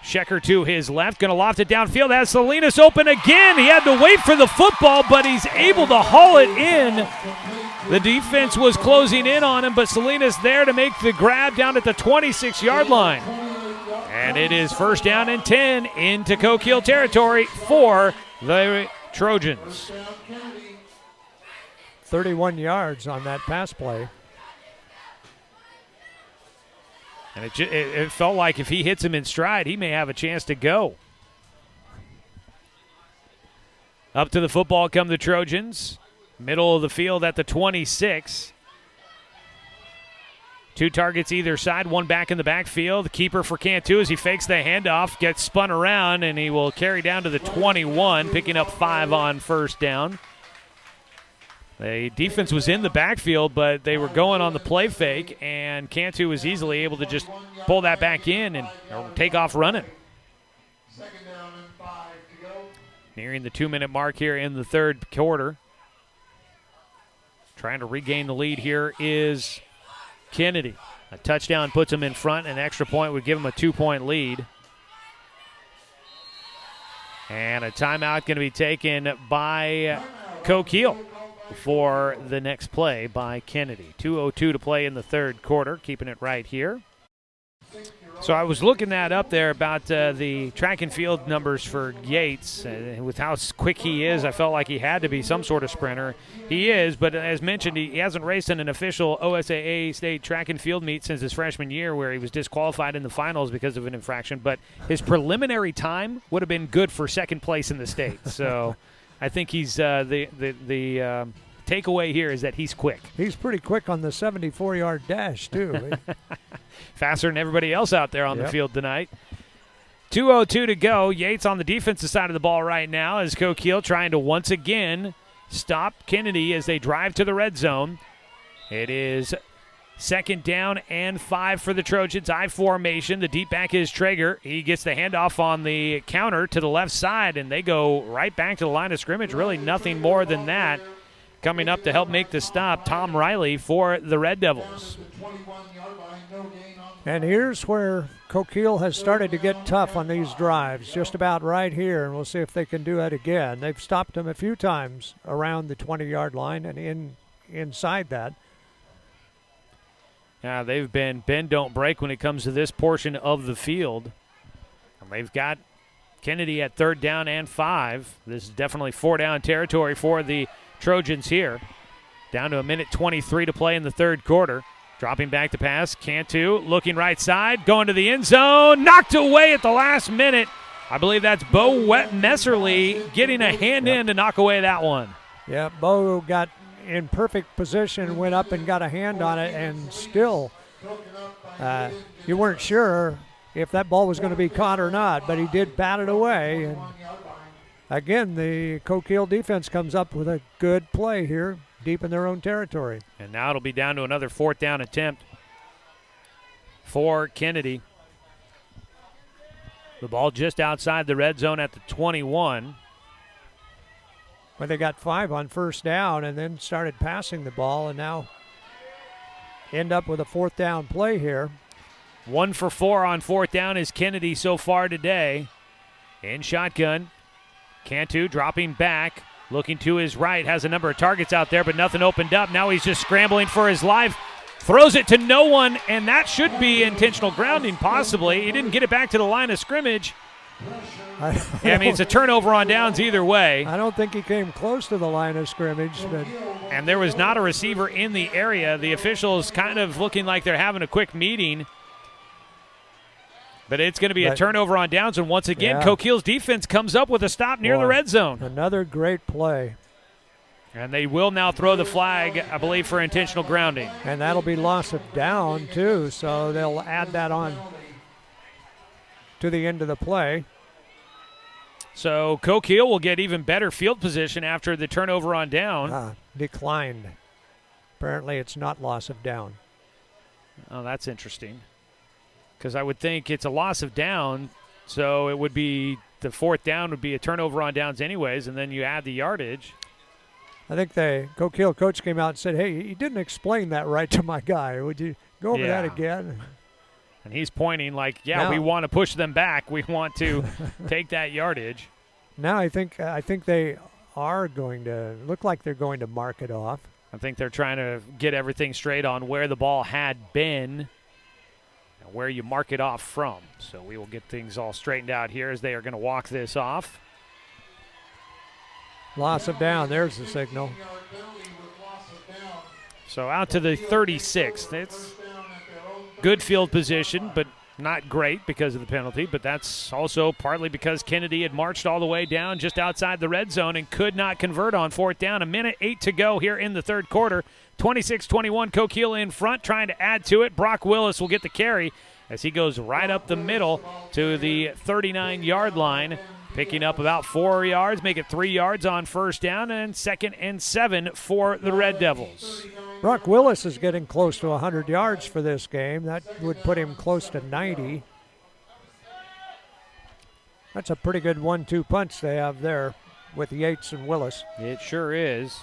Schecker to his left, going to loft it downfield. Has Salinas open again. He had to wait for the football, but he's able to haul it in. The defense was closing in on him, but Salinas there to make the grab down at the 26-yard line. And it is first down and 10 into Coquille territory for the Trojans. 31 yards on that pass play. And it felt like if he hits him in stride, he may have a chance to go. Up to the football come the Trojans. Middle of the field at the 26. 2 targets either side, 1 back in the backfield. The keeper for Cantu as he fakes the handoff, gets spun around, and he will carry down to the 21, picking up 5 on first down. The defense was in the backfield, but they were going on the play fake, and Cantu was easily able to just pull that back in and take off running. Nearing the 2-minute mark here in the third quarter. Trying to regain the lead here is Kennedy. A touchdown puts him in front. An extra point would give him a 2-point lead. And a timeout going to be taken by Coquille before the next play by Kennedy. 2:02 to play in the third quarter, keeping it right here. So I was looking that up there about the track and field numbers for Yates. With how quick he is, I felt like he had to be some sort of sprinter. He is, but as mentioned, he hasn't raced in an official OSAA state track and field meet since his freshman year, where he was disqualified in the finals because of an infraction. But his preliminary time would have been good for second place in the state. So I think he's the takeaway here is that he's quick. He's pretty quick on the 74-yard dash, too. Faster than everybody else out there on the field tonight. 2:02 to go. Yates on the defensive side of the ball right now as Coquille trying to once again stop Kennedy as they drive to the red zone. It is 2nd down and 5 for the Trojans. I formation. The deep back is Traeger. He gets the handoff on the counter to the left side, and they go right back to the line of scrimmage. Really nothing more than that. Coming up to help make the stop, Tom Riley for the Red Devils. And here's where Coquille has started to get tough on these drives, just about right here, and we'll see if they can do that again. They've stopped him a few times around the 20-yard line and inside that. Yeah, they've been bend, don't break when it comes to this portion of the field. And they've got Kennedy at 3rd down and 5. This is definitely 4-down territory for the Trojans here. Down to 1:23 to play in the third quarter. Dropping back to pass, Cantu looking right side, going to the end zone, knocked away at the last minute. I believe that's Bo Messerly getting a hand in to knock away that one. Yeah, Bo got in perfect position, went up and got a hand on it, and still you weren't sure if that ball was going to be caught or not, but he did bat it away. And again, the Coquille defense comes up with a good play here, deep in their own territory. And now it'll be down to another 4th down attempt for Kennedy. The ball just outside the red zone at the 21. But they got 5 on first down and then started passing the ball, and now end up with a 4th down play here. 1 for 4 on 4th down is Kennedy so far today. In shotgun, Cantu dropping back. Looking to his right, has a number of targets out there, but nothing opened up. Now he's just scrambling for his life. Throws it to no one, and that should be intentional grounding, possibly. He didn't get it back to the line of scrimmage. I mean, it's a turnover on downs either way. I don't think he came close to the line of scrimmage. And there was not a receiver in the area. The officials kind of looking like they're having a quick meeting. But it's going to be a turnover on downs, and once again, Coquille's defense comes up with a stop near the red zone. Another great play. And they will now throw the flag, I believe, for intentional grounding. And that'll be loss of down, too, so they'll add that on to the end of the play. So Coquille will get even better field position after the turnover on down. Declined. Apparently it's not loss of down. Oh, that's interesting. Because I would think it's a loss of down, so it would be the 4th down would be a turnover on downs anyways, and then you add the yardage. I think the Coquille coach came out and said, hey, he didn't explain that right to my guy. Would you go over that again? And he's pointing like, we want to push them back. We want to take that yardage. Now I think they are going to look like they're going to mark it off. I think they're trying to get everything straight on where the ball had been and where you mark it off from. So we will get things all straightened out here as they are going to walk this off. Loss of down. There's the signal. So out to the 36. It's good field position, but not great because of the penalty, but that's also partly because Kennedy had marched all the way down just outside the red zone and could not convert on fourth down. 1:08 to go here in the third quarter. 26-21, Coquille in front, trying to add to it. Brock Willis will get the carry as he goes right up the middle to the 39-yard line, picking up about 4 yards, make it 3 yards on first down, and 2nd and 7 for the Red Devils. Brock Willis is getting close to 100 yards for this game. That would put him close to 90. That's a pretty good 1-2 punch they have there with Yates and Willis. It sure is.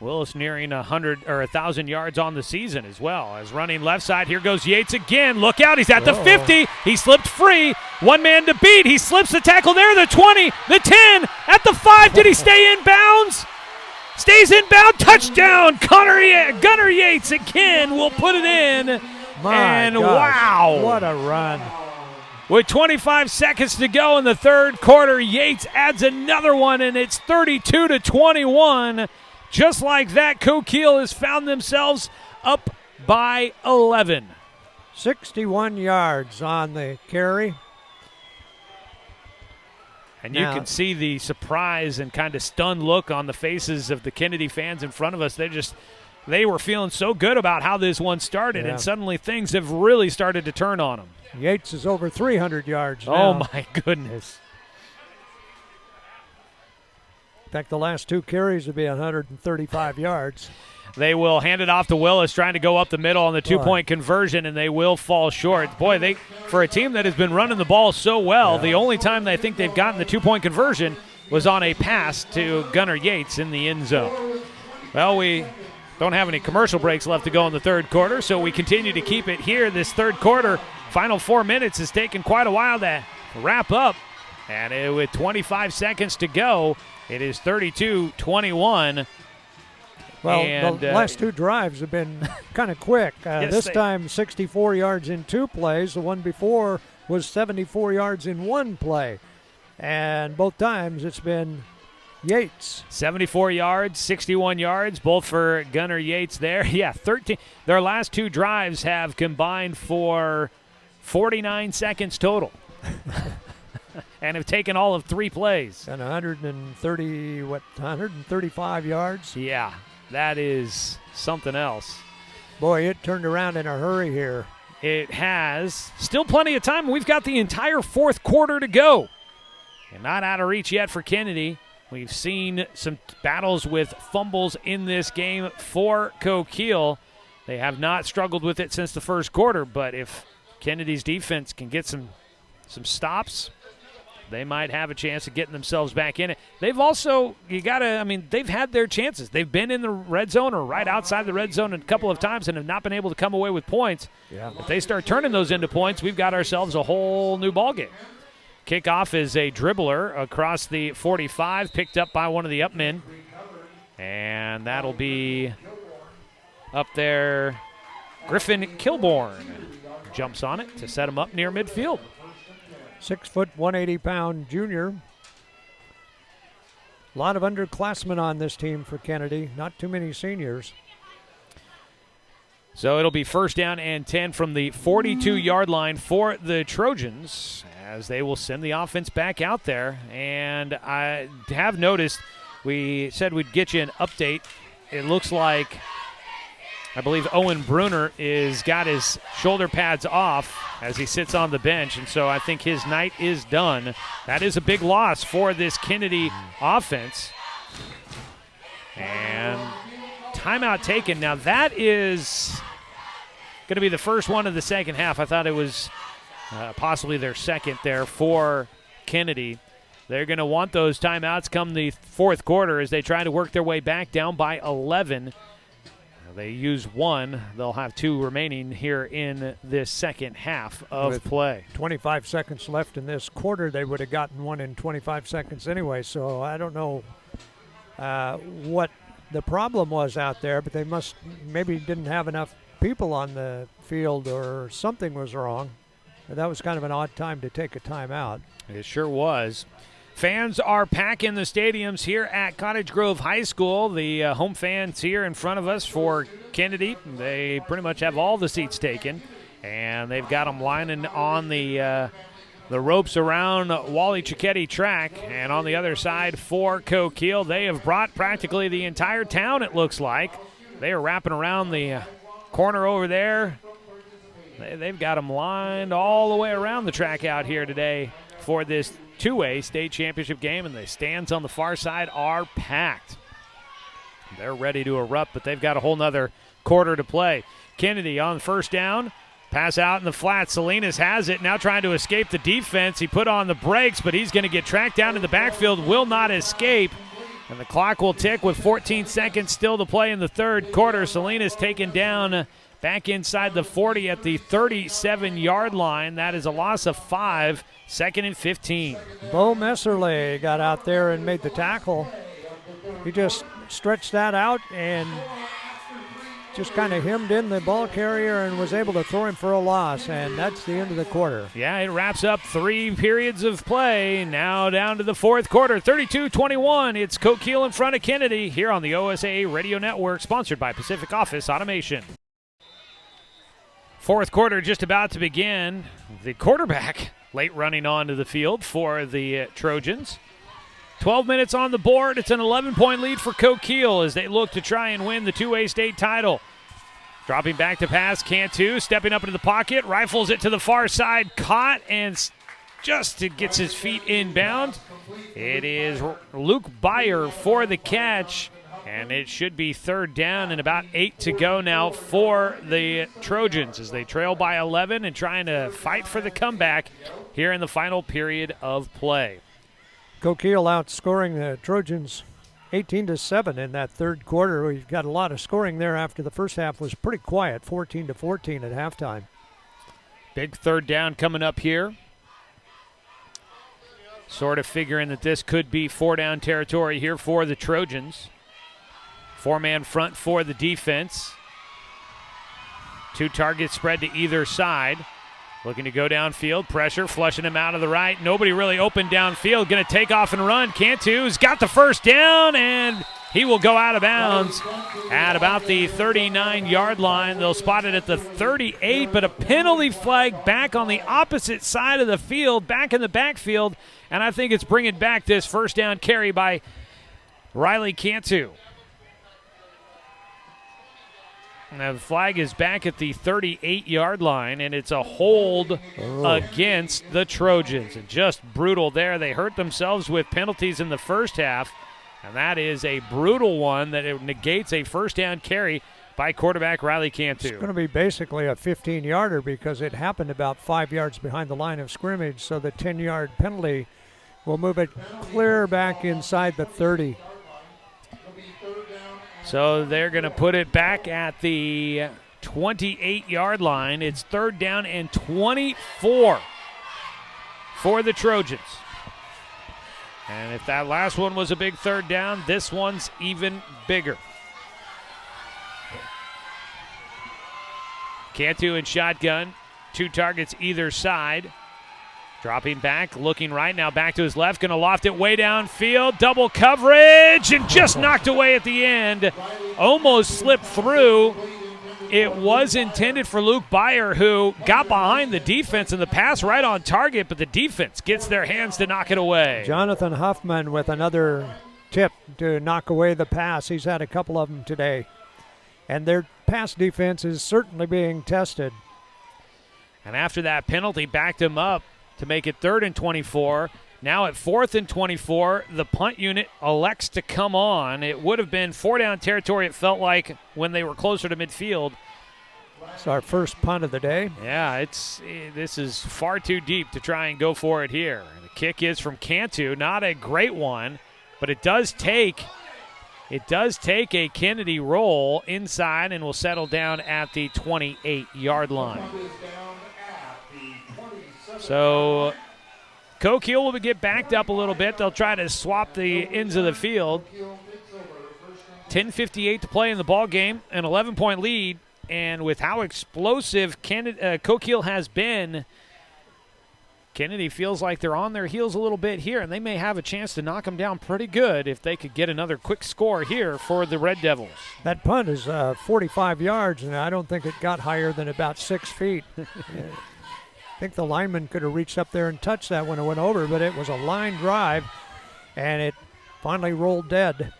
Willis nearing 100 or 1,000 yards on the season as well. As running left side, here goes Yates again. Look out, he's at the 50. He slipped free. One man to beat. He slips the tackle there, the 20, the 10, at the 5. Did he stay in bounds? Stays in bounds. Touchdown. Gunnar Yates again will put it in. And wow. What a run. With 25 seconds to go in the third quarter, Yates adds another one, and it's 32-21. Just like that, Coquille has found themselves up by 11. 61 yards on the carry. And you can see the surprise and kind of stunned look on the faces of the Kennedy fans in front of us. They were feeling so good about how this one started, and suddenly things have really started to turn on them. Yates is over 300 yards now. Oh, my goodness. In fact, the last 2 carries would be 135 yards. They will hand it off to Willis, trying to go up the middle on the two-point conversion, and they will fall short. Boy, for a team that has been running the ball so well, the only time I think they've gotten the two-point conversion was on a pass to Gunnar Yates in the end zone. Well, we don't have any commercial breaks left to go in the third quarter, so we continue to keep it here. This third quarter, final 4 minutes, has taken quite a while to wrap up. And with 25 seconds to go, it is 32-21. Well, the last 2 drives have been kind of quick. This time, 64 yards in 2 plays. The one before was 74 yards in 1 play. And both times it's been Yates. 74 yards, 61 yards, both for Gunnar Yates there. Yeah, 13. Their last 2 drives have combined for 49 seconds total. And have taken all of 3 plays. And 135 yards? Yeah, that is something else. Boy, it turned around in a hurry here. It has. Still plenty of time. We've got the entire fourth quarter to go. And not out of reach yet for Kennedy. We've seen some battles with fumbles in this game for Coquille. They have not struggled with it since the first quarter, but if Kennedy's defense can get some stops, they might have a chance of getting themselves back in it. They've also, they've had their chances. They've been in the red zone or right outside the red zone a couple of times and have not been able to come away with points. Yeah. If they start turning those into points, we've got ourselves a whole new ballgame. Kickoff is a dribbler across the 45, picked up by one of the upmen. And that'll be up there. Griffin Kilborn jumps on it to set him up near midfield. 6 foot, 180-pound junior. A lot of underclassmen on this team for Kennedy. Not too many seniors. So it'll be first down and 10 from the 42-yard line for the Trojans as they will send the offense back out there. And I have noticed, we said we'd get you an update. It looks like, I believe Owen Bruner got his shoulder pads off as he sits on the bench, and so I think his night is done. That is a big loss for this Kennedy offense. And timeout taken. Now that is going to be the first one of the second half. I thought it was possibly their second there for Kennedy. They're going to want those timeouts come the fourth quarter as they try to work their way back down by 11. They use 1. They'll have 2 remaining here in this second half of play. 25 seconds left in this quarter. They would have gotten 1 in 25 seconds anyway, so I don't know what the problem was out there, but they maybe didn't have enough people on the field or something was wrong. That was kind of an odd time to take a timeout. It sure was. Fans are packing the stadiums here at Cottage Grove High School. The home fans here in front of us for Kennedy, they pretty much have all the seats taken. And they've got them lining on the ropes around Wally Cicchetti track. And on the other side for Coquille, they have brought practically the entire town, it looks like. They are wrapping around the corner over there. They've got them lined all the way around the track out here today for this two-way state championship game, and the stands on the far side are packed. They're ready to erupt, but they've got a whole nother quarter to play. Kennedy on first down. Pass out in the flat. Salinas has it, now trying to escape the defense. He put on the brakes, but he's going to get tracked down in the backfield, will not escape. And the clock will tick with 14 seconds still to play in the third quarter. Salinas taken down back inside the 40 at the 37-yard line. That is a loss of 5, 2nd and 15. Bo Messerle got out there and made the tackle. He just stretched that out and just kind of hemmed in the ball carrier and was able to throw him for a loss, and that's the end of the quarter. Yeah, it wraps up 3 periods of play. Now down to the fourth quarter, 32-21. It's Coquille in front of Kennedy here on the OSAA Radio Network, sponsored by Pacific Office Automation. Fourth quarter just about to begin. The quarterback late running onto the field for the Trojans. 12 minutes on the board. It's an 11-point lead for Coquille as they look to try and win the two-way state title. Dropping back to pass, Cantu stepping up into the pocket, rifles it to the far side, caught, and just gets his feet inbound. It is Luke Byer for the catch, and it should be third down and about 8 to go now for the Trojans as they trail by 11 and trying to fight for the comeback here in the final period of play. Coquille outscoring the Trojans 18-7 in that third quarter. We've got a lot of scoring there after the first half was pretty quiet, 14-14 at halftime. Big third down coming up here. Sort of figuring that this could be 4-down territory here for the Trojans. 4-man front for the defense. 2 targets spread to either side. Looking to go downfield, pressure, flushing him out of the right. Nobody really open downfield, going to take off and run. Cantu's got the first down, and he will go out of bounds at about the 39-yard line. They'll spot it at the 38, but a penalty flag back on the opposite side of the field, back in the backfield, and I think it's bringing back this first down carry by Riley Cantu. Now the flag is back at the 38-yard line, and it's a hold against the Trojans. And just brutal there. They hurt themselves with penalties in the first half, and that is a brutal one that it negates a first down carry by quarterback Riley Cantu. It's going to be basically a 15-yarder because it happened about 5 yards behind the line of scrimmage, so the 10-yard penalty will move it clear back inside the 30. So they're going to put it back at the 28-yard line. It's third down and 24 for the Trojans. And if that last one was a big third down, this one's even bigger. Cantu in shotgun, 2 targets either side. Dropping back, looking right, now back to his left, going to loft it way downfield, double coverage, and just knocked away at the end. Almost slipped through. It was intended for Luke Byer, who got behind the defense, and the pass right on target, but the defense gets their hands to knock it away. Jonathan Huffman with another tip to knock away the pass. He's had a couple of them today. And their pass defense is certainly being tested. And after that penalty, backed him up to make it 3rd and 24. Now at 4th and 24, the punt unit elects to come on. It would have been 4-down territory, it felt like, when they were closer to midfield. It's our first punt of the day. Yeah, this is far too deep to try and go for it here. The kick is from Cantu, not a great one, but it does take a Kennedy roll inside and will settle down at the 28-yard line. So Coquille will get backed up a little bit. They'll try to swap the ends of the field. 10:58 to play in the ball game, an 11-point lead. And with how explosive Coquille has been, Kennedy feels like they're on their heels a little bit here, and they may have a chance to knock them down pretty good if they could get another quick score here for the Red Devils. That punt is 45 yards, and I don't think it got higher than about 6 feet. I think the lineman could have reached up there and touched that when it went over, but it was a line drive, and it finally rolled dead.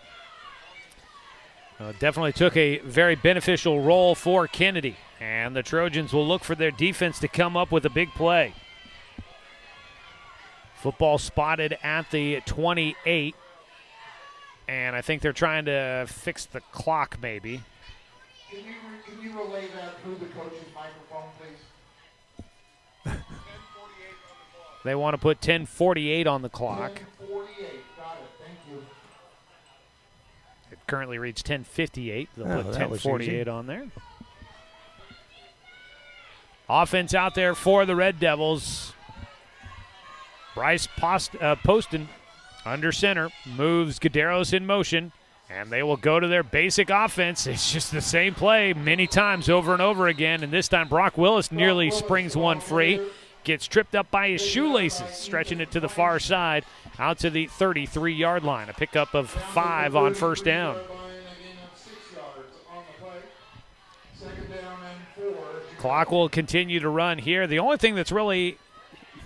Definitely took a very beneficial role for Kennedy, and the Trojans will look for their defense to come up with a big play. Football spotted at the 28, and I think they're trying to fix the clock maybe. Can you relay that through the coach's microphone, please? They want to put 10:48 on the clock. 10:48, got it, thank you. It currently reads 10:58. They'll put that was 10:48 on there. Offense out there for the Red Devils. Bryce Poston under center, moves Guerreros in motion, and they will go to their basic offense. It's just the same play many times over and over again, and this time Brock Willis nearly springs one free, gets tripped up by his shoelaces, stretching it to the far side, out to the 33-yard line. A pickup of 5 on first down. Clock will continue to run here. The only thing that's really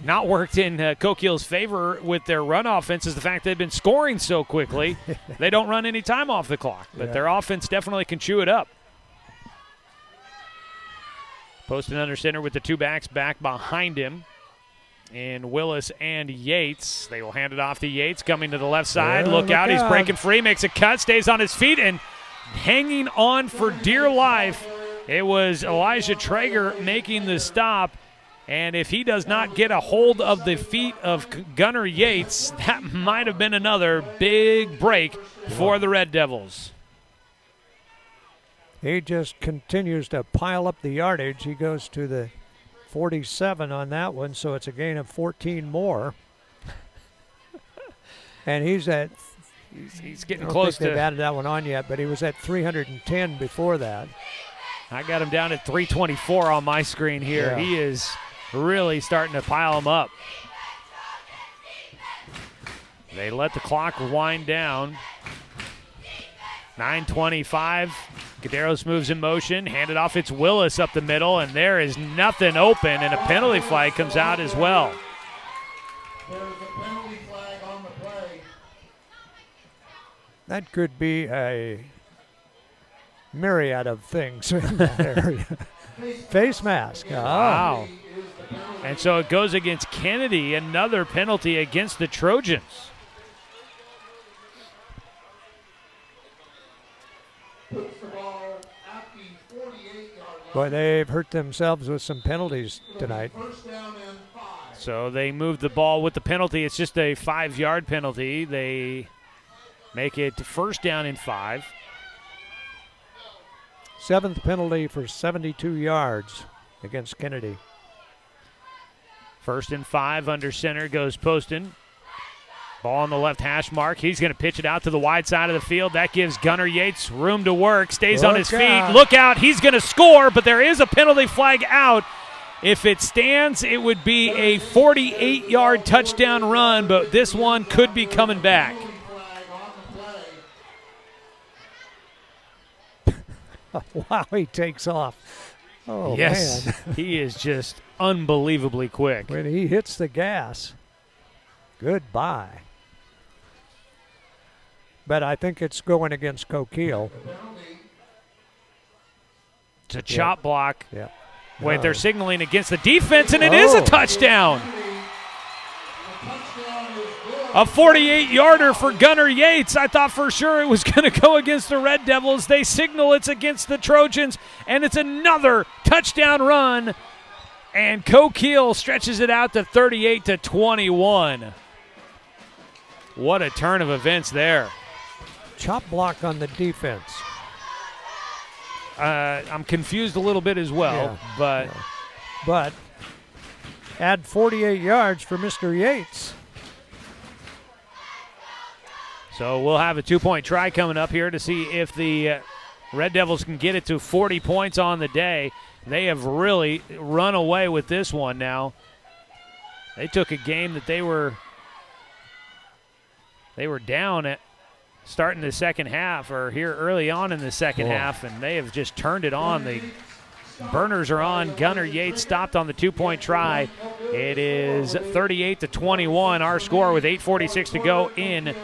not worked in Coquille's favor with their run offense is the fact they've been scoring so quickly. They don't run any time off the clock, but their offense definitely can chew it up. Posted under center with the two backs back behind him in Willis and Yates. They will hand it off to Yates coming to the left side. Look out, he's breaking free, makes a cut, stays on his feet, and hanging on for dear life. It was Elijah Traeger making the stop. And if he does not get a hold of the feet of Gunnar Yates, that might have been another big break for the Red Devils. He just continues to pile up the yardage. He goes to the 47 on that one, so it's a gain of 14 more. And he's at He's getting I don't close think to. they've added that one on yet, but he was at 310 before that. I got him down at 324 on my screen here. Yeah. He is really starting to pile them up. They let the clock wind down. 9:25. Guerreros moves in motion. Handed off. It's Willis up the middle, and there is nothing open, and a penalty flag comes out as well. There's a penalty flag on the play. That could be a myriad of things in that area. Face mask. Wow. And so it goes against Kennedy, another penalty against the Trojans. Puts the ball at the 48-yard line. Boy, they've hurt themselves with some penalties tonight. First down and 5. So they move the ball with the penalty. It's just a 5-yard penalty. They make it first down and 5. 7th penalty for 72 yards against Kennedy. First and 5 under center goes Poston. Ball on the left hash mark. He's going to pitch it out to the wide side of the field. That gives Gunnar Yates room to work. Stays on his feet. Look out. He's going to score, but there is a penalty flag out. If it stands, it would be a 48-yard touchdown run, but this one could be coming back. Wow, he takes off. Oh, yes, man. He is just unbelievably quick. When he hits the gas, goodbye. But I think it's going against Coquille. It's a chop block. Yeah. Wait, they're signaling against the defense, and it is a touchdown. A 48-yarder for Gunnar Yates. I thought for sure it was going to go against the Red Devils. They signal it's against the Trojans, and it's another touchdown run. And Coquille stretches it out to 38-21. What a turn of events there. Chop block on the defense. I'm confused a little bit as well, But add 48 yards for Mr. Yates. So we'll have a 2-point try coming up here to see if the Red Devils can get it to 40 points on the day. They have really run away with this one now. They took a game that they were down at starting the second half, or here early on in the second half, and they have just turned it on. The burners are on. Gunnar Yates stopped on the two-point try. It is 38-21, our score with 8:46 to go in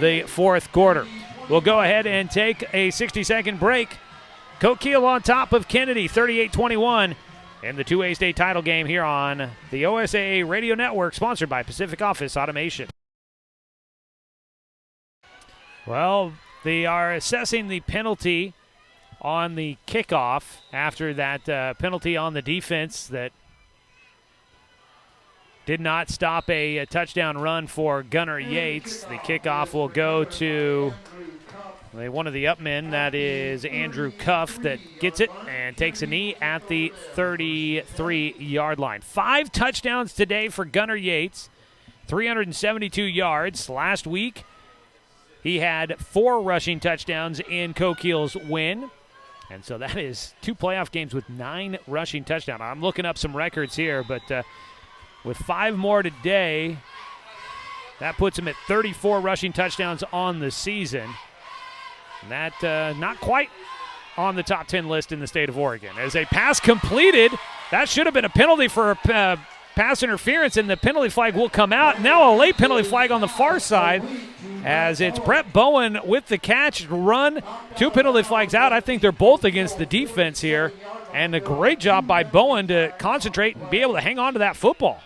the fourth quarter. We'll go ahead and take a 60-second break. Coquille on top of Kennedy, 38-21. In the 2A state title game here on the OSAA Radio Network, sponsored by Pacific Office Automation. Well, they are assessing the penalty on the kickoff after that penalty on the defense that did not stop a touchdown run for Gunnar Yates. The kickoff will go to one of the upmen, that is Andrew Cuff, that gets it and takes a knee at the 33-yard line. 5 touchdowns today for Gunnar Yates, 372 yards. Last week, he had 4 rushing touchdowns in Coquille's win. And so that is 2 playoff games with 9 rushing touchdowns. I'm looking up some records here, but with 5 more today, that puts him at 34 rushing touchdowns on the season. And that not quite on the top 10 list in the state of Oregon. As a pass completed, that should have been a penalty for pass interference, and the penalty flag will come out. Now a late penalty flag on the far side, as it's Brett Bowen with the catch run. 2 penalty flags out. I think they're both against the defense here, and a great job by Bowen to concentrate and be able to hang on to that football.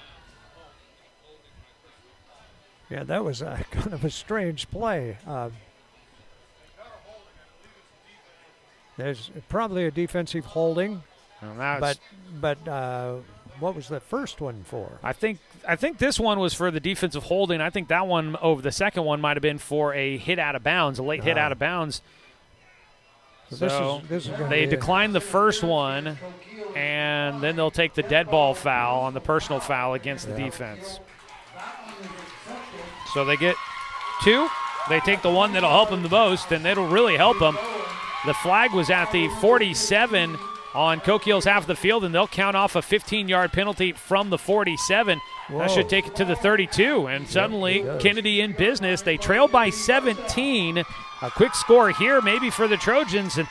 Yeah, that was kind of a strange play. There's probably a defensive holding, but what was the first one for? I think this one was for the defensive holding. I think that one over the second one might have been for a hit out of bounds, a late hit out of bounds. So this is they declined the first one, and then they'll take the dead ball foul on the personal foul against the defense. So they get 2. They take the one that'll help them the most, and it'll really help them. The flag was at the 47 on Coquille's half of the field, and they'll count off a 15-yard penalty from the 47. Whoa. That should take it to the 32, and suddenly Kennedy in business. They trail by 17. A quick score here maybe for the Trojans, and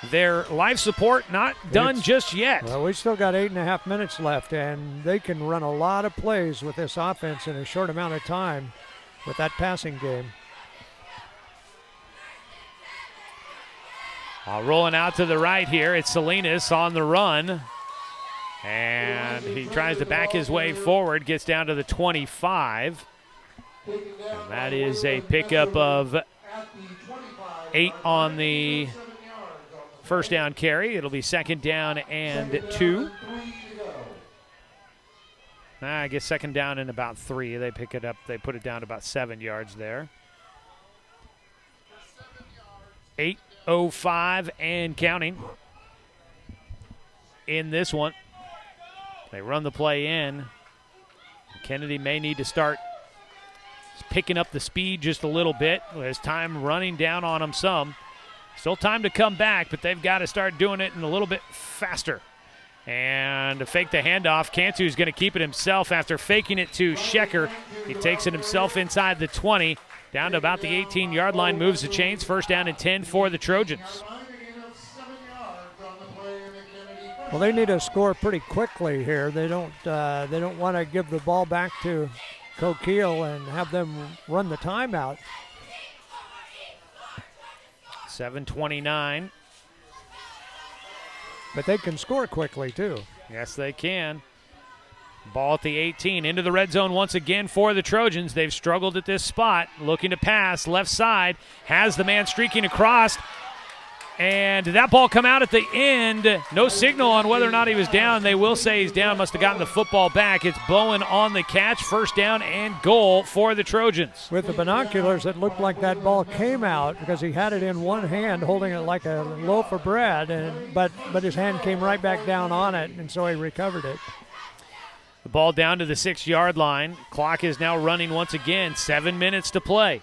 their life support not done just yet. Well, we still got 8.5 minutes left, and they can run a lot of plays with this offense in a short amount of time with that passing game. Rolling out to the right here, it's Salinas on the run. And he tries to back his way forward, gets down to the 25. And that is a pickup of 8 on the first down carry. It'll be 2nd down and 2. I guess 2nd down and about 3. They pick it up. They put it down to about 7 yards there. 8:05 and counting in this one. They run the play in. Kennedy may need to start picking up the speed just a little bit. There's time running down on them some. Still time to come back, but they've got to start doing it in a little bit faster. And to fake the handoff, Cantu's going to keep it himself after faking it to Schecker. He takes it himself inside the 20, down to about the 18-yard line, moves the chains. 1st down and 10 for the Trojans. Well, they need to score pretty quickly here. They don't want to give the ball back to Coquille and have them run the timeout. 7:29. But they can score quickly, too. Yes, they can. Ball at the 18. Into the red zone once again for the Trojans. They've struggled at this spot. Looking to pass. Left side. Has the man streaking across. And did that ball come out at the end? No signal on whether or not he was down. They will say he's down. Must have gotten the football back. It's Bowen on the catch. 1st down and goal for the Trojans. With the binoculars, it looked like that ball came out because he had it in one hand, holding it like a loaf of bread, but his hand came right back down on it, and so he recovered it. The ball down to the 6-yard line. Clock is now running once again. 7 minutes to play.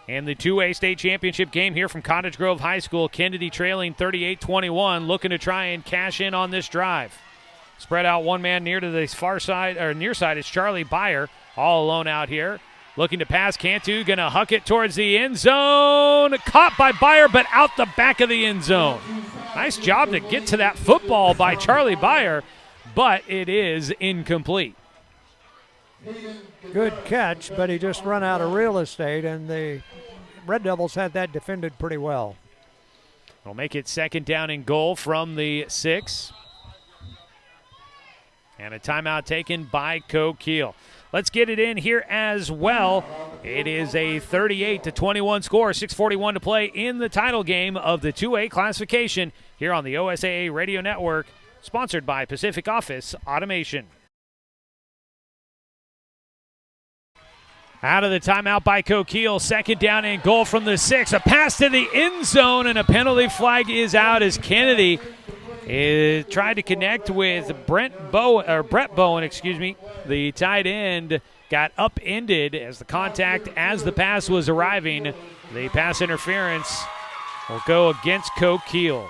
And the 2A state championship game here from Cottage Grove High School. Kennedy trailing 38-21, looking to try and cash in on this drive. Spread out one man near to the far side, or near side is Charlie Byer, all alone out here. Looking to pass, Cantu, going to huck it towards the end zone. Caught by Byer, but out the back of the end zone. Nice job to get to that football by Charlie Byer, but it is incomplete. Good catch, but he just run out of real estate, and the Red Devils had that defended pretty well. We'll make it 2nd down and goal from the 6. And a timeout taken by Coquille. Let's get it in here as well. It is a 38-21 score, 6:41 to play in the title game of the 2A classification here on the OSAA Radio Network, sponsored by Pacific Office Automation. Out of the timeout by Coquille, 2nd down and goal from the 6. A pass to the end zone, and a penalty flag is out as Kennedy tried to connect with Brett Bowen. The tight end got upended as the contact as the pass was arriving. The pass interference will go against Coquille.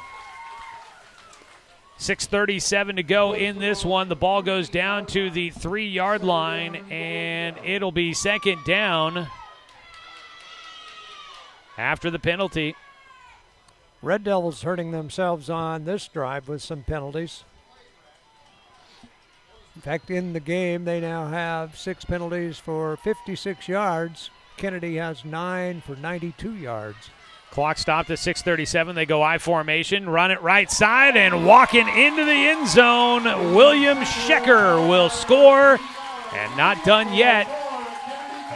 6:37 to go in this one. The ball goes down to the 3-yard line, and it'll be 2nd down after the penalty. Red Devils hurting themselves on this drive with some penalties. In fact, in the game, they now have 6 penalties for 56 yards. Kennedy has 9 for 92 yards. Clock stopped at 6:37. They go I formation, run it right side, and walking into the end zone, William Schecker will score, and not done yet.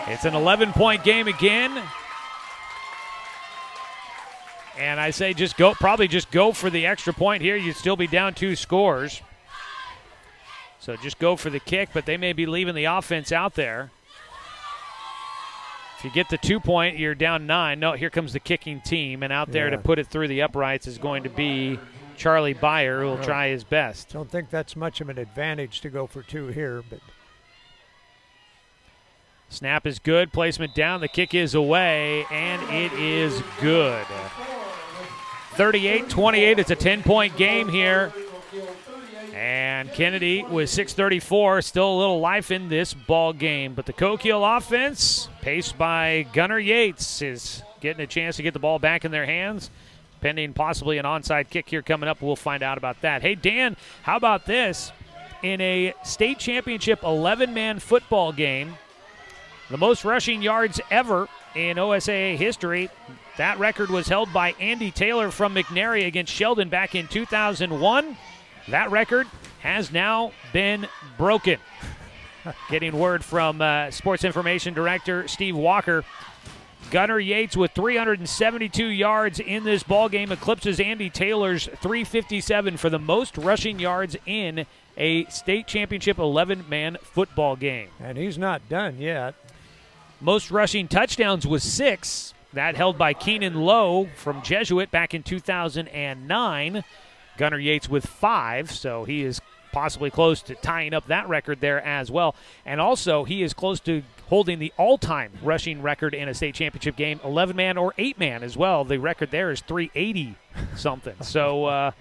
It's an 11-point game again. And I say probably just go for the extra point here. You'd still be down 2 scores. So just go for the kick, but they may be leaving the offense out there. If you get the 2-point, you're down 9. No, here comes the kicking team, and out there to put it through the uprights is going to be Charlie Byer, who will try his best. Don't think that's much of an advantage to go for 2 here, but snap is good, placement down, the kick is away, and it is good. 38-28, it's a 10-point game here. And Kennedy with 6:34, still a little life in this ball game. But the Coquille offense, paced by Gunnar Yates, is getting a chance to get the ball back in their hands, pending possibly an onside kick here coming up. We'll find out about that. Hey, Dan, how about this? In a state championship 11-man football game, the most rushing yards ever in OSAA history, that record was held by Andy Taylor from McNary against Sheldon back in 2001. That record has now been broken. Getting word from Sports Information Director Steve Walker. Gunnar Yates with 372 yards in this ballgame eclipses Andy Taylor's 357 for the most rushing yards in a state championship 11-man football game. And he's not done yet. Most rushing touchdowns was 6. That held by Keenan Lowe from Jesuit back in 2009. Gunnar Yates with 5, so he is possibly close to tying up that record there as well. And also, he is close to holding the all-time rushing record in a state championship game, 11-man or 8-man as well. The record there is 380-something. So,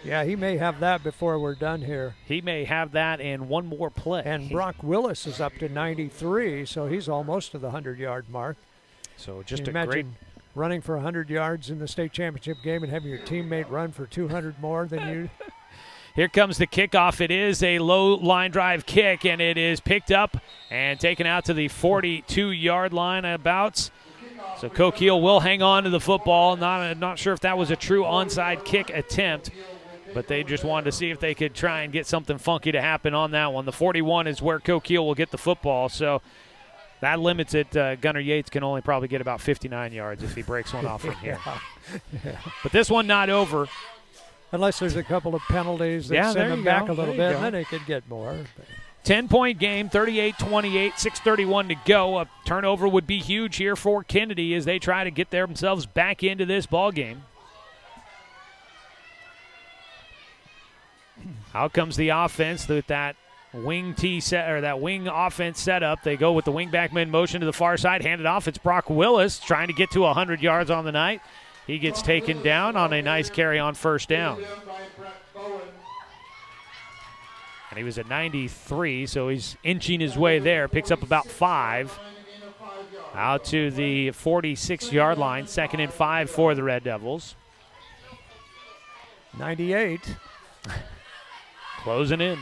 yeah, he may have that before we're done here. He may have that in one more play. And Brock Willis is up to 93, so he's almost to the 100-yard mark. So just a imagine great running for 100 yards in the state championship game and having your teammate run for 200 more than you. Here comes the kickoff. It is a low line drive kick, and it is picked up and taken out to the 42-yard line abouts. So Coquille will hang on to the football. Not sure if that was a true onside kick attempt, but they just wanted to see if they could try and get something funky to happen on that one. The 41 is where Coquille will get the football, so that limits it. Gunnar Yates can only probably get about 59 yards if he breaks one off from here. Yeah. But this one not over. Unless there's a couple of penalties that send them back a little bit, and then they could get more. 10-point game, 38-28, 6:31 to go. A turnover would be huge here for Kennedy as they try to get themselves back into this ball game. Out comes the offense with that wing wing offense setup. They go with the wing back mid motion to the far side, hand it off. It's Brock Willis trying to get to 100 yards on the night. He gets taken down on a nice carry on first down. And he was at 93, so he's inching his way there. Picks up about 5. Out to the 46-yard line, 2nd and 5 for the Red Devils. 98. Closing in.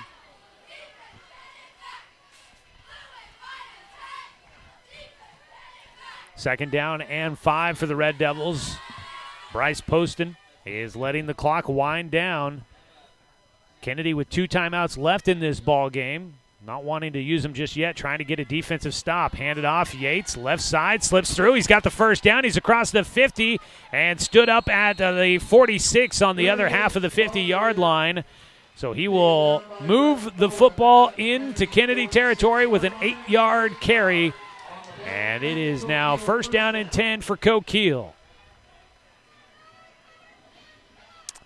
Second down and 5 for the Red Devils. Bryce Poston is letting the clock wind down. Kennedy with 2 timeouts left in this ball game. Not wanting to use them just yet, trying to get a defensive stop. Handed off, Yates, left side, slips through. He's got the first down. He's across the 50 and stood up at the 46 on the other half of the 50-yard line. So he will move the football into Kennedy territory with an 8-yard carry. And it is now 1st down and 10 for Coquille.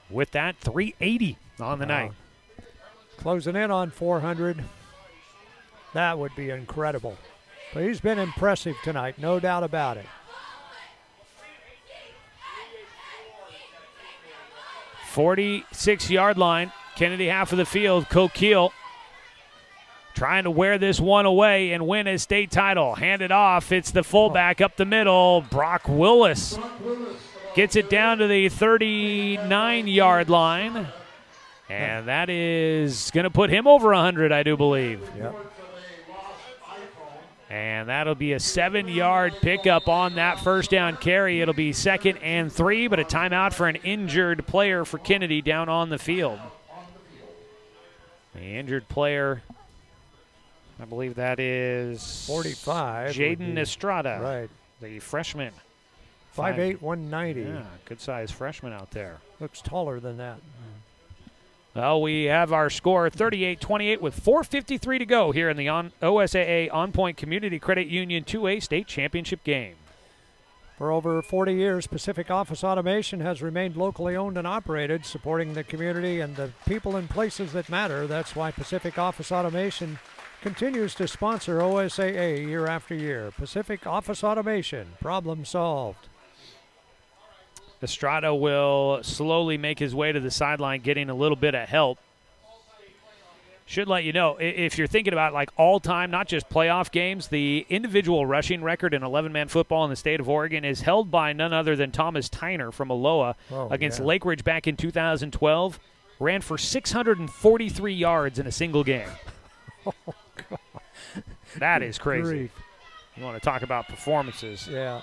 With that, 380 on the night. Closing in on 400. That would be incredible. But he's been impressive tonight, no doubt about it. 46-yard line. Kennedy half of the field. Coquille trying to wear this one away and win his state title. Handed off. It's the fullback up the middle. Brock Willis gets it down to the 39-yard line. And that is going to put him over 100, I do believe. Yep. And that'll be a 7-yard pickup on that 1st down carry. It'll be 2nd and 3, but a timeout for an injured player for Kennedy down on the field. The injured player, I believe that is 45. Jaden Estrada, right? The freshman. 5'8", 190. Yeah, good-sized freshman out there. Looks taller than that. Well, we have our score 38-28 with 4:53 to go here in the OSAA On Point Community Credit Union 2A State Championship game. For over 40 years, Pacific Office Automation has remained locally owned and operated, supporting the community and the people and places that matter. That's why Pacific Office Automation continues to sponsor OSAA year after year. Pacific Office Automation, problem solved. Estrada will slowly make his way to the sideline, getting a little bit of help. Should let you know, if you're thinking about like all-time, not just playoff games, the individual rushing record in 11-man football in the state of Oregon is held by none other than Thomas Tyner from Aloha against Lake Ridge back in 2012. Ran for 643 yards in a single game. Oh, God. That is crazy. Grief. You want to talk about performances. Yeah.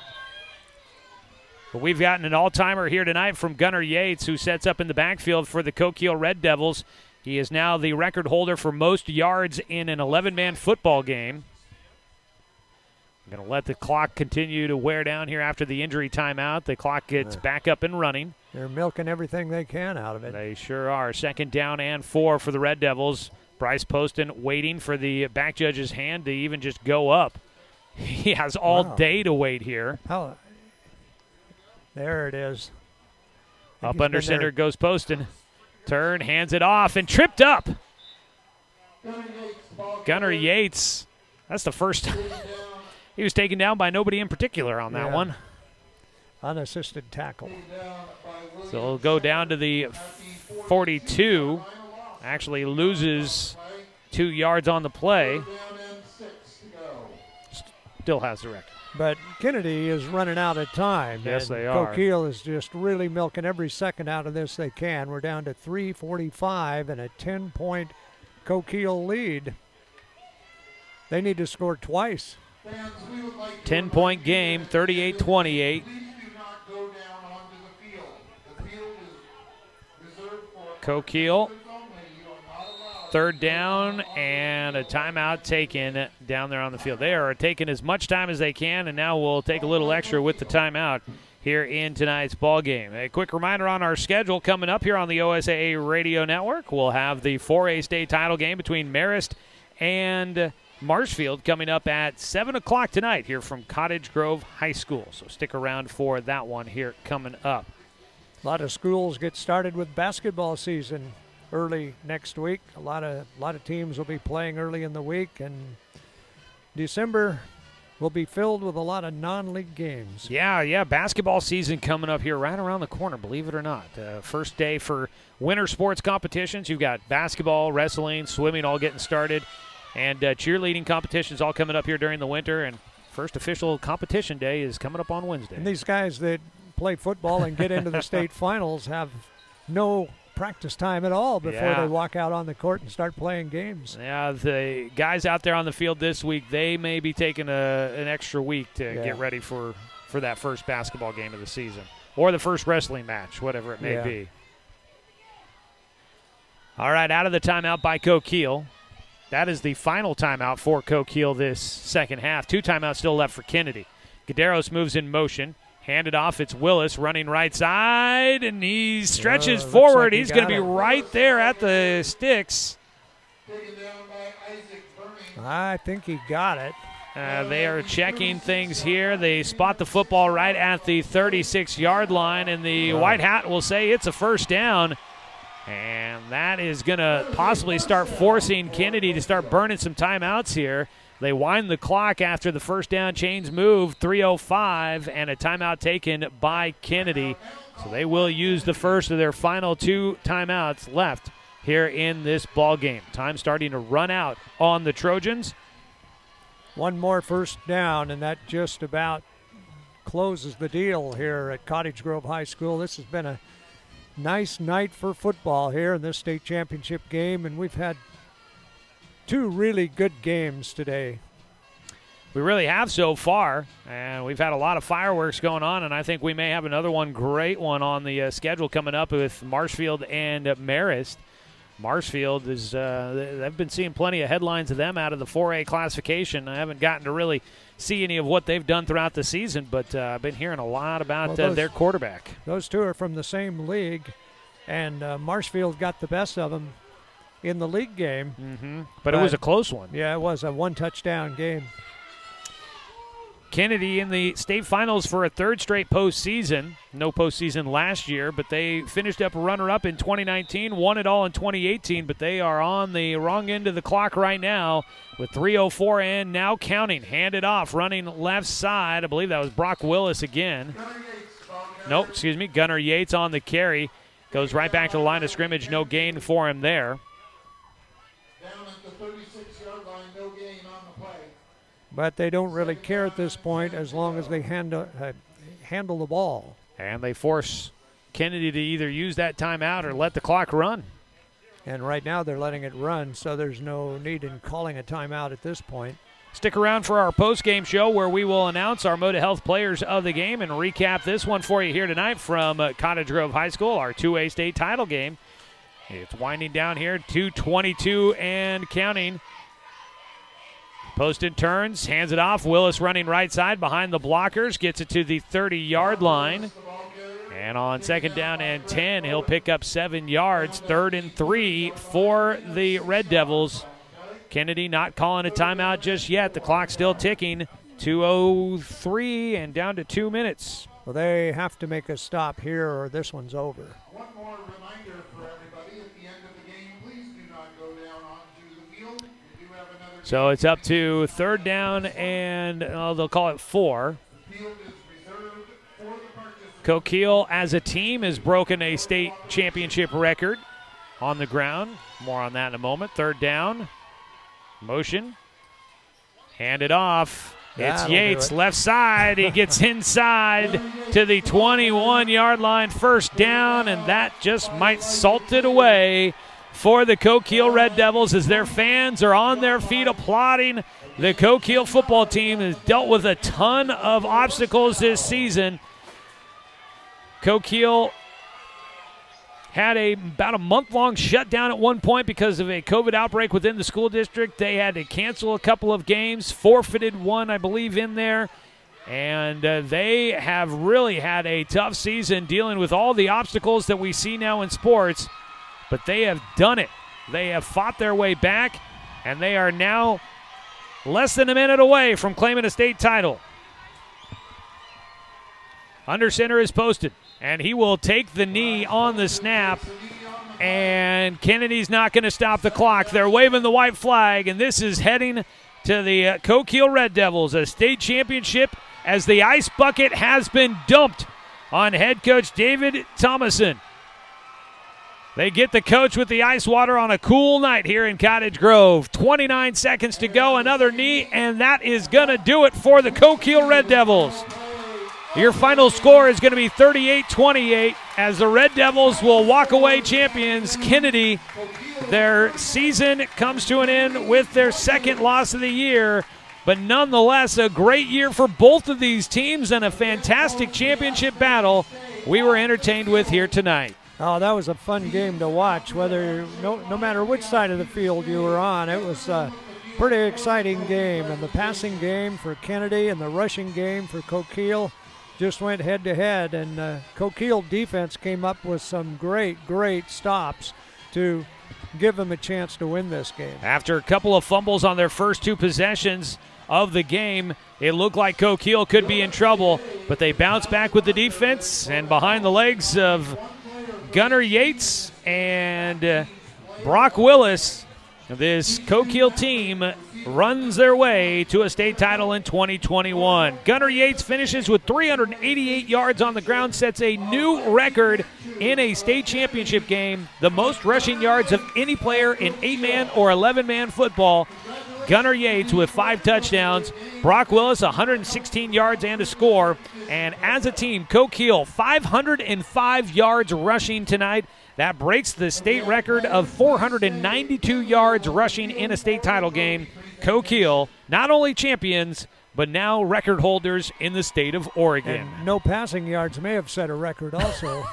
But we've gotten an all-timer here tonight from Gunnar Yates, who sets up in the backfield for the Coquille Red Devils. He is now the record holder for most yards in an 11-man football game. I'm going to let the clock continue to wear down here after the injury timeout. The clock gets back up and running. They're milking everything they can out of it. They sure are. 2nd down and 4 for the Red Devils. Bryce Poston waiting for the back judge's hand to even just go up. He has all day to wait here. There it is. Up under center goes Poston. Turn, hands it off, and tripped up. Gunnar Yates. That's the first. He was taken down by nobody in particular on that one. Unassisted tackle. So he'll go down to the 42. Actually loses 2 yards on the play. Still has the record. But Kennedy is running out of time. Yes, and they are. Coquille is just really milking every second out of this they can. We're down to 3:45 and a 10-point Coquille lead. They need to score twice. 10-point game, 38-28. Coquille. 3rd down and a timeout taken down there on the field. They are taking as much time as they can, and now we'll take a little extra with the timeout here in tonight's ball game. A quick reminder on our schedule coming up here on the OSAA Radio Network. We'll have the 4A state title game between Marist and Marshfield coming up at 7 o'clock tonight here from Cottage Grove High School. So stick around for that one here coming up. A lot of schools get started with basketball season early next week. A lot of teams will be playing early in the week, and December will be filled with a lot of non-league games. Yeah, basketball season coming up here right around the corner, believe it or not. First day for winter sports competitions. You've got basketball, wrestling, swimming all getting started, and cheerleading competitions all coming up here during the winter, and first official competition day is coming up on Wednesday. And these guys that play football and get into the state finals have no practice time at all before they walk out on the court and start playing games. Yeah, the guys out there on the field this week, they may be taking an extra week to get ready for that first basketball game of the season or the first wrestling match, whatever it may be. All right, out of the timeout by Coquille. That is the final timeout for Coquille this second half. 2 timeouts still left for Kennedy. Guideros moves in motion. Handed off, it's Willis running right side, and he stretches forward. He's going to be right there at the sticks. I think he got it. They are checking things here. They spot the football right at the 36-yard line, and the white hat will say it's a first down. And that is going to possibly start forcing Kennedy to start burning some timeouts here. They wind the clock after the first down chains move, 3:05, and a timeout taken by Kennedy. So they will use the first of their final 2 timeouts left here in this ball game. Time starting to run out on the Trojans. One more first down, and that just about closes the deal here at Cottage Grove High School. This has been a nice night for football here in this state championship game, and we've had 2 really good games today. We really have so far, and we've had a lot of fireworks going on, and I think we may have another great one on the schedule coming up with Marshfield and Marist. Marshfield is I've been seeing plenty of headlines of them out of the 4A classification. I haven't gotten to really see any of what they've done throughout the season, but I've been hearing a lot about their quarterback. Those 2 are from the same league, and Marshfield got the best of them in the league game. But it was a close one. Yeah, it was a 1-touchdown game. Kennedy in the state finals for a 3rd straight postseason. No postseason last year, but they finished up runner-up in 2019, won it all in 2018, but they are on the wrong end of the clock right now with 3:04 and now counting. Handed off, running left side. I believe that was Brock Willis again. Nope, excuse me, Gunnar Yates on the carry. Goes right back to the line of scrimmage. No gain for him there. Down at the 36-yard line, no gain on the play. But they don't really care at this point as long as they handle the ball. And they force Kennedy to either use that timeout or let the clock run. And right now they're letting it run, so there's no need in calling a timeout at this point. Stick around for our post-game show where we will announce our Moda Health players of the game and recap this one for you here tonight from Cottage Grove High School, our 2A state title game. It's winding down here, 2:22 and counting. Poston turns, hands it off. Willis running right side behind the blockers, gets it to the 30-yard line. And on 2nd down and 10, he'll pick up 7 yards. 3rd and 3 for the Red Devils. Kennedy not calling a timeout just yet. The clock's still ticking. 2:03 and down to 2 minutes. Well, they have to make a stop here or this one's over. One more reminder for everybody at the end of the game, please do not go down onto the field. We do have another So it's up to 3rd down and they'll call it 4. The field is reserved for the participants. Coquille as a team has broken a state championship record on the ground. More on that in a moment. 3rd down. Motion. Hand it off. It's Yates, left side. He gets inside to the 21-yard line, 1st down, and that just might salt it away for the Coquille Red Devils as their fans are on their feet applauding. The Coquille football team has dealt with a ton of obstacles this season. Coquille had about a month-long shutdown at one point because of a COVID outbreak within the school district. They had to cancel a couple of games, forfeited one, I believe, in there. And they have really had a tough season dealing with all the obstacles that we see now in sports. But they have done it. They have fought their way back, and they are now less than a minute away from claiming a state title. Under center is posted, and he will take the knee on the snap, and Kennedy's not going to stop the clock. They're waving the white flag, and this is heading to the Coquille Red Devils, a state championship as the ice bucket has been dumped on head coach David Thomason. They get the coach with the ice water on a cool night here in Cottage Grove. 29 seconds to go, another knee, and that is going to do it for the Coquille Red Devils. Your final score is going to be 38-28 as the Red Devils will walk away champions. Kennedy, their season comes to an end with their second loss of the year, but nonetheless a great year for both of these teams and a fantastic championship battle we were entertained with here tonight. Oh, that was a fun game to watch. No matter which side of the field you were on, it was a pretty exciting game. And the passing game for Kennedy and the rushing game for Coquille just went head-to-head. And Coquille defense came up with some great stops to give them a chance to win this game. After a couple of fumbles on their first two possessions of the game, it looked like Coquille could be in trouble, but they bounced back with the defense, and behind the legs of Gunnar Yates and Brock Willis, this Coquille team runs their way to a state title in 2021. Gunnar Yates finishes with 388 yards on the ground, sets a new record in a state championship game, the most rushing yards of any player in 8-man or 11-man football. Gunnar Yates with 5 touchdowns. Brock Willis, 116 yards and a score. And as a team, Coquille, 505 yards rushing tonight. That breaks the state record of 492 yards rushing in a state title game. Coquille, not only champions, but now record holders in the state of Oregon. And no passing yards may have set a record also.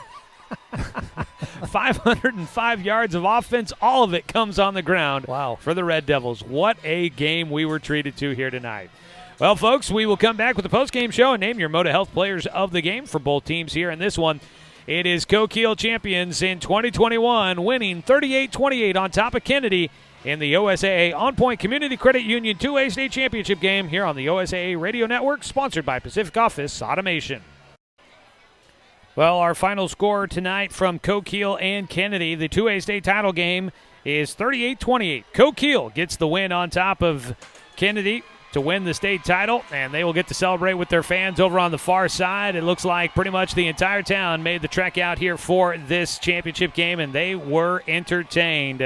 505 yards of offense, all of it comes on the ground. Wow. For the Red Devils. What a game we were treated to here tonight. Well, folks, we will come back with the post-game show and name your Moda Health players of the game for both teams here in this one. It is Coquille champions in 2021, winning 38-28 on top of Kennedy in the OSAA On Point Community Credit Union 2A State Championship game here on the OSAA Radio Network, sponsored by Pacific Office Automation. Well, our final score tonight from Coquille and Kennedy, the 2A state title game, is 38-28. Coquille gets the win on top of Kennedy to win the state title, and they will get to celebrate with their fans over on the far side. It looks like pretty much the entire town made the trek out here for this championship game, and they were entertained.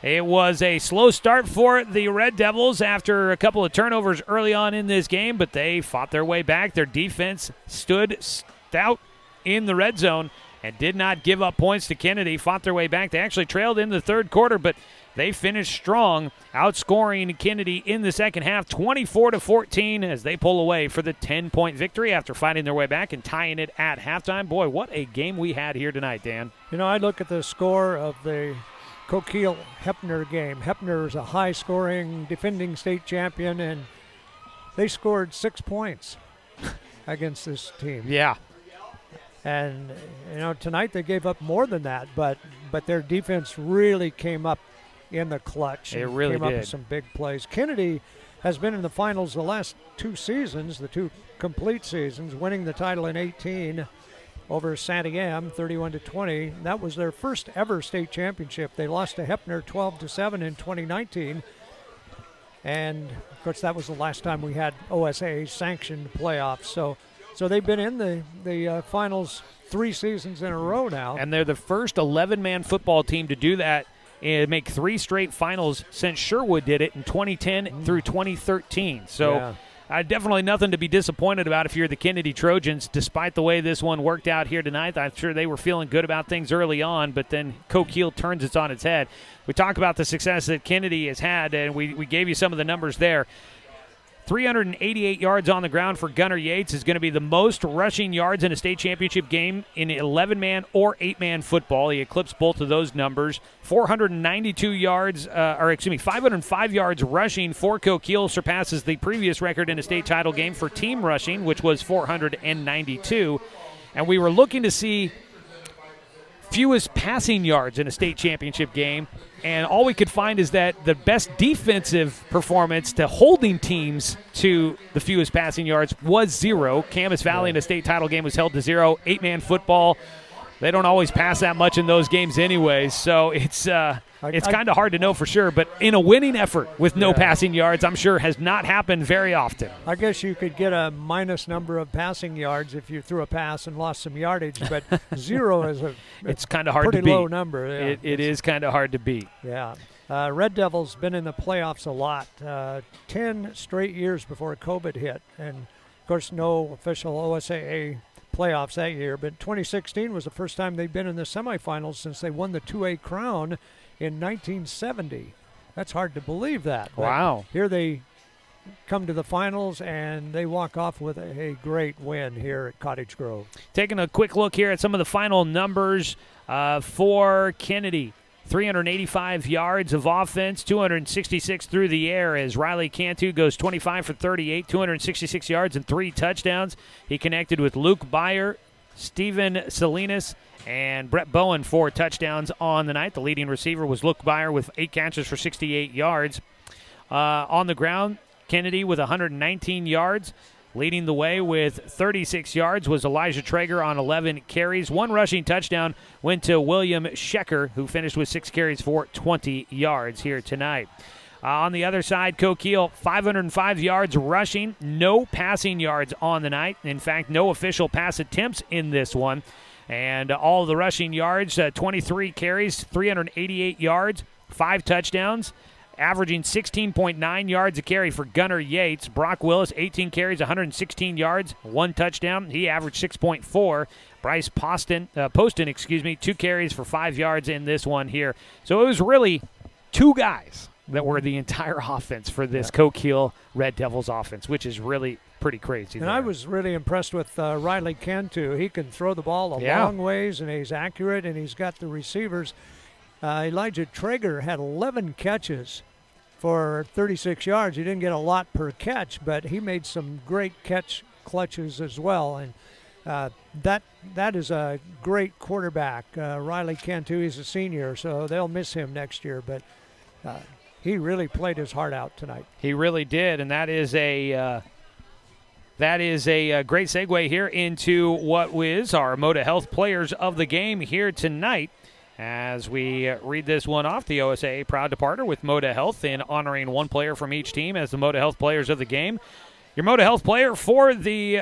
It was a slow start for the Red Devils after a couple of turnovers early on in this game, but they fought their way back. Their defense stood stout in the red zone and did not give up points to Kennedy, fought their way back. They actually trailed in the third quarter, but they finished strong, outscoring Kennedy in the second half 24-14 as they pull away for the 10-point victory after fighting their way back and tying it at halftime. Boy, what a game we had here tonight, Dan. You know, I look at the score of the Coquille-Heppner game. Heppner is a high-scoring defending state champion, and they scored 6 points against this team. Yeah. And, you know, tonight they gave up more than that, but their defense really came up in the clutch. It really came up did. with some big plays. Kennedy has been in the finals the last 2 seasons, the 2 complete seasons, winning the title in 18 over Santiam, 31-20. That was their first ever state championship. They lost to Heppner 12-7 in 2019. And, of course, that was the last time we had OSA sanctioned playoffs. So they've been in the finals 3 seasons in a row now. And they're the first 11-man football team to do that and make 3 straight finals since Sherwood did it in 2010 through 2013. So definitely nothing to be disappointed about if you're the Kennedy Trojans, despite the way this one worked out here tonight. I'm sure they were feeling good about things early on, but then Coquille turns it on its head. We talk about the success that Kennedy has had, and we gave you some of the numbers there. 388 yards on the ground for Gunnar Yates is going to be the most rushing yards in a state championship game in 11-man or 8-man football. He eclipsed both of those numbers. 505 yards rushing for Coquille, surpasses the previous record in a state title game for team rushing, which was 492. And we were looking to see fewest passing yards in a state championship game, and all we could find is that the best defensive performance to holding teams to the fewest passing yards was 0. Camas Valley in a state title game was held to 0. 8-man football, they don't always pass that much in those games anyways, so it's It's kind of hard to know for sure, but in a winning effort with no passing yards, I'm sure has not happened very often. I guess you could get a minus number of passing yards if you threw a pass and lost some yardage, but 0 is it's kind of hard to beat. Pretty low number. Yeah. It is kind of hard to beat. Yeah. Red Devils been in the playoffs a lot, 10 straight years before COVID hit, and of course no official OSAA playoffs that year, but 2016 was the first time they've been in the semifinals since they won the 2A crown in 1970. That's hard to believe that. Wow. But here they come to the finals, and they walk off with a great win here at Cottage Grove. Taking a quick look here at some of the final numbers for Kennedy. 385 yards of offense, 266 through the air as Riley Cantu goes 25 for 38, 266 yards and 3 touchdowns. He connected with Luke Byer, Steven Salinas, and Brett Bowen for touchdowns on the night. The leading receiver was Luke Byer with 8 catches for 68 yards. On the ground, Kennedy with 119 yards. Leading the way with 36 yards was Elijah Traeger on 11 carries. 1 rushing touchdown went to William Schecker, who finished with 6 carries for 20 yards here tonight. On the other side, Coquille, 505 yards rushing, no passing yards on the night. In fact, no official pass attempts in this one. And all of the rushing yards, 23 carries, 388 yards, 5 touchdowns. Averaging 16.9 yards a carry for Gunnar Yates. Brock Willis, 18 carries, 116 yards, 1 touchdown. He averaged 6.4. Bryce Poston, 2 carries for 5 yards in this one here. So it was really 2 guys that were the entire offense for this Coquille Red Devils offense, which is really pretty crazy. And I was really impressed with Riley Cantu. He can throw the ball a long ways, and he's accurate, and he's got the receivers. Elijah Traeger had 11 catches for 36 yards. He didn't get a lot per catch, but he made some great clutches as well. And that is a great quarterback. Riley Cantu, he's a senior, so they'll miss him next year. But he really played his heart out tonight. He really did, and that is a great segue here into what is our Moda Health Players of the Game here tonight. As we read this one off, the OSAA proud to partner with Moda Health in honoring one player from each team as the Moda Health Players of the Game. Your Moda Health player for the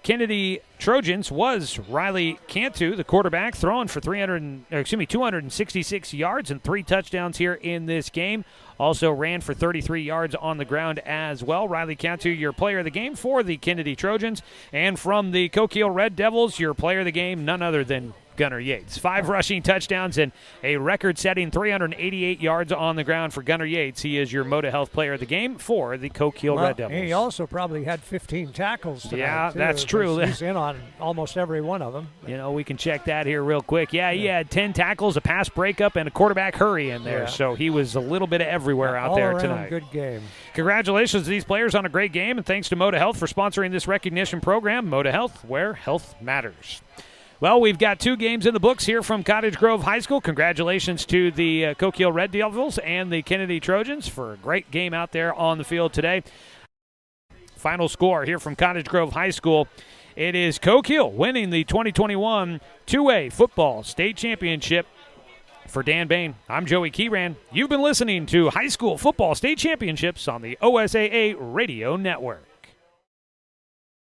Kennedy Trojans was Riley Cantu, the quarterback, throwing for 266 yards and 3 touchdowns here in this game. Also ran for 33 yards on the ground as well. Riley Cantu, your player of the game for the Kennedy Trojans. And from the Coquille Red Devils, your player of the game, none other than Gunnar Yates. 5 rushing touchdowns and a record-setting 388 yards on the ground for Gunnar Yates. He is your Moda Health player of the game for the Coquille Red Devils. He also probably had 15 tackles tonight. Yeah, that's true. He's in on almost every one of them. You know, we can check that here real quick. Yeah, he had 10 tackles, a pass breakup, and a quarterback hurry in there. So he was a little bit of everywhere out there tonight. Good game. Congratulations to these players on a great game, and thanks to Moda Health for sponsoring this recognition program. Moda Health, where health matters. Well, we've got 2 games in the books here from Cottage Grove High School. Congratulations to the Coquille Red Devils and the Kennedy Trojans for a great game out there on the field today. Final score here from Cottage Grove High School. It is Coquille winning the 2021 2A Football State Championship. For Dan Bain, I'm Joey Keyran. You've been listening to High School Football State Championships on the OSAA Radio Network.